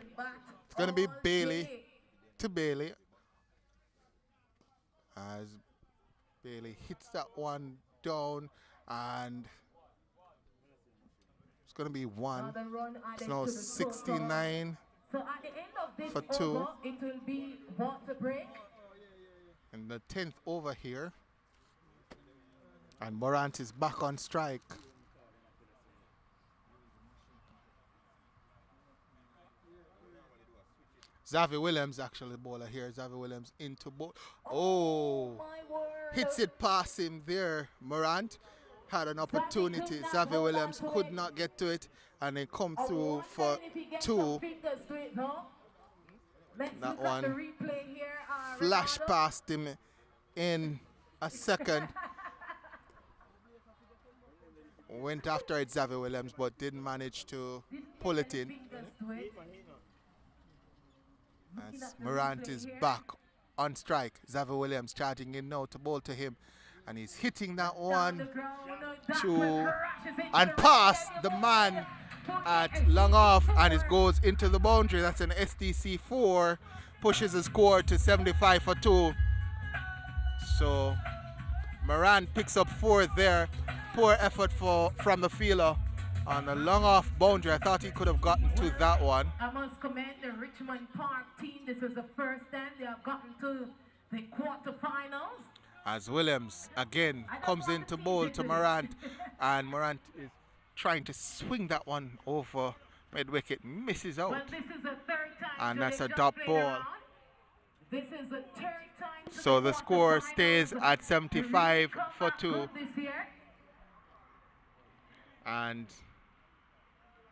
it's going to be Bailey to Bailey as Bailey hits that one down, and it's going to be 1. It's now 69
so at the end of this
for 2.
over, it will be water break.
And the 10th over here. And Morant is back on strike. Xavier Williams actually the bowler here. Xavier Williams into bowl. Oh, hits it past him there. Morant had an opportunity. Xavier Williams could not get to it, and they come through for 2. That one flashed past him in a second. Went after it, Xavier Williams, but didn't manage to pull it in. As Morant is back on strike. Xavier Williams charging in now to bowl to him. And he's hitting that one to and past the man at long off, and it goes into the boundary. That's an SDC 4. Pushes the score to 75 for 2. So Morant picks up 4 there. Poor effort from the fielder on a long off boundary. I thought he could have gotten to that one.
I must commend the Richmond Park team. This is the first time they have gotten to the quarterfinals.
As Williams again comes in to bowl to Morant, and Morant is trying to swing that one over mid wicket, misses out.
Well, this is the 3rd time,
and
so
that's a
just
dot
played
ball.
around. This is the 3rd time.
So the score stays at 75 for 2. And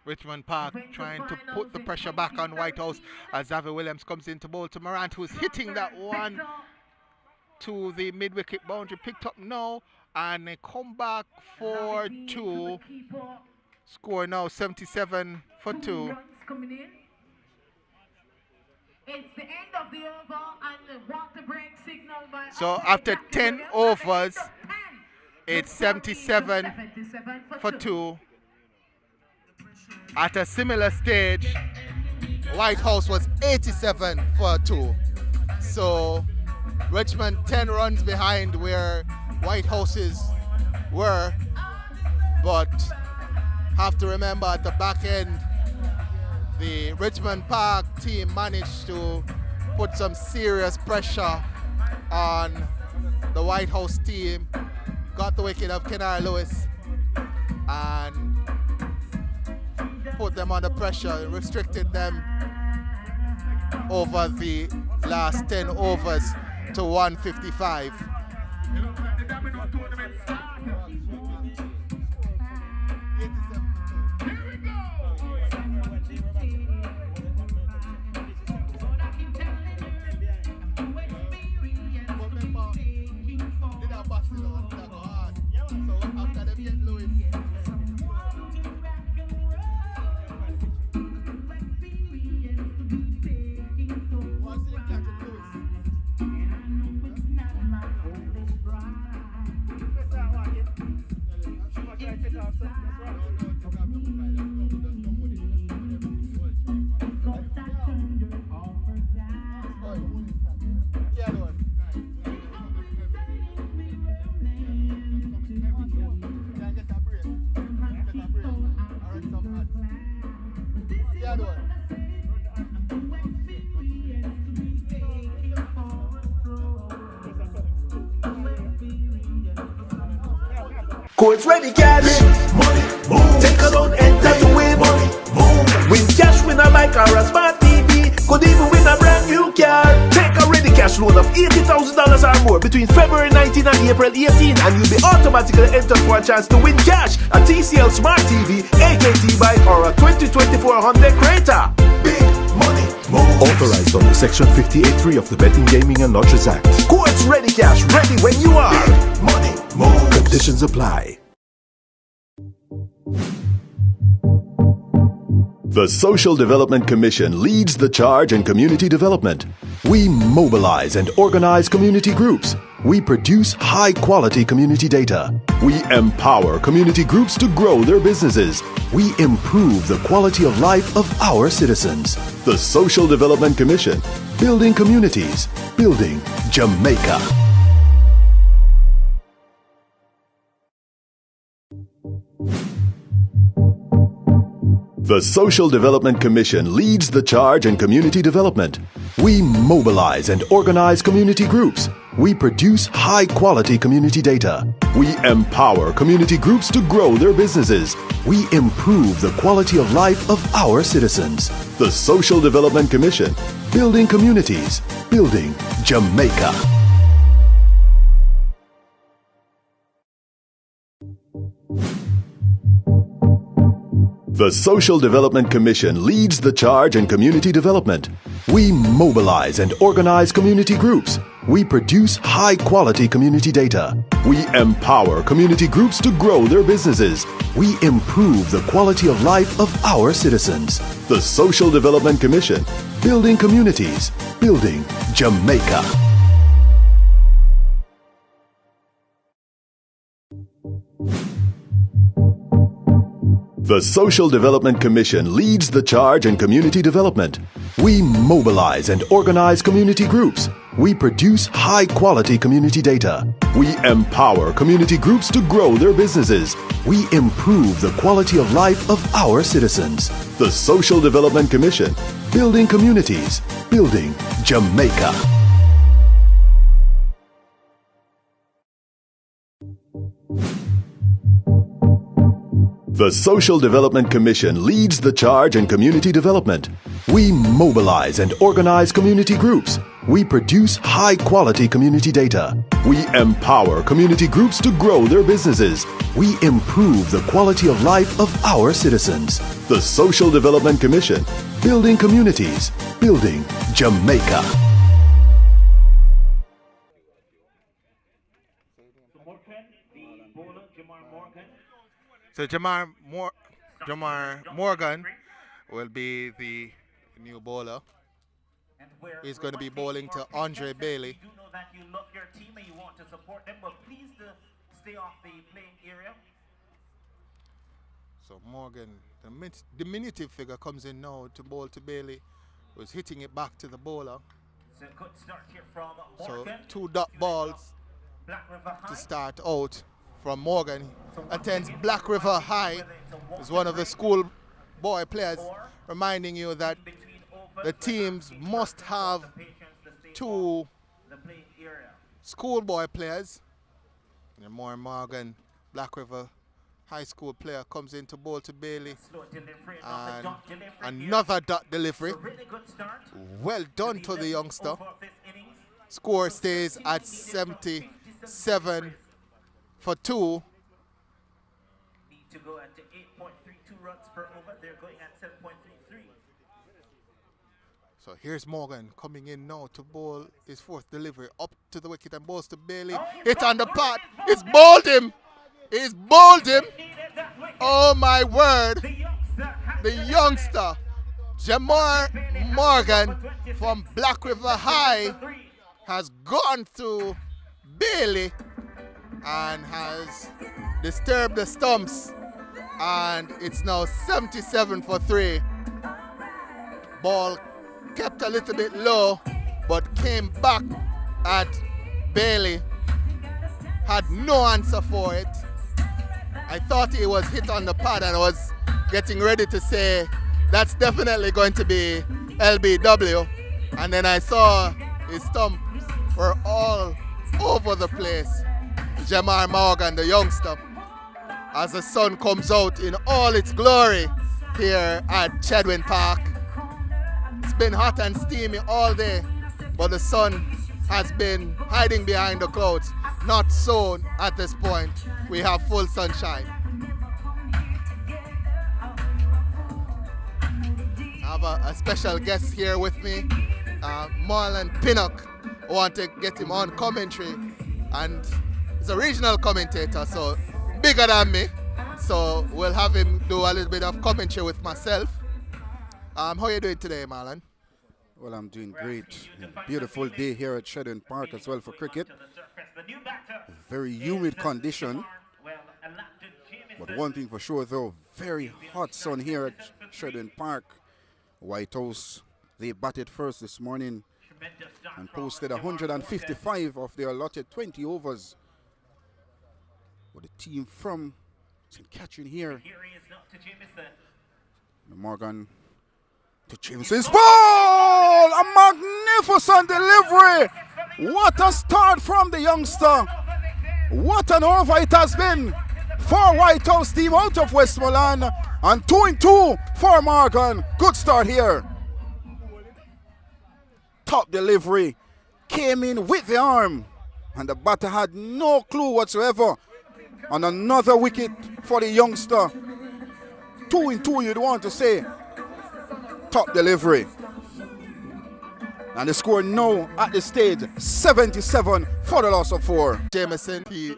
Richmond Park trying to put the pressure back on Whitehouse as Xavier Williams comes in to bowl to Morant, who's hitting that one to the mid-wicket boundary. Picked up now, and they come back for 2. Score now 77 for 2.
It's the end of the over and the water break signal by
So after 10 overs, it's 77 for 2. At a similar stage, Whitehouse was 87 for 2. So Richmond 10 runs behind where Whitehouses were, but have to remember at the back end, the Richmond Park team managed to put some serious pressure on the Whitehouse team got the wicket of Kenara Lewis and put them under pressure, restricted them over the last 10 overs to 155.
Courts ready, cash. Money, move. Take a loan, enter to win. Money, move. Win cash, win a bike or a smart TV. Could even win a brand new car. Take a ready cash loan of $80,000 or more between February 19 and April 18, and you'll be automatically entered for a chance to win cash, a TCL Smart TV, AKT bike, or a 2024 Honda Creta. Big money, move.
Authorized under Section 58.3 of the Betting, Gaming and Lotteries Act.
Courts ready, cash. Ready when you are. Big money, move.
Conditions apply.
The Social Development Commission leads the charge in community development. We mobilize and organize community groups. We produce high-quality community data. We empower community groups to grow their businesses. We improve the quality of life of our citizens. The Social Development Commission, building communities, building Jamaica. The Social Development Commission leads the charge in community development. We mobilize and organize community groups. We produce high-quality community data. We empower community groups to grow their businesses. We improve the quality of life of our citizens. The Social Development Commission, building communities, building Jamaica. The Social Development Commission leads the charge in community development. We mobilize and organize community groups. We produce high-quality community data. We empower community groups to grow their businesses. We improve the quality of life of our citizens. The Social Development Commission, building communities, building Jamaica. The Social Development Commission leads the charge in community development. We mobilize and organize community groups. We produce high-quality community data. We empower community groups to grow their businesses. We improve the quality of life of our citizens. The Social Development Commission, building communities, building Jamaica. The Social Development Commission leads the charge in community development. We mobilize and organize community groups. We produce high-quality community data. We empower community groups to grow their businesses. We improve the quality of life of our citizens. The Social Development Commission, building communities, building Jamaica.
So Jamar Morgan will be the new bowler. He's going to be bowling to Andre Bailey.
You know that you love your team and you want to support them, but please stay off the playing area.
So Morgan, the diminutive figure, comes in now to bowl to Bailey, who's hitting it back to the bowler.
So good start here from Morgan.
So 2 dot balls to start out from Morgan. Attends Black River High. Is one of the school boy players, reminding you that the teams must have 2 schoolboy players. And more Morgan, Black River High School player comes in to bowl to Bailey. And another dot delivery. Well done to the youngster. Score stays at 77 for 2.
Need to go at 8.32 runs per over. They're going at 7.33.
So here's Morgan coming in now to bowl his fourth delivery up to the wicket and bowls to Bailey. Hit on the pot. He's bowled him. He's bowled him. Oh my word. The youngster, Jamar Morgan from Black River High, has gone to Bailey and has disturbed the stumps. And it's now 77 for 3. Ball kept a little bit low, but came back at Bailey. Had no answer for it. I thought he was hit on the pad and I was getting ready to say that's definitely going to be LBW. And then I saw his stumps were all over the place. Jamar Morgan, the youngster, as the sun comes out in all its glory here at Richmond Park. It's been hot and steamy all day, but the sun has been hiding behind the clouds. Not so at this point. We have full sunshine. I have a special guest here with me, Marlon Pinnock. I want to get him on commentary, and he's a regional commentator, so bigger than me. So we'll have him do a little bit of commentary with myself. How are you doing today, Marlon?
Well, I'm doing great. Beautiful day here at Richmond Park as well for cricket. Very humid condition. But one thing for sure though, very hot sun here at Richmond Park. Whitehouse, they batted first this morning and posted 155 of their allotted 20 overs. But the team from St. Catherine here. Morgan to Jameson's ball! A magnificent delivery! What a start from the youngster! What an over it has been for Whitehouse team out of Westmoreland, and 2-2 for Morgan. Good start here. Top delivery, came in with the arm, and the batter had no clue whatsoever. On another wicket for the youngster. 2-2 you'd want to say. Top delivery. And the score now at the stage 77 for the loss of 4.
Jameson, he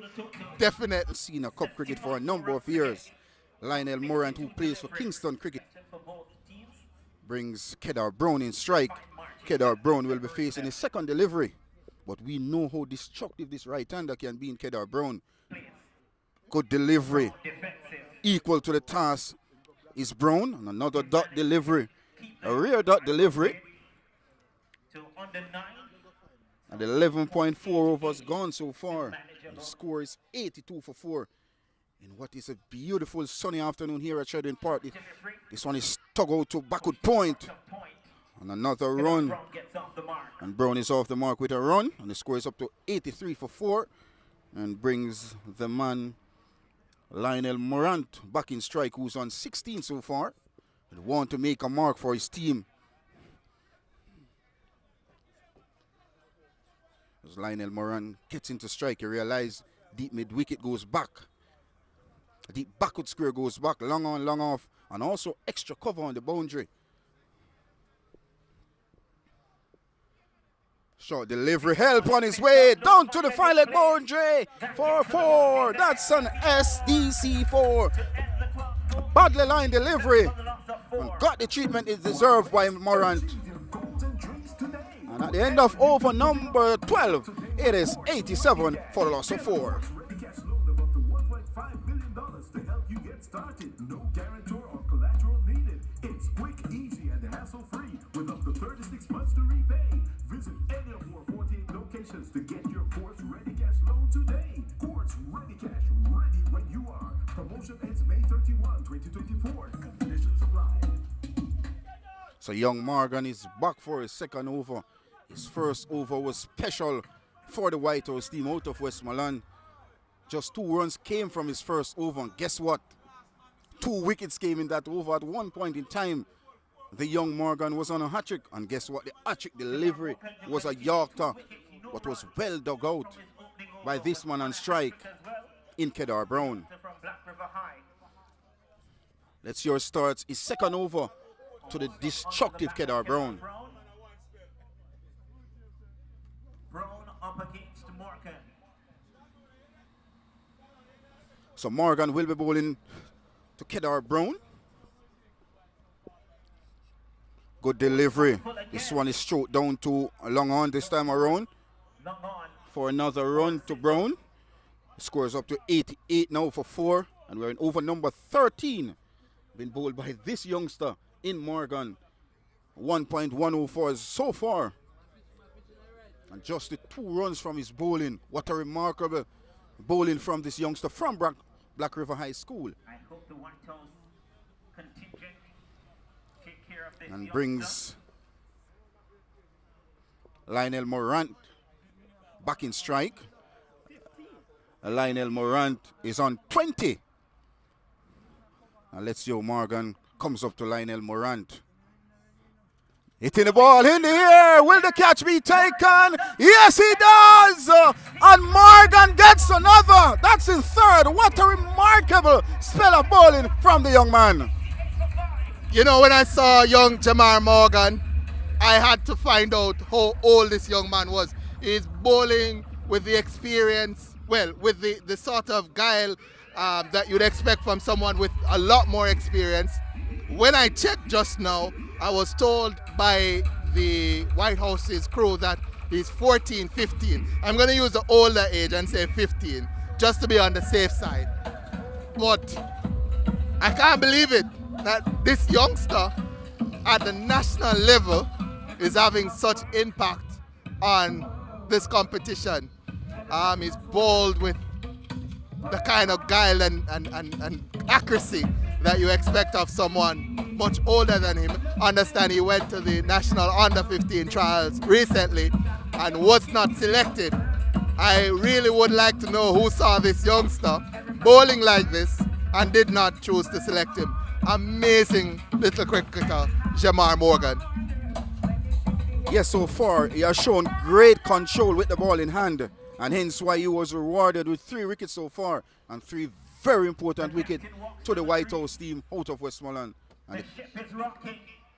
definitely
seen a cup cricket for a number of years. Lionel Morant, who plays for Kingston Cricket, brings Kedar Brown in strike. Kedar Brown will be facing his second delivery. But we know how destructive this right-hander can be in Kedar Brown. Good delivery. Equal to the task is Brown. And another dot delivery. A rear dot delivery. And 11.4 overs gone so far. And the score is 82 for 4. In what is a beautiful sunny afternoon here at Richmond Park. This one is stuck out to backward point. And another run. And Brown is off the mark with a run. And the score is up to 83 for 4. And brings the man Lionel Morant back in strike, who's on 16 so far. And want to make a mark for his team. As Lionel Morant gets into strike, he realizes deep mid-wicket goes back. A deep backward square goes back, long on, long off, and also extra cover on the boundary. Short delivery, help on his way, down to the fine leg boundary for 4. That's an SDC 4. Badly line delivery, and got the treatment it deserved by Morant. And at the end of over number 12, it is 87 for the loss of 4.
No guarantor or collateral needed. It's quick, easy, and hassle-free with up to 36 months to repay. Visit any of our 48 locations to get your Quartz Ready Cash loan today. Quartz Ready Cash, ready when you are. Promotion ends May 31, 2024. Conditions apply.
So young Morgan is back for his second over. His first over was special for the Whitehouse team out of Westmoreland. Just 2 runs came from his first over, and guess what? 2 wickets came in that over. At one point in time, the young Morgan was on a hat-trick, and guess what? The hat-trick delivery was a Yorker, but was well dug out by this man on strike in Kedar Brown. Let's see your starts. His second over to the destructive Kedar Brown.
Brown up against Morgan.
So Morgan will be bowling to Kedar Brown. Good delivery. This one is stroked down to a long on this time around. For another run to Brown. Scores up to 88 now for 4. And we're in over number 13. Been bowled by this youngster in Morgan. 1.104 so far. And just the 2 runs from his bowling. What a remarkable bowling from this youngster from Black River High School.
I hope the Whitehouse contingent take care of this
And brings Lionel Morant back in strike. Lionel Morant is on 20. And let's see how Morgan comes up to Lionel Morant. Hitting the ball in the air. Will the catch be taken? Yes, he does. And Morgan gets another. That's in third. What a remarkable spell of bowling from the young man.
You know, when I saw young Jamar Morgan, I had to find out how old this young man was. He's bowling with the experience, well, with the sort of guile that you'd expect from someone with a lot more experience. When I checked just now, I was told by the Whitehouse's crew that he's 14, 15. I'm going to use the older age and say 15, just to be on the safe side. But I can't believe it that this youngster at the national level is having such impact on this competition. He's bowled with the kind of guile and accuracy that you expect of someone much older than him. Understand he went to the national under-15 trials recently and was not selected. I really would like to know who saw this youngster bowling like this and did not choose to select him. Amazing little cricketer, Jamar Morgan.
Yes, so far he has shown great control with the ball in hand, and hence why he was rewarded with 3 wickets so far and 3 very important wickets to the Whitehouse team out of Westmoreland. And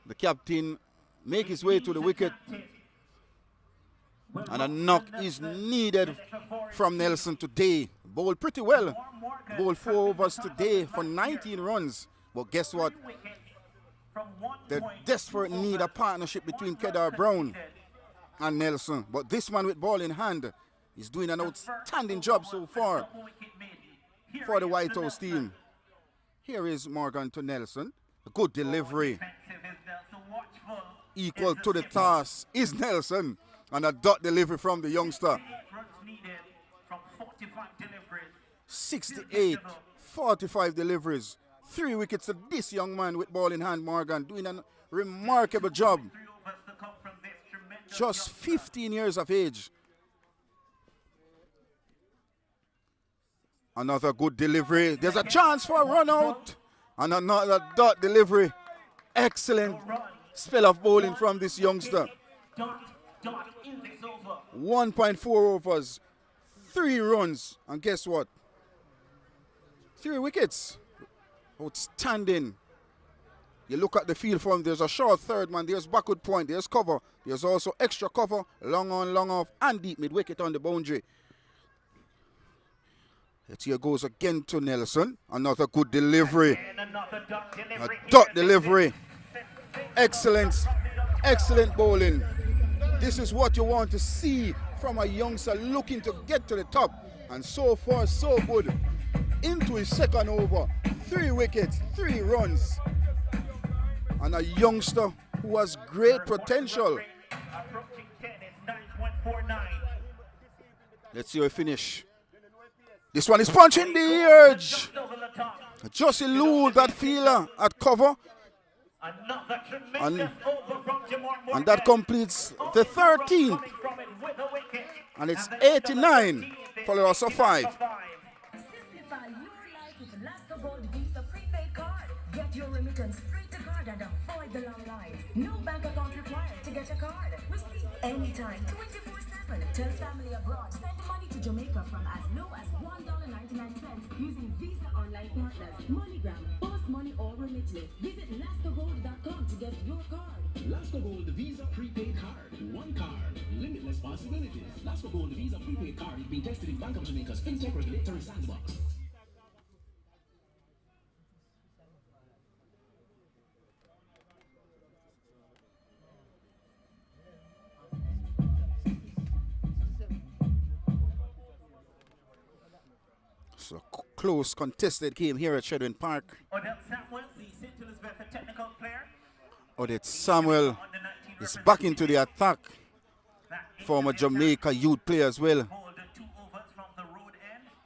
the captain make his way to the wicket, and a knock is needed from Nelson today. Bowled pretty well. Bowled 4 overs today for 19 runs. But guess what? They desperately need a partnership between Kedar Brown and Nelson. But this man with ball in hand is doing an outstanding job so far for the Whitehouse team. Here is Morgan to Nelson. A good delivery. Equal to the task is Nelson. And a dot delivery from the youngster. 68, 45 deliveries. 3 wickets to this young man with ball in hand, Morgan, doing a remarkable job. Just 15 years of age. Another good delivery. There's a chance for a run out. And another dot delivery. Excellent spell of bowling from this youngster. 1.4 overs. 3 runs. And guess what? 3 wickets. Outstanding. You look at the field for him, there's a short third man, there's backward point, there's cover, there's also extra cover, long on, long off, and deep mid wicket on the boundary. Here goes again to Nelson. Another good delivery. A dot delivery. Excellent, excellent bowling. This is what you want to see from a youngster looking to get to the top. And so far, so good. Into his second over. 3 wickets, 3 runs. And a youngster who has great potential. Let's see how he finish. This one is punching the edge. Just elude that fielder at cover. And that completes the 13th And it's 89 for the loss of 5.
Simplify your life with Lasco Gold Visa prepaid card. Get your remittance straight to card and avoid the long lines. No bank account required to get a card. Receive anytime, 24/7. Tell family abroad. Send money to Jamaica from as low as $1.99 using Visa online partners, MoneyGram, Post Money or Remitly. Visit LascoGold.com to get your card.
Lasco Gold Visa prepaid card. One card, limitless possibilities. Lasco Gold Visa prepaid card is being tested in Bank of Jamaica's FinTech regulatory sandbox.
So close contested game here at Richmond Park.
Odette Samuel, the St. Elizabeth technical player.
Odette Samuel is back into the attack. Former Jamaica youth player as well.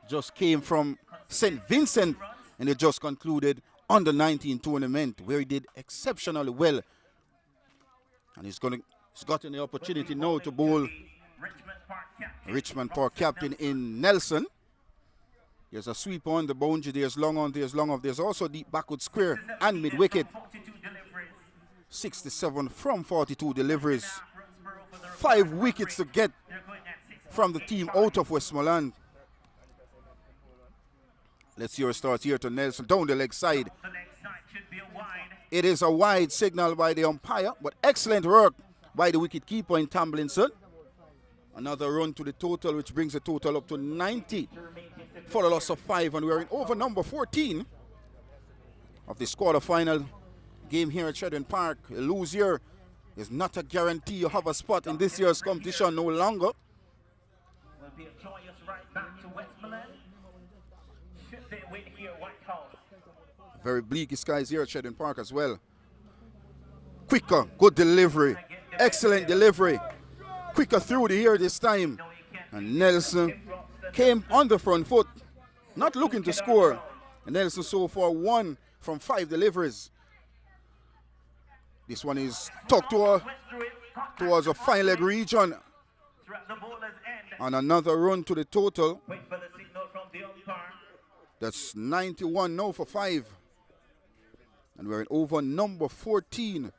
Just came from St. Vincent and they just concluded under 19 tournament where he did exceptionally well. And he's gotten the opportunity now to bowl Richmond Park captain in Nelson. There's a sweep on the boundary, there's long on, there's long off. There's also deep backward square and mid wicket. 67 from 42 deliveries. 5 wickets to get from the team out of Westmoreland. Let's see your starts here to Nelson down the leg side. It is a wide signal by the umpire, but excellent work by the wicket keeper in Tamblinson. Another run to the total, which brings the total up to 90 for the loss of 5, and we're in over number 14 of this quarter-final game here at Richmond Park. A lose here is not a guarantee you have a spot in this year's competition no longer.
Will be a joyous ride back to Westmoreland. Should they win here, Whitehouse?
Very bleak skies here at Richmond Park as well. Quicker, good delivery, excellent delivery. Quicker through the air this time. And Nelson came on the front foot, not looking to score. And Nelson so far 1 from 5 deliveries. This one is tucked towards the final leg region. And another run to the total. That's 91 now for 5. And we're in over number 14.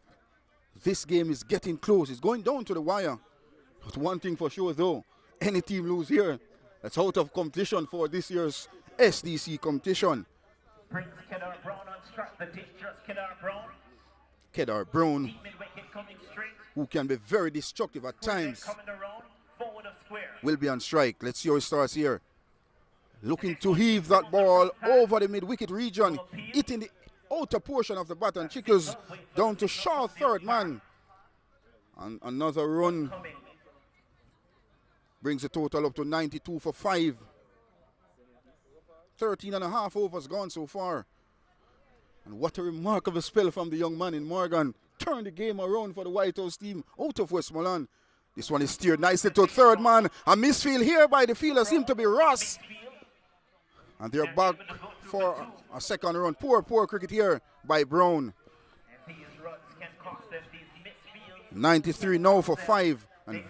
This game is getting close. It's going down to the wire. But one thing for sure though, any team lose here, that's out of competition for this year's SDC competition.
Brings Kedar Brown on strike, the dangerous Kedar Brown.
Kedar Brown, who can be very destructive at times, will be on strike. Let's see how he starts here. Looking to heave that ball over the mid-wicket region, hitting the outer portion of the bat and Chickles down to short third man. And another run brings the total up to 92 for 5. 13 and a half overs gone so far. And what a remarkable spell from the young man in Morgan. Turned the game around for the Whitehouse team out of Westmoreland. This one is steered nicely to third man. A misfield here by the fielder seemed to be Ross. And they're back for a second run. Poor cricket here by Brown. 93 now for 5. And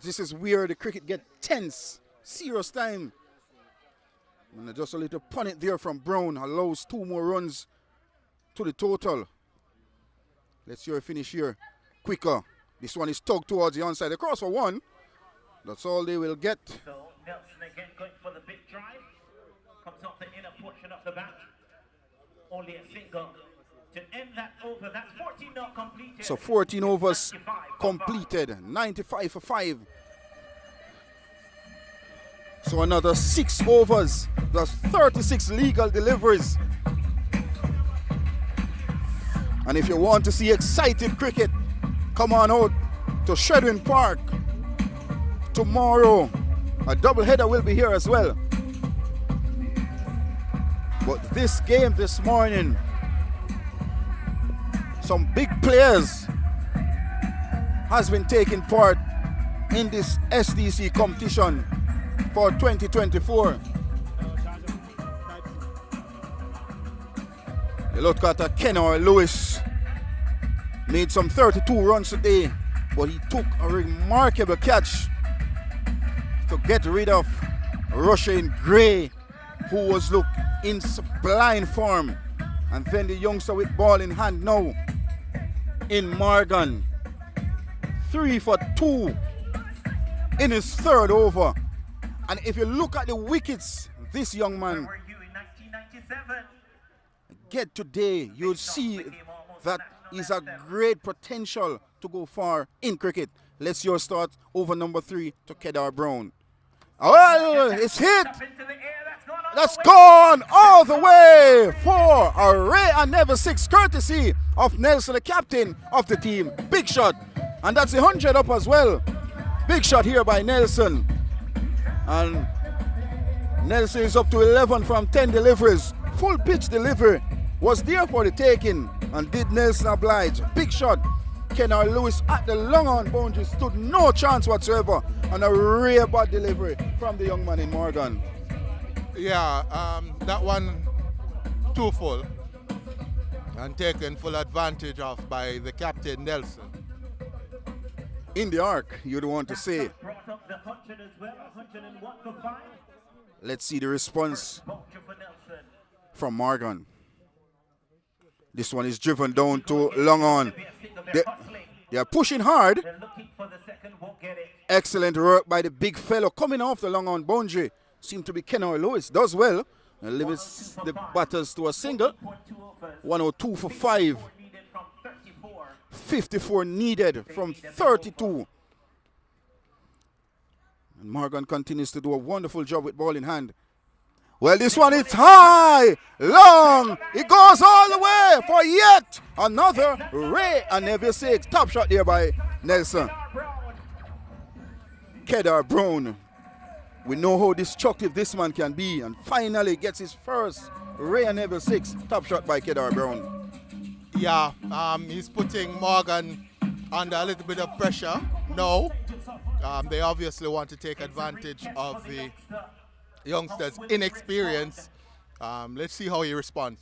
this is where the cricket get tense. Serious time. And just a little punt there from Brown allows 2 more runs to the total. Let's see her finish here. Quicker. This one is tugged towards the onside. Across for 1. That's all they will get.
So Nelson again going for the big drive. Comes off the inner portion of the bat. Only a single to end that over. That's 14 not completed.
So 14 overs completed. 95 for 5. So another 6 overs. That's 36 legal deliveries. And if you want to see excited cricket, come on out to Richmond Park. Tomorrow, a doubleheader will be here as well. But this game this morning, some big players has been taking part in this SDC competition for 2024. You look at Kenor Lewis, made some 32 runs today. but he took a remarkable catch to get rid of Russia in Gray, who was in sublime form. And then the youngster with ball in hand now in Morgan. 3 for 2 in his third over. And if you look at the wickets this young man
Where were you in 1997?
get today, you'll see that he's a great potential to go far in cricket. Let's your start over number 3 to Kedar Brown. Well, it's hit.
Up into the air, that's gone all
That's
the way.
gone all the way for a Ray and Never 6, courtesy of Nelson, the captain of the team. Big shot. And that's 100 up as well. Big shot here by Nelson. And Nelson is up to 11 from 10 deliveries. Full pitch delivery was there for the taking. And did Nelson oblige? Big shot. Kennard Lewis at the long on boundary stood no chance whatsoever. And a rare bad delivery from the young man in Morgan.
Yeah, that one too full and taken full advantage of by the captain Nelson.
In the arc, you'd want to say.
Brought up the 100 as well, 101 for 5.
Let's see the response
Vulture for Nelson.
from Morgan. This one is driven down to long on. They are pushing hard.
They're looking for the second, won't get it.
Excellent work by the big fellow coming off the long on boundary. Seemed to be Kennard Lewis. Does well. And limits the batters to a single. 102 for 5. 54 needed from 32. And Morgan continues to do a wonderful job with ball in hand. Well, this one is high, long. It goes all the way for yet another Ray and Never 6. Top shot there by Nelson. Kedar Brown. We know how destructive this man can be, and finally gets his first Ray and Never 6. Top shot by Kedar Brown.
Yeah, he's putting Morgan under a little bit of pressure. No, they obviously want to take advantage of the youngster's inexperience. Let's see how he responds.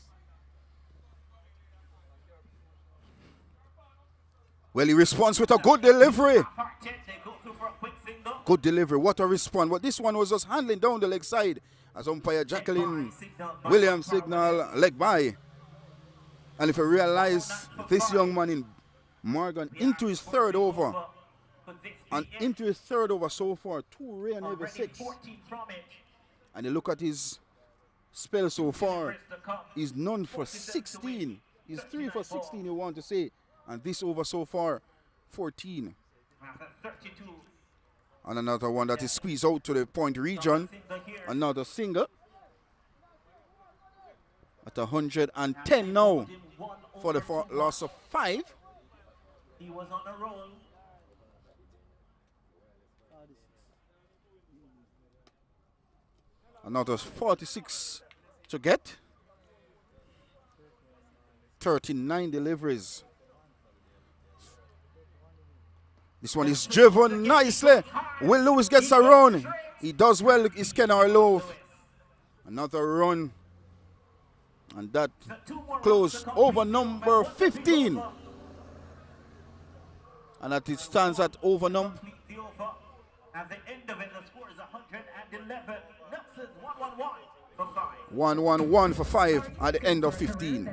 Well, he responds with a good delivery. Good delivery. What a response. But this one was just handling down the leg side as umpire Jacqueline Williams signal leg by. And if you realize this young man in Morgan into his third over, and into his third over so far, 2 Ray and Never 6. And you look at his spell so far, he's none for 16. He's 3 for 16, you want to say. And this over so far, 14. And another one that is squeezed out to the point region. Another single. At 110 now for the loss of 5.
He was on a roll.
Another 46 to get. 39 deliveries. This one is driven nicely. Will Lewis gets a run. He does well. Is Kennard Love. Another run. And that close over number 15. And that it stands at over number.
At the end of it, the score is 111. Nelson's 111 for 5.
111 for 5 at the end of 15.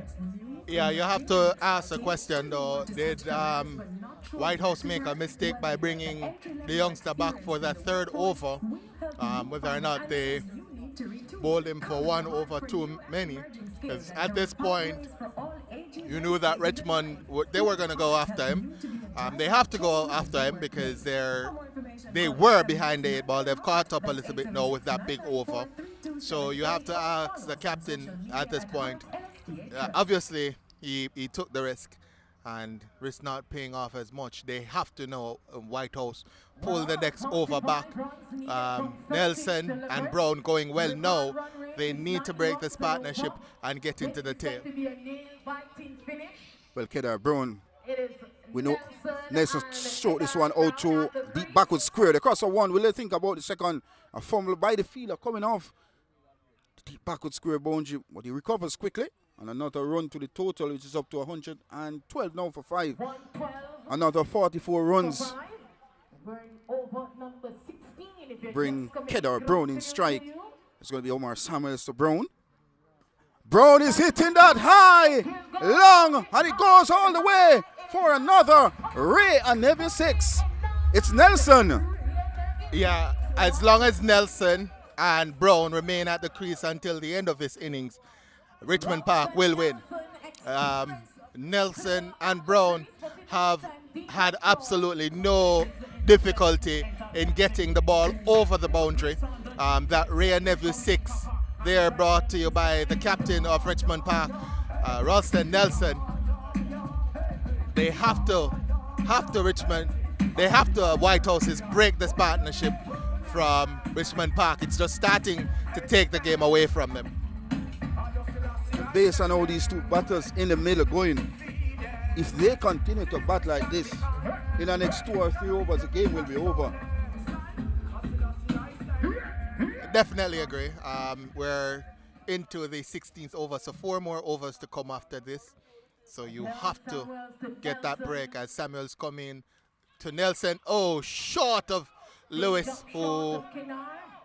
Yeah, you have to ask a question though. Did Whitehouse make a mistake by bringing the youngster back for that third over? Whether or not they bowled him for 1 over too many. Because at this point, you knew that Richmond, they were going to go after him. They have to go after him because they were behind the 8 ball. They've caught up a little bit now with that big over. So you have to ask the captain at this point. Obviously, he took the risk and risk not paying off as much. They have to know Whitehouse pull the next over back. Nelson and Brown going well now. They need to break this partnership and get into the tail.
Well, Kedar Brown, we know Nelson showed this one out to deep backward square. The crosser one, we'll think about the second. A fumble by the fielder coming off the deep backward square boundary, but he recovers quickly. And another run to the total, which is up to 112 now for 5.
112
Another 44 runs.
Over number 16, if you're
Bring
just coming
Kedar
close
Brown
to
in
you,
strike.
to you.
It's going to be Omar Samuels to Brown. Brown is hitting that high, long, and it goes all the way for another Ray and Neville 6. It's Nelson.
Yeah, as long as Nelson and Brown remain at the crease until the end of this innings, Richmond Park will win. Nelson and Brown have had absolutely no difficulty in getting the ball over the boundary. That Ray and Neville 6, they are brought to you by the captain of Richmond Park, Ralston Nelson. They have to Whitehouses break this partnership from Richmond Park. It's just starting to take the game away from them.
Based on how these two batters in the middle going, if they continue to bat like this, in the next 2 or 3 overs, the game will be over.
Definitely agree. We're into the 16th over, so 4 more overs to come after this. So you have to get that break as Samuels come in to Nelson. Oh, short of Lewis, who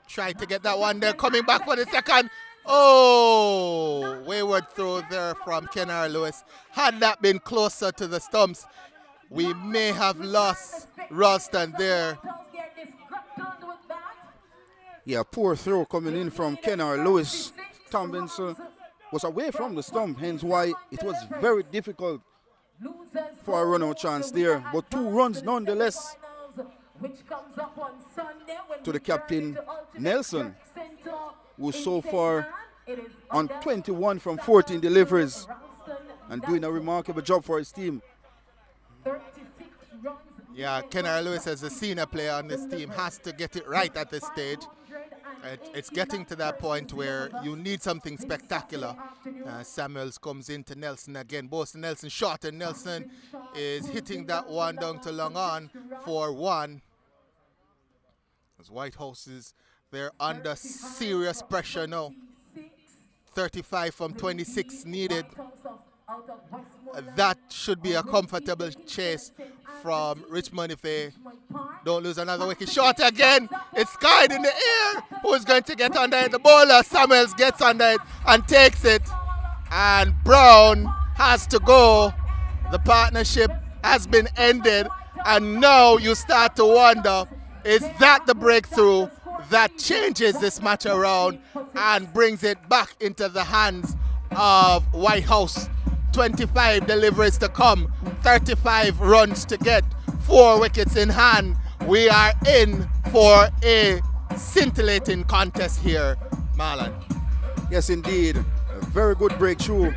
tried to get that one there, coming back for the second. Oh, wayward throw there from Kenner Lewis. Had that been closer to the stumps, we may have lost Ralston there.
Yeah, poor throw coming in from Kenner Lewis. Tomlinson was away from the stump, hence why it was very difficult for a run-out chance there. But 2 runs nonetheless to the captain Nelson, who's so far on 21 from 14 deliveries and doing a remarkable job for his team.
Yeah, Kenner Lewis as a senior player on this team has to get it right at this stage. It's getting to that point where you need something spectacular. Samuels comes into Nelson again. Both Nelson short, and Nelson is hitting that one down to long on for 1. As Whitehouses, they're under serious pressure now. 35 from 26 needed. That should be a comfortable chase from Richmond if they don't lose another wicket. Short again. It's skied in the air. Who's going to get under it? The bowler, Samuels, gets under it and takes it. And Brown has to go. The partnership has been ended. And now you start to wonder, is that the breakthrough that changes this match around and brings it back into the hands of Whitehouse? 25 deliveries to come, 35 runs to get, 4 wickets in hand. We are in for a scintillating contest here, Marlon.
Yes, indeed. A very good breakthrough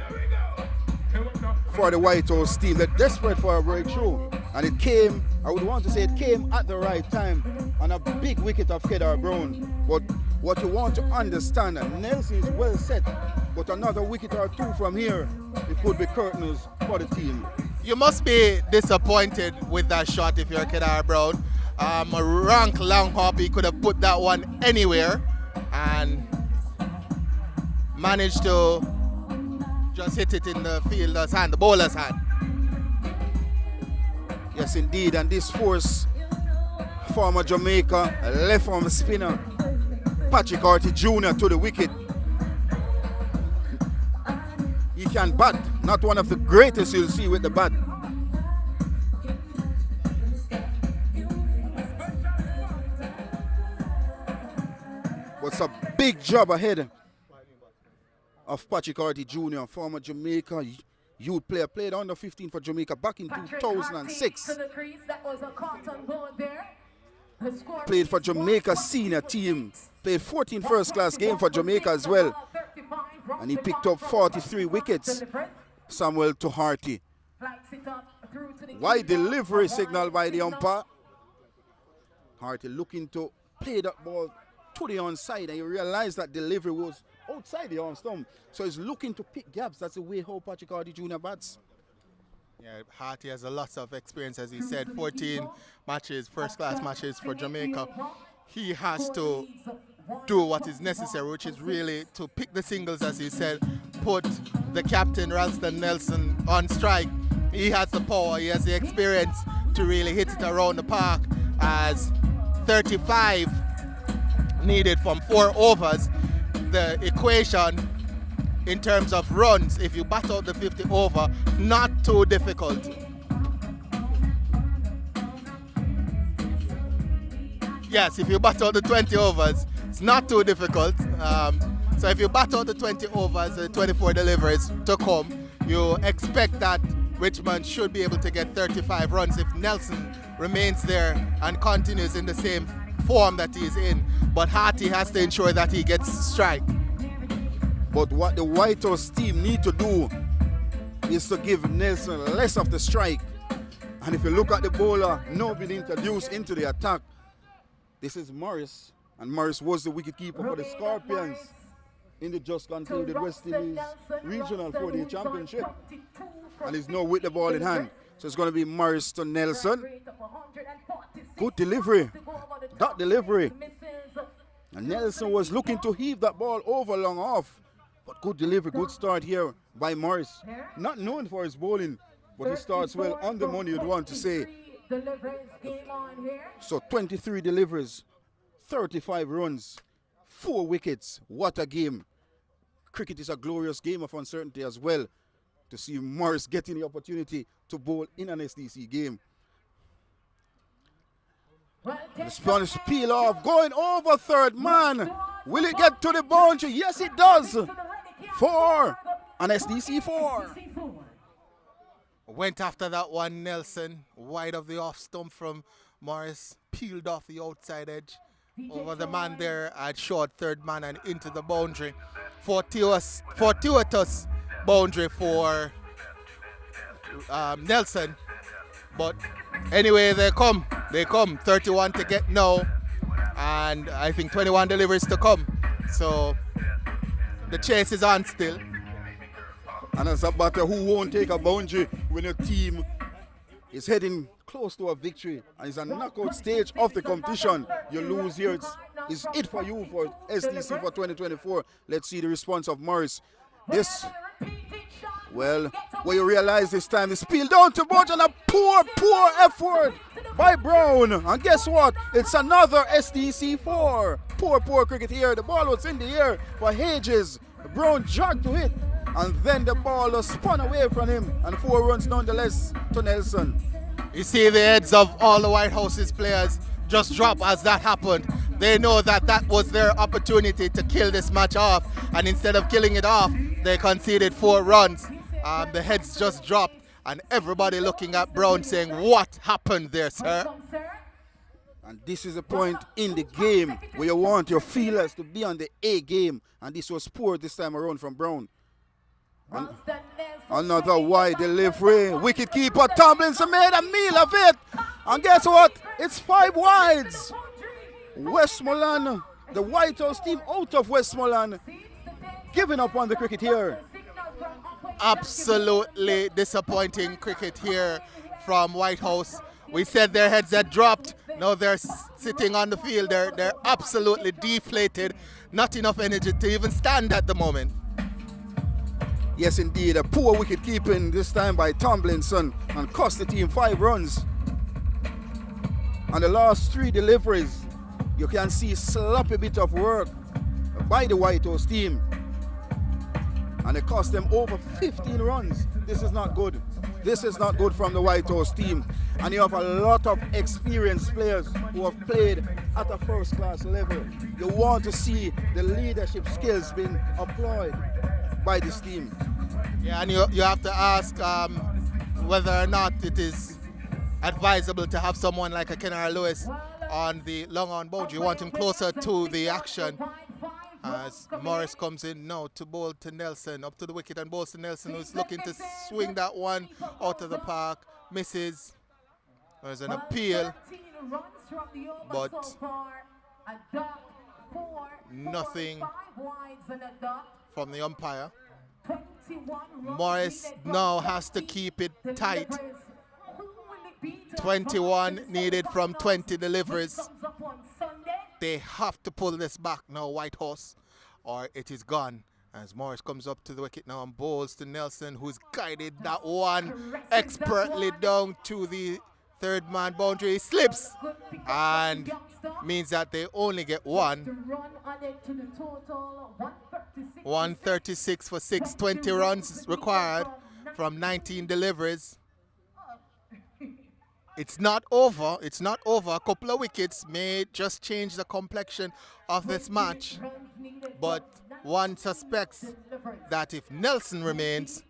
for the Whitehouse team. They're desperate for a breakthrough. And it came, I would want to say it came at the right time on a big wicket of Kedar Brown. But what you want to understand, Nelson is well set, but another wicket or 2 from here, it could be curtains for the team.
You must be disappointed with that shot if you're Kedar Brown. A rank long hop, he could have put that one anywhere and managed to just hit it in the fielder's hand, the bowler's hand.
Yes, indeed, and this force former Jamaica left arm spinner Patrick Harty Jr. to the wicket. He can bat, not one of the greatest you'll see with the bat. What's a big job ahead of Patrick Harty Jr., former Jamaica youth player, played under 15 for Jamaica back in 2006. Played for Jamaica's senior team, played 14 first-class games for Jamaica as well. And he picked up 43 wickets. Samuel to Harty. Wide delivery signal by the umpire. Harty looking to play that ball to the onside, and you realize that delivery was outside the arm stump. So he's looking to pick gaps. That's the way how Patrick Harty Jr. bats.
Yeah, Harty has a lot of experience, as he said, 14 matches, first-class matches for Jamaica. He has to do what is necessary, which is really to pick the singles, as he said, put the captain, Ralston Nelson, on strike. He has the power, he has the experience to really hit it around the park, as 35 needed from 4 overs. The equation in terms of runs, if you bat out the 50 over, not too difficult. Yes, if you bat out the 20 overs, it's not too difficult. So if you bat out the 20 overs, the 24 deliveries to come, you expect that Richmond should be able to get 35 runs if Nelson remains there and continues in the same form that he's in. But Harty has to ensure that he gets strike.
But what the Whitehouse team need to do is to give Nelson less of the strike. And if you look at the bowler now being introduced into the attack, this is Morris. And Morris was the wicketkeeper for the Scorpions in the just concluded West Indies Regional 4-day Championship. And he's now with the ball in hand. So it's going to be Morris to Nelson. Good delivery. That delivery. And Nelson was looking to heave that ball over long off. But good delivery, good start here by Morris. Not known for his bowling, but he starts well on the money, you'd want to say. So 23 deliveries, 35 runs, 4 wickets. What a game. Cricket is a glorious game of uncertainty as well. To see Morris getting the opportunity to bowl in an SDC game. The Spanish peel off, going over third man. Will it get to the boundary? Yes, it does. 4, an SDC 4.
Went after that one, Nelson. Wide of the off stump from Morris. Peeled off the outside edge. Over the man there at short third man and into the boundary. Fortuitous boundary for Nelson. But anyway, they come. 31 to get now. And I think 21 deliveries to come. So the chase is on still.
And as a batter who won't take a boundary when your team is heading close to a victory and it's a knockout stage of the competition, you lose here. It's it for you for SDC for 2024. Let's see the response of Morris. This, well, what you realize this time is peeled down to Bunch and a poor effort by Brown. And guess what? It's another SDC 4. Poor cricket here. The ball was in the air for Hedges. Brown jogged to it. And then the ball was spun away from him. And 4 runs nonetheless to Nelson.
You see the heads of all the Whitehouse's players just drop as that happened. They know that that was their opportunity to kill this match off. And instead of killing it off, they conceded 4 runs. The heads just dropped. And everybody looking at Brown saying, what happened there, sir?
And this is a point in the game where you want your feelers to be on the A game. And this was poor this time around from Brown. And another wide delivery. Wicketkeeper Tomlinson made a meal of it. And guess what? It's 5 wides. Westmoreland, the Whitehouse team out of Westmoreland, giving up on the cricket here.
Absolutely disappointing cricket here from Whitehouse. We said their heads had dropped. Now they're sitting on the field. They're absolutely deflated. Not enough energy to even stand at the moment.
Yes, indeed. A poor wicket keeping this time by Tomlinson and cost the team 5 runs. And the last 3 deliveries, you can see sloppy bit of work by the Whitehouse team. And it cost them over 15 runs. This is not good. This is not good from the Whitehouse team. And you have a lot of experienced players who have played at a first-class level. You want to see the leadership skills being employed by this team.
Yeah, and you have to ask whether or not it is advisable to have someone like a Kenara Lewis on the long on boundary. You want him closer to the action. As Morris comes in now to bowl to Nelson, up to the wicket and bowls to Nelson, who's looking to swing that one out of the park. Misses. There's an appeal, but nothing from the umpire. Morris now has to keep it tight. 21 needed from 20 deliveries. They have to pull this back now, Whitehouse, or it is gone. As Morris comes up to the wicket now and bowls to Nelson, who's guided that one expertly down to the third man boundary. He slips and means that they only get one. 136 for 6, 20 runs required from 19 deliveries. It's not over. It's not over. A couple of wickets may just change the complexion of this match. But one suspects that if Nelson remains,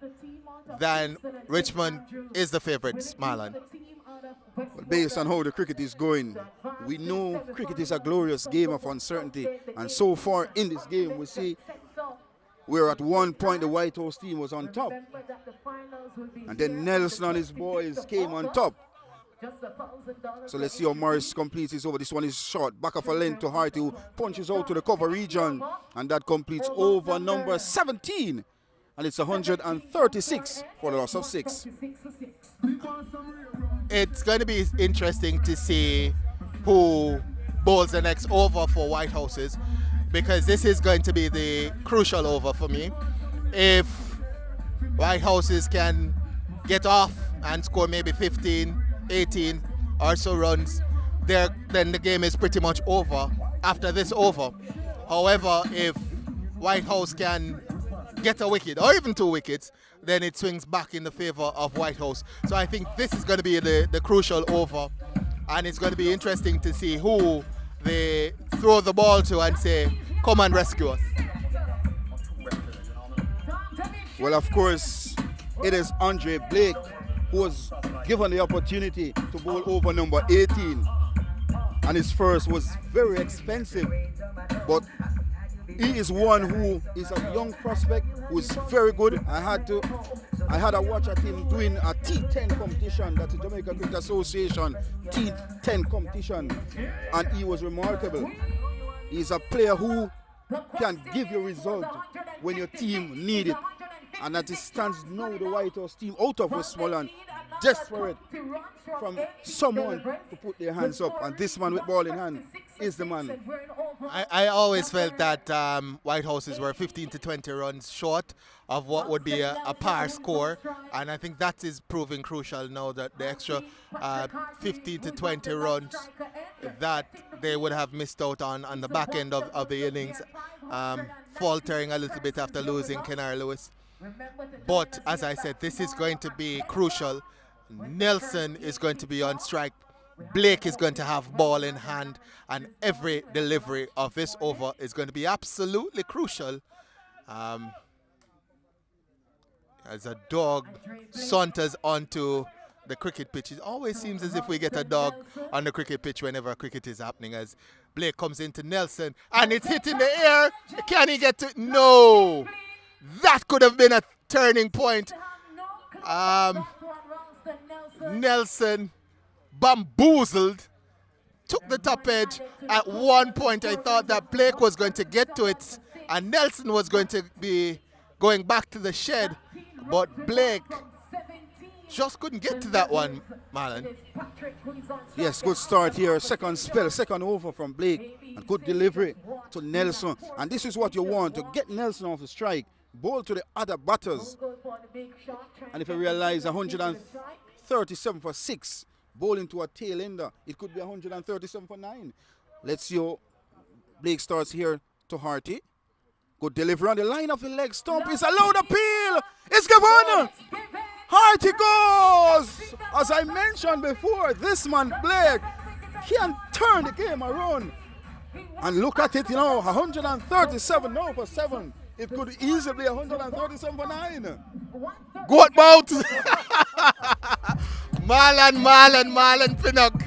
then Richmond is the favourites, Marlon.
Well, based on how the cricket is going, we know cricket is a glorious game of uncertainty. And so far in this game, we see where at one point the Whitehouse team was on top. And then Nelson and his boys came on top. So let's see how Morris completes his over. This one is short. Back of a length to Harty, who punches out to the cover region. And that completes over number 17. And it's 136 for the loss of 6.
It's going to be interesting to see who bowls the next over for Whitehouses, because this is going to be the crucial over for me. If Whitehouses can get off and score maybe 15, 18 or so runs, then the game is pretty much over after this over. However, if Whitehouse can get a wicket or even 2 wickets, then it swings back in the favour of Whitehouse. So I think this is going to be the crucial over, and it's going to be interesting to see who they throw the ball to and say, come and rescue us.
Well, of course, it is Andre Blake who was given the opportunity to bowl over number 18, and his first was very expensive, but he is one who is a young prospect who is very good. I had a watch at him doing a T10 competition, that's the Jamaica Cricket Association T10 competition, and he was remarkable. He's a player who can give you result when your team need it. And as it stands now, the Whitehouse team out of Westmoreland, desperate from someone to put their hands up. And this man with ball in hand is the man.
I always felt that Whitehouses were 15 to 20 runs short of what would be a par score. And I think that is proving crucial now, that the extra 15 to 20 runs that they would have missed out on the back end of the innings, faltering a little bit after losing Kenari Lewis. But as I said, this is going to be crucial. Nelson is going to be on strike. Blake is going to have ball in hand, and every delivery of this over is going to be absolutely crucial. As a dog saunters onto the cricket pitch, it always seems as if we get a dog on the cricket pitch whenever cricket is happening, as Blake comes into Nelson and it's hit in the air. Can he get to it? No! That could have been a turning point. Nelson bamboozled, took the top edge. At one point I thought that Blake was going to get to it and Nelson was going to be going back to the shed, but Blake just couldn't get to that one, Marlon.
Yes, good start here. Second spell, second over from Blake, and good delivery to Nelson. And this is what you want, to get Nelson off the strike. Bowl to the other batters. And if you realize 137 for 6, bowling to a tail ender, it could be 137 for 9. Let's see how Blake starts here to Harty. Good delivery on the line of the leg stump. It's a loud appeal. It's given. Harty goes. As I mentioned before, this man Blake can turn the game around. And look at it, 137 now for 7. It could easily be 137 for 9.
Goat bout! Marlon Pinnock.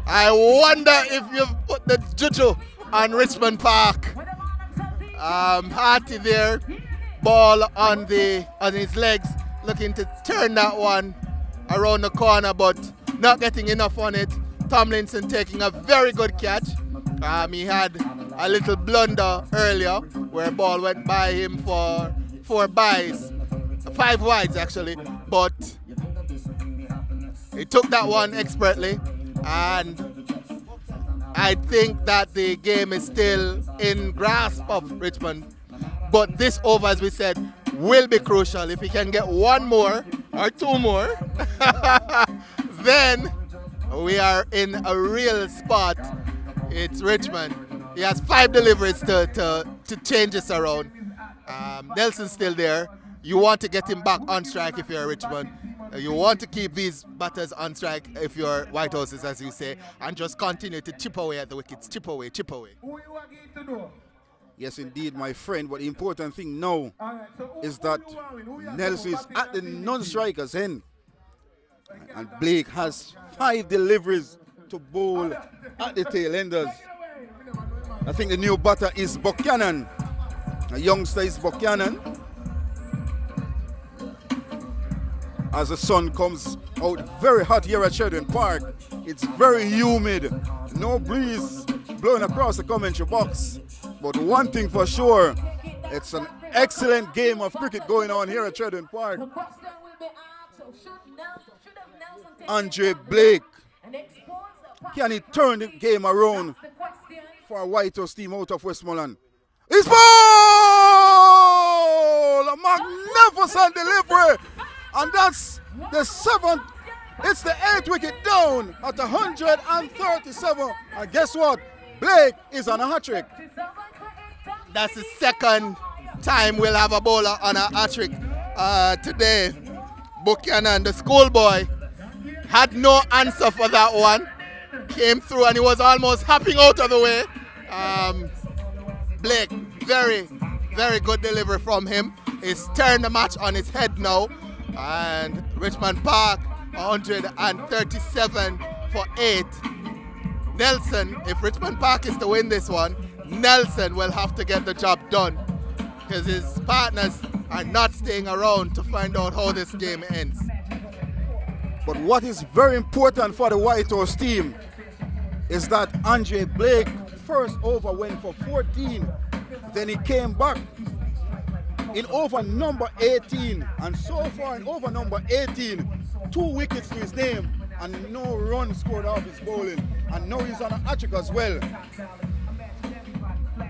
I wonder if you've put the juju on Richmond Park. Harty there, ball on his legs, looking to turn that one around the corner, but not getting enough on it. Tomlinson taking a very good catch. He had a little blunder earlier where ball went by him for 5 wides actually, but he took that one expertly, and I think that the game is still in grasp of Richmond, But this over, as we said, will be crucial. If he can get one more or two more, then we are in a real spot. It's Richmond. He has 5 deliveries to change this around. Nelson's still there. You want to get him back on strike if you're Richmond. You want to keep these batters on strike if you're Whitehouses, as you say, and just continue to chip away at the wickets. Chip away, chip away.
Yes, indeed, my friend. But the important thing now is that Nelson is at the non-strikers end. And Blake has 5 deliveries to bowl at the tail enders. I think the new batter is Buchanan. A youngster is Buchanan. As the sun comes out very hot here at Sheridan Park, it's very humid. No breeze blowing across the commentary box. But one thing for sure, it's an excellent game of cricket going on here at Sheridan Park. Andre Blake, can he turn the game around for a Whitehouse team out of Westmoreland? He's ball! A magnificent delivery! And that's the 7th, it's the 8th wicket down at 137. And guess what? Blake is on a hat-trick.
That's the second time we'll have a bowler on a hat-trick today. Buchanan, the schoolboy, had no answer for that one. Came through and he was almost hopping out of the way. Blake, very, very good delivery from him. He's turned the match on its head now. And Richmond Park, 137 for 8. Nelson, if Richmond Park is to win this one, Nelson will have to get the job done because his partners are not staying around to find out how this game ends.
But what is very important for the Whitehouse team is that Andre Blake first over went for 14, then he came back in over number 18, and so far in over number 18, 2 wickets to his name and no run scored off his bowling, and now he's on a hat-trick as well.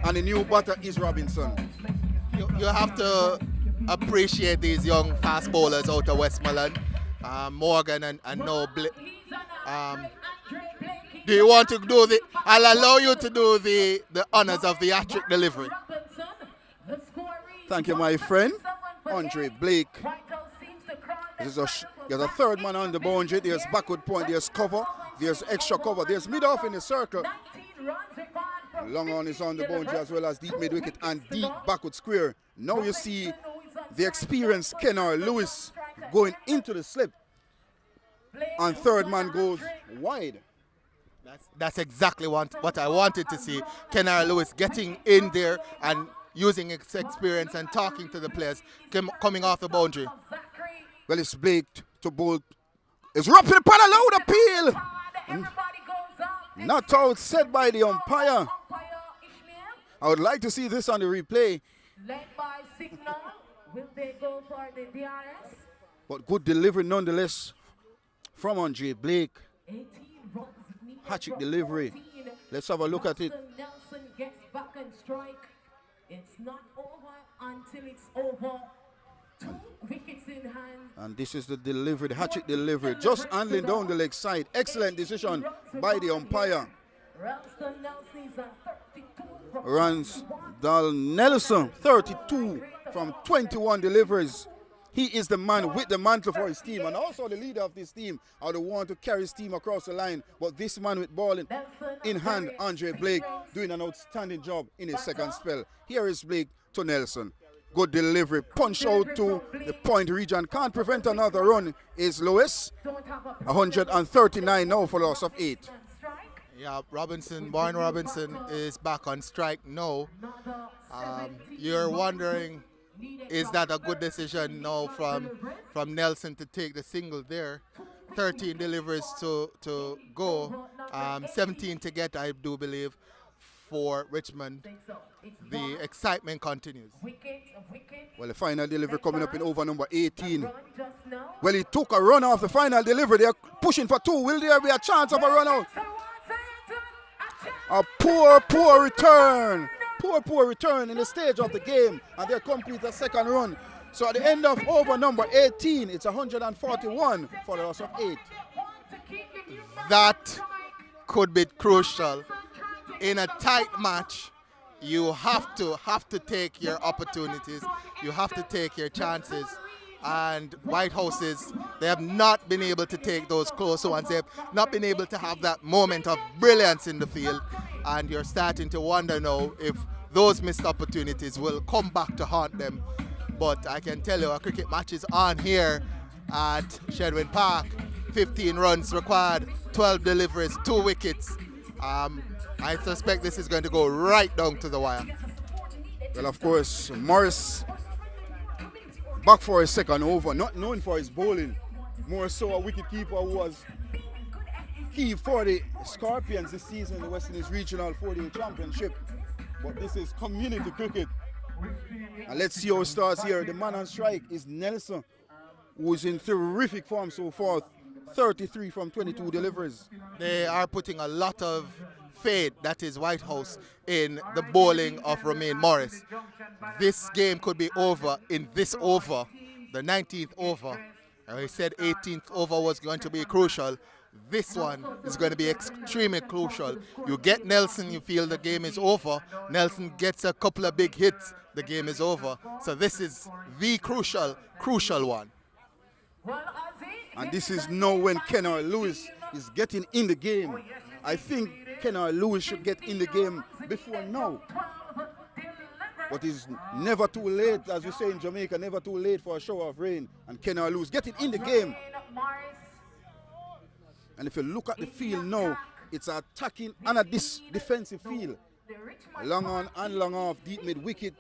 And the new batter is Robinson.
You have to appreciate these young fast bowlers out of Westmoreland, Morgan and now Blake. Do you want to do the? I'll allow you to do the honors of the hat-trick delivery.
Thank you, my friend. Andre Blake. There's a third man on the boundary. There's backward point. There's cover. There's extra cover. There's mid-off in the circle. Long on is on the boundary as well as deep mid-wicket and deep backward square. Now you see the experienced Kenner Lewis going into the slip. And third man goes wide.
That's exactly what I wanted to see. Kenner Lewis getting in there and using his experience and talking to the players coming off the boundary.
Well, it's Blake to bowl. It's rapping upon a loud appeal. Not out set by the umpire. I would like to see this on the replay.
Led by signal. Will they go for the DRS?
But good delivery nonetheless from Andre Blake. Hat-trick delivery. Let's have a look at it.
Nelson gets back and strike. It's not over until it's over. 2 wickets in hand.
And this is the delivery, the hat-trick delivery. Just handling down the leg side. Excellent decision by the umpire. Ransdale Nelson, 32 from 21 deliveries. He is the man with the mantle for his team and also the leader of this team. I don't want to carry his team across the line, but this man with ball in hand, Andre Blake, doing an outstanding job in his second spell. Here is Blake to Nelson. Good delivery, punch out to the point region. Can't prevent another run is Lewis. 139 now for loss of 8.
Yeah, Warren Robinson is back on strike now. You're wondering, is that a good decision now from Nelson to take the single there? 13 deliveries to go, 17 to get, I do believe, for Richmond. The excitement continues.
Well, the final delivery coming up in over number 18. Well, he took a run off the final delivery. They're pushing for 2. Will there be a chance of a run out? A poor return poor return in the stage of the game, and they complete a second run. So at the end of over number 18, it's 141 for the loss of 8.
That could be crucial. In a tight match, you have to take your opportunities. You have to take your chances. And Whitehouses, they have not been able to take those close ones. They have not been able to have that moment of brilliance in the field. And you're starting to wonder now if those missed opportunities will come back to haunt them. But I can tell you, a cricket match is on here at Richmond Park. 15 runs required, 12 deliveries, 2 wickets. I suspect this is going to go right down to the wire.
Well, of course, Morris back for his second over, not known for his bowling. More so a wicketkeeper who was key for the Scorpions this season in the West Indies Regional 48 Championship. But this is community cricket. And let's see how it starts here. The man on strike is Nelson, who is in terrific form so far. 33 from 22 deliveries.
They are putting a lot of faith, that is Whitehouse, in the bowling of Romain Morris. This game could be over in this over, the 19th over. I said 18th over was going to be crucial. This one is going to be extremely crucial. You get Nelson, you feel the game is over. Nelson gets a couple of big hits, the game is over. So this is the crucial one.
And this is now when Kennard Lewis is getting in the game. I think Kennard Lewis should get in the game before now. But it's never too late, as we say in Jamaica, never too late for a shower of rain. And Kennard Lewis getting in the game. And if you look at the field now, it's attacking and a defensive field. Long on and long off, deep mid wicket,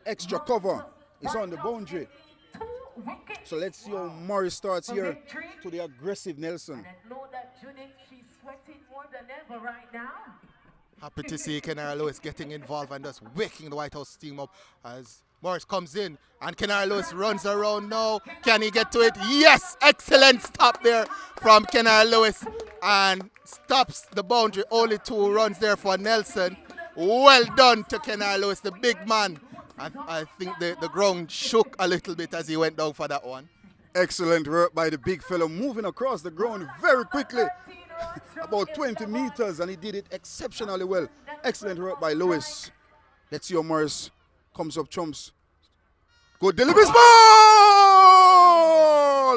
extra cover is on the boundary. So let's see how Morris starts here to the aggressive Nelson.
Happy to see Kennard Lewis getting involved and just waking the Whitehouse team up as Morris comes in and Kennard Lewis runs around now. Can he get to it? Yes! Excellent stop there from Kennard Lewis and stops the boundary. Only 2 runs there for Nelson. Well done to Kennard Lewis, the big man. I think the ground shook a little bit as he went down for that one.
Excellent work by the big fellow, moving across the ground very quickly. About 20 meters, and he did it exceptionally well. Excellent work by Lewis. Let's see how Morris comes up chumps. Good delivery, ball!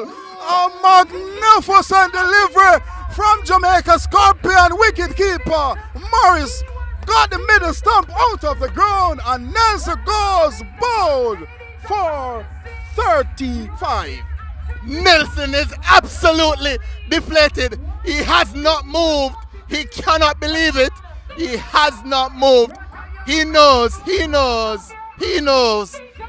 A magnificent delivery from Jamaica Scorpion wicketkeeper Morris. Got the middle stump out of the ground, and Nelson goes bowled for 35.
Nelson is absolutely deflated. He has not moved. He cannot believe it. He has not moved. He knows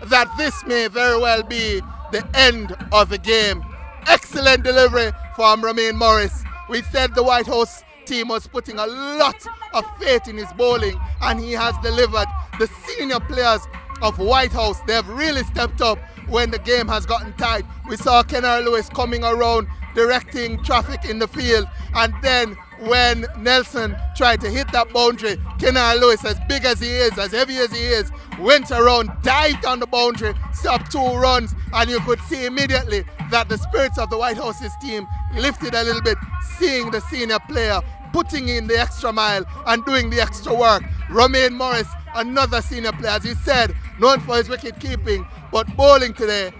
that this may very well be the end of the game. Excellent delivery from Romain Morris. We said the Whitehouse team was putting a lot of faith in his bowling, and he has delivered. The senior players of Whitehouse, they have really stepped up when the game has gotten tight. We saw Kennard Lewis coming around directing traffic in the field, and then when Nelson tried to hit that boundary, Kennard Lewis, as big as he is, as heavy as he is, went around, dived on the boundary, stopped 2 runs, and you could see immediately that the spirits of the Whitehouse's team lifted a little bit, seeing the senior player putting in the extra mile and doing the extra work. Romain Morris, another senior player, as he said, known for his wicket keeping, but bowling today,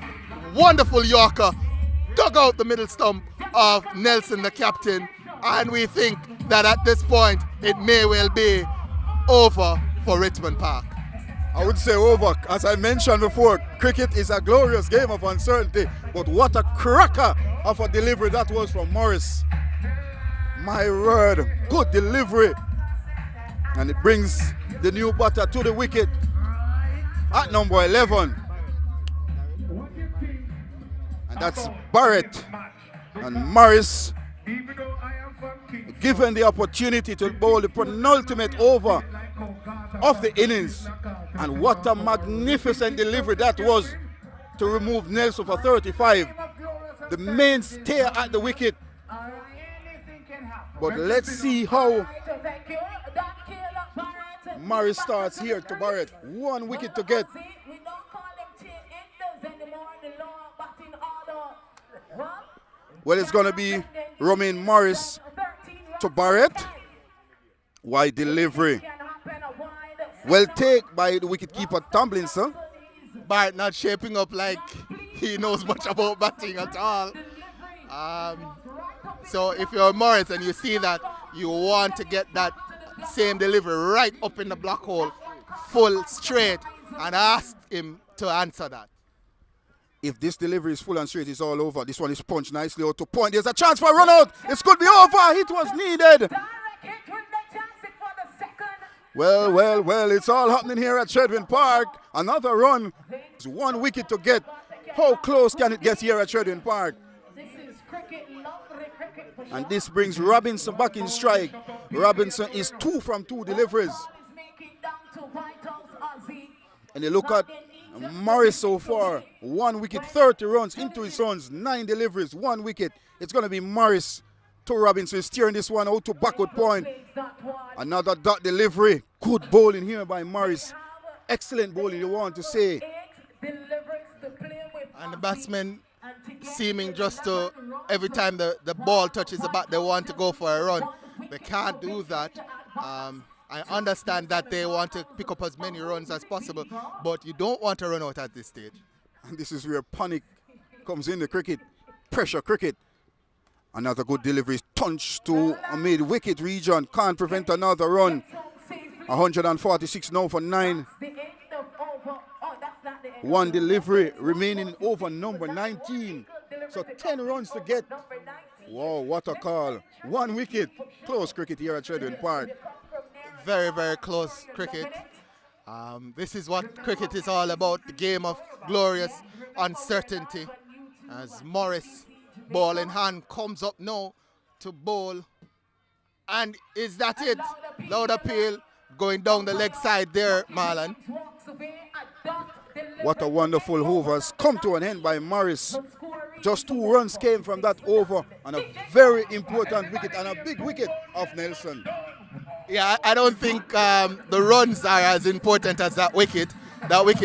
wonderful Yorker, dug out the middle stump of Nelson, the captain, and we think that at this point it may well be over for Richmond Park.
I would say over. As I mentioned before, cricket is a glorious game of uncertainty, but what a cracker of a delivery that was from Morris. My word, good delivery. And it brings the new batter to the wicket at number 11. And that's Barrett. And Morris, given the opportunity to bowl the penultimate over of the innings. And what a magnificent delivery that was to remove Nelson for 35. The mainstay at the wicket. But let's see how Morris starts here to Barrett. 1 wicket to get.
We don't call them chain enders anymore in the lower batting order.
Well, it's going to be Romain Morris to Barrett. Wide delivery. Well take by the wicketkeeper Tomlinson.
Barrett not shaping up like he knows much about batting at all. So if you're Morris and you see that, you want to get that same delivery right up in the black hole, full straight, and ask him to answer that.
If this delivery is full and straight, it's all over. This one is punched nicely out to point. There's a chance for a run out. This could be over. Hit was needed. Well, it's all happening here at Richmond Park. Another run. It's 1 wicket to get. How close can it get here at Richmond Park? And this brings Robinson back in strike. Robinson is 2 from 2 deliveries. And you look at Morris so far, 1 wicket, 30 runs into his runs, 9 deliveries, 1 wicket. It's going to be Morris to Robinson, steering this one out to backward point. Another dot delivery. Good bowling here by Morris. Excellent bowling, you want to say.
And the batsmen seeming just to, every time the ball touches the bat, they want to go for a run. They can't do that. I understand that they want to pick up as many runs as possible, but you don't want to run out at this stage.
And this is where panic comes in the cricket. Pressure cricket. Another good delivery. Touch to a mid-wicket region. Can't prevent another run. 146 now for 9. 1 delivery remaining in over number 19. So 10 runs to get. Wow, what a call. 1 wicket. Close cricket here at Richmond Park.
Very, very close cricket. This is what cricket is all about. The game of glorious uncertainty. As Morris, ball in hand, comes up now to bowl. And is that it? Loud appeal going down the leg side there, Marlon.
What a wonderful over has come to an end by Morris. Just 2 runs came from that over, and a very important wicket and a big wicket of Nelson.
Yeah, I don't think the runs are as important as that wicket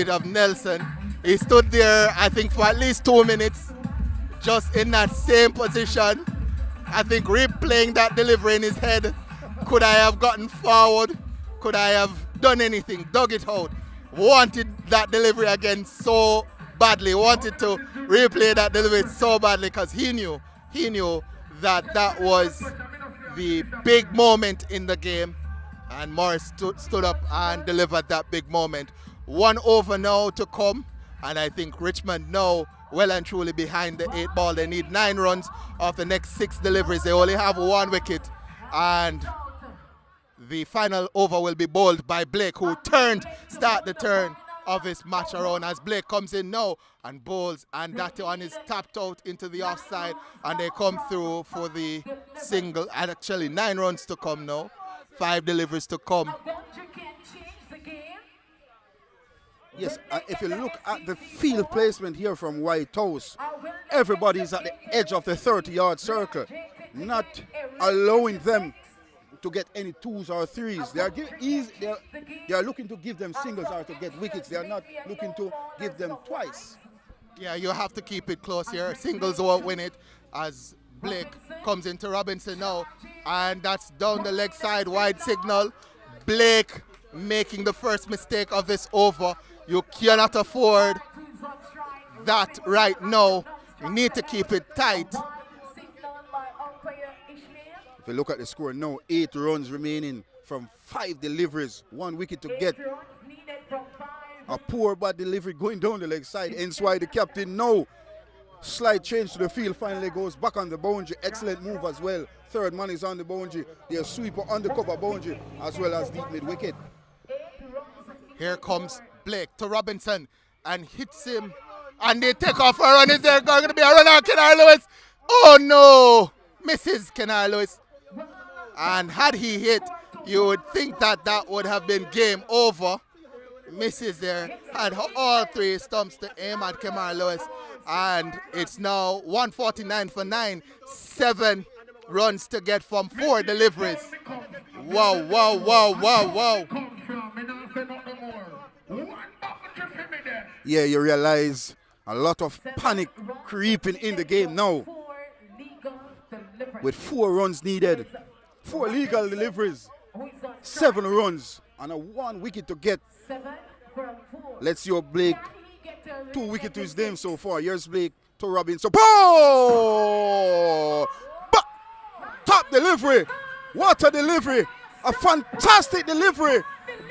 of Nelson. He stood there, I think, for at least 2 minutes, just in that same position. I think replaying that delivery in his head. Could I have gotten forward? Could I have done anything? Dug it out. Wanted that delivery again so badly. Wanted to replay that delivery so badly because he knew that that was the big moment in the game. And Morris stood up and delivered that big moment. 1 over now to come. And I think Richmond now well and truly behind the 8 ball. They need 9 runs off the next 6 deliveries. They only have 1 wicket. And the final over will be bowled by Blake, who start the turn of his match around as Blake comes in now and bowls, and that one is tapped out into the offside, and they come through for the single. And actually 9 runs to come now, 5 deliveries to come.
Yes, if you look at the field placement here from Whitehouse, everybody's at the edge of the 30-yard circle, not allowing them to get any 2s or 3s. They are looking to give them singles or to get wickets. They are not looking to give them twice.
Yeah, you have to keep it close here. Singles won't win it as Blake comes into Robinson now. And that's down the leg side, wide signal. Blake making the first mistake of this over. You cannot afford that right now. You need to keep it tight.
If you look at the score now, 8 runs remaining from 5 deliveries, 1 wicket to get. A poor bad delivery going down the leg side, hence why the captain now. Slight change to the field, finally goes back on the boundary. Excellent move as well. 3rd man is on the boundary. There's sweeper on the cover boundary as well as deep mid wicket.
Here comes Blake to Robinson and hits him. And they take off a run. Is there going to be a run on Kennard Lewis? Oh no! Misses Kennard Lewis. And had he hit, you would think that that would have been game over. Misses there. Had all 3 stumps to aim at Kennard Lewis. And it's now 149 for 9. 7 runs to get from 4 deliveries. Wow, wow, wow, wow, wow.
yeah, you realize a lot of panic creeping in the game now. With 4 runs needed, 4 legal deliveries, 7 runs, and a 1 wicket to get. Let's see how Blake, 2 wickets to his name so far. Here's Blake to Robinson. Oh! Top delivery. What a delivery. A fantastic delivery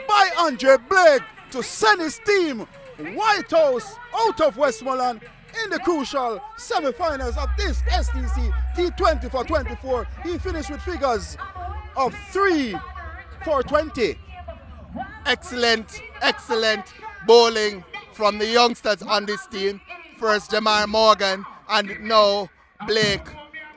by Andre Blake to send his team, Whitehouse, out of Westmoreland in the crucial semi-finals of this SDC T20 for 24. He finished with figures of 3 for 20.
Excellent bowling from the youngsters on this team. First Jamar Morgan and now Blake,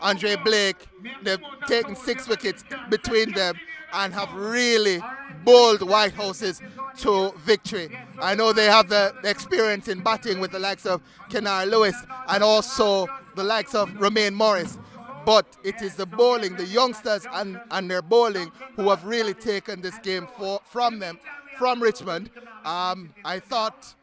Andre Blake. They've taken 6 wickets between them and have really bowled Whitehouses to victory. I know they have the experience in batting with the likes of Kenar Lewis and also the likes of Romain Morris, but it is the bowling, the youngsters and their bowling who have really taken this game from Richmond. I thought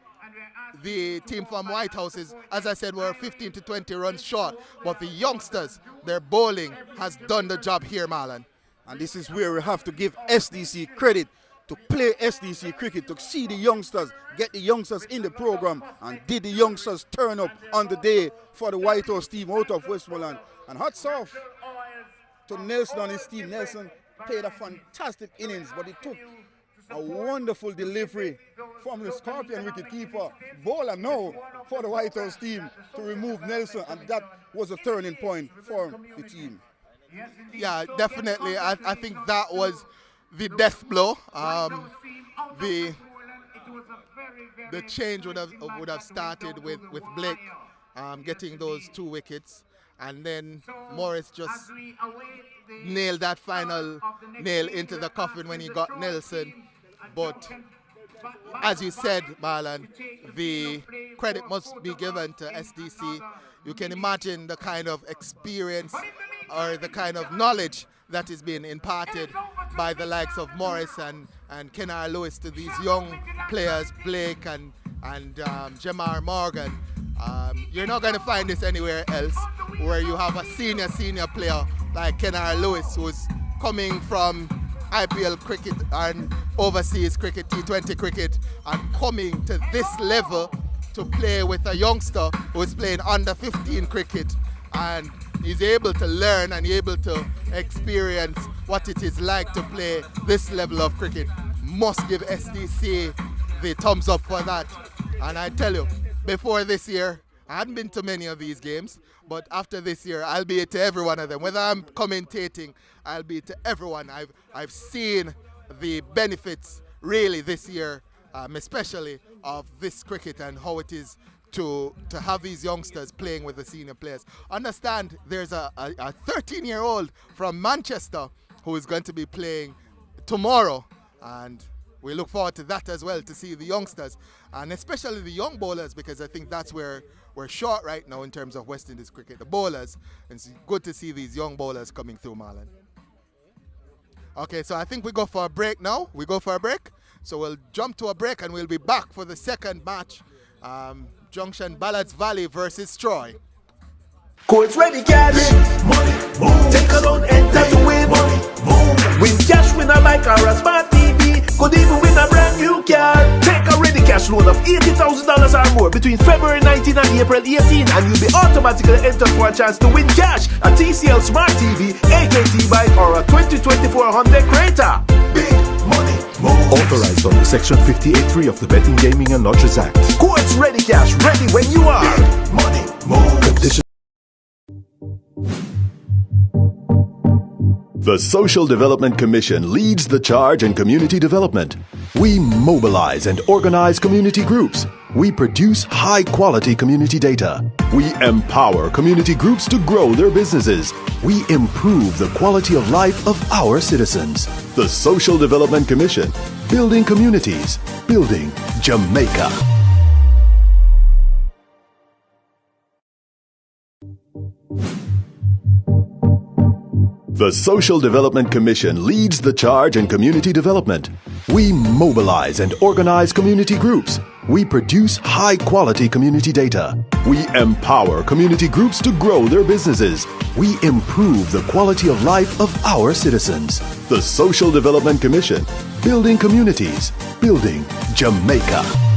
the team from Whitehouses, as I said, were 15 to 20 runs short, but the youngsters, their bowling has done the job here, Marlon.
And this is where we have to give SDC credit to play SDC cricket, to see the youngsters, get the youngsters in the program, and did the youngsters turn up on the day for the Whitehouse team out of Westmoreland. And hats off to Nelson and his team. Nelson played a fantastic innings, but it took a wonderful delivery from the Scorpion wicketkeeper, bowler now for the Whitehouse team to remove Nelson, and that was a turning point for the team.
Yeah, definitely. I think that was the death blow. The change would have started with Blake getting those 2 wickets, and then Morris just nailed that final nail into the coffin when he got Nelson. But as you said, Marlon, the credit must be given to SDC. You can imagine the kind of experience or the kind of knowledge that is being imparted by the likes of Morris and Kenar Lewis to these young players, Blake and Jamar Morgan. You're not going to find this anywhere else, where you have a senior player like Kenar Lewis, who's coming from IPL cricket and overseas cricket, T20 cricket, and coming to this level to play with a youngster who is playing under 15 cricket, and he's able to learn and able to experience what it is like to play this level of cricket. Must give SDC the thumbs up for that. And I tell you, before this year, I hadn't been to many of these games, but after this year, I'll be to every one of them. Whether I'm commentating, I'll be to everyone. I've seen the benefits really this year, especially of this cricket and how it is to have these youngsters playing with the senior players. Understand, there's a 13-year-old from Manchester who is going to be playing tomorrow, and we look forward to that as well, to see the youngsters and especially the young bowlers, because I think that's where we're short right now in terms of West Indies cricket, the bowlers. And it's good to see these young bowlers coming through, Marlon. Okay, so I think we go for a break now. So we'll jump to a break and we'll be back for the second match. Junction Ballards Valley versus Troy.
Courts ready, cash. Money, move. Take a loan, enter to win. Money, move. Win cash, win a bike or a smart TV. Could even win a brand new car. Take a ready cash loan of $80,000 or more between February 19 and April 18, and you'll be automatically entered for a chance to win cash, a TCL Smart TV, AKT bike, or a 2024 Honda Creta. Big money, move.
Authorized under Section 58.3 of the Betting, Gaming and Lotteries Act.
Courts ready, cash ready when you are. Big money, move.
Condition. The Social Development Commission leads the charge in community development. We mobilize and organize community groups. We produce high-quality community data. We empower community groups to grow their businesses. We improve the quality of life of our citizens. The Social Development Commission, building communities, building Jamaica. The Social Development Commission leads the charge in community development. We mobilize and organize community groups. We produce high-quality community data. We empower community groups to grow their businesses. We improve the quality of life of our citizens. The Social Development Commission, building communities, building Jamaica.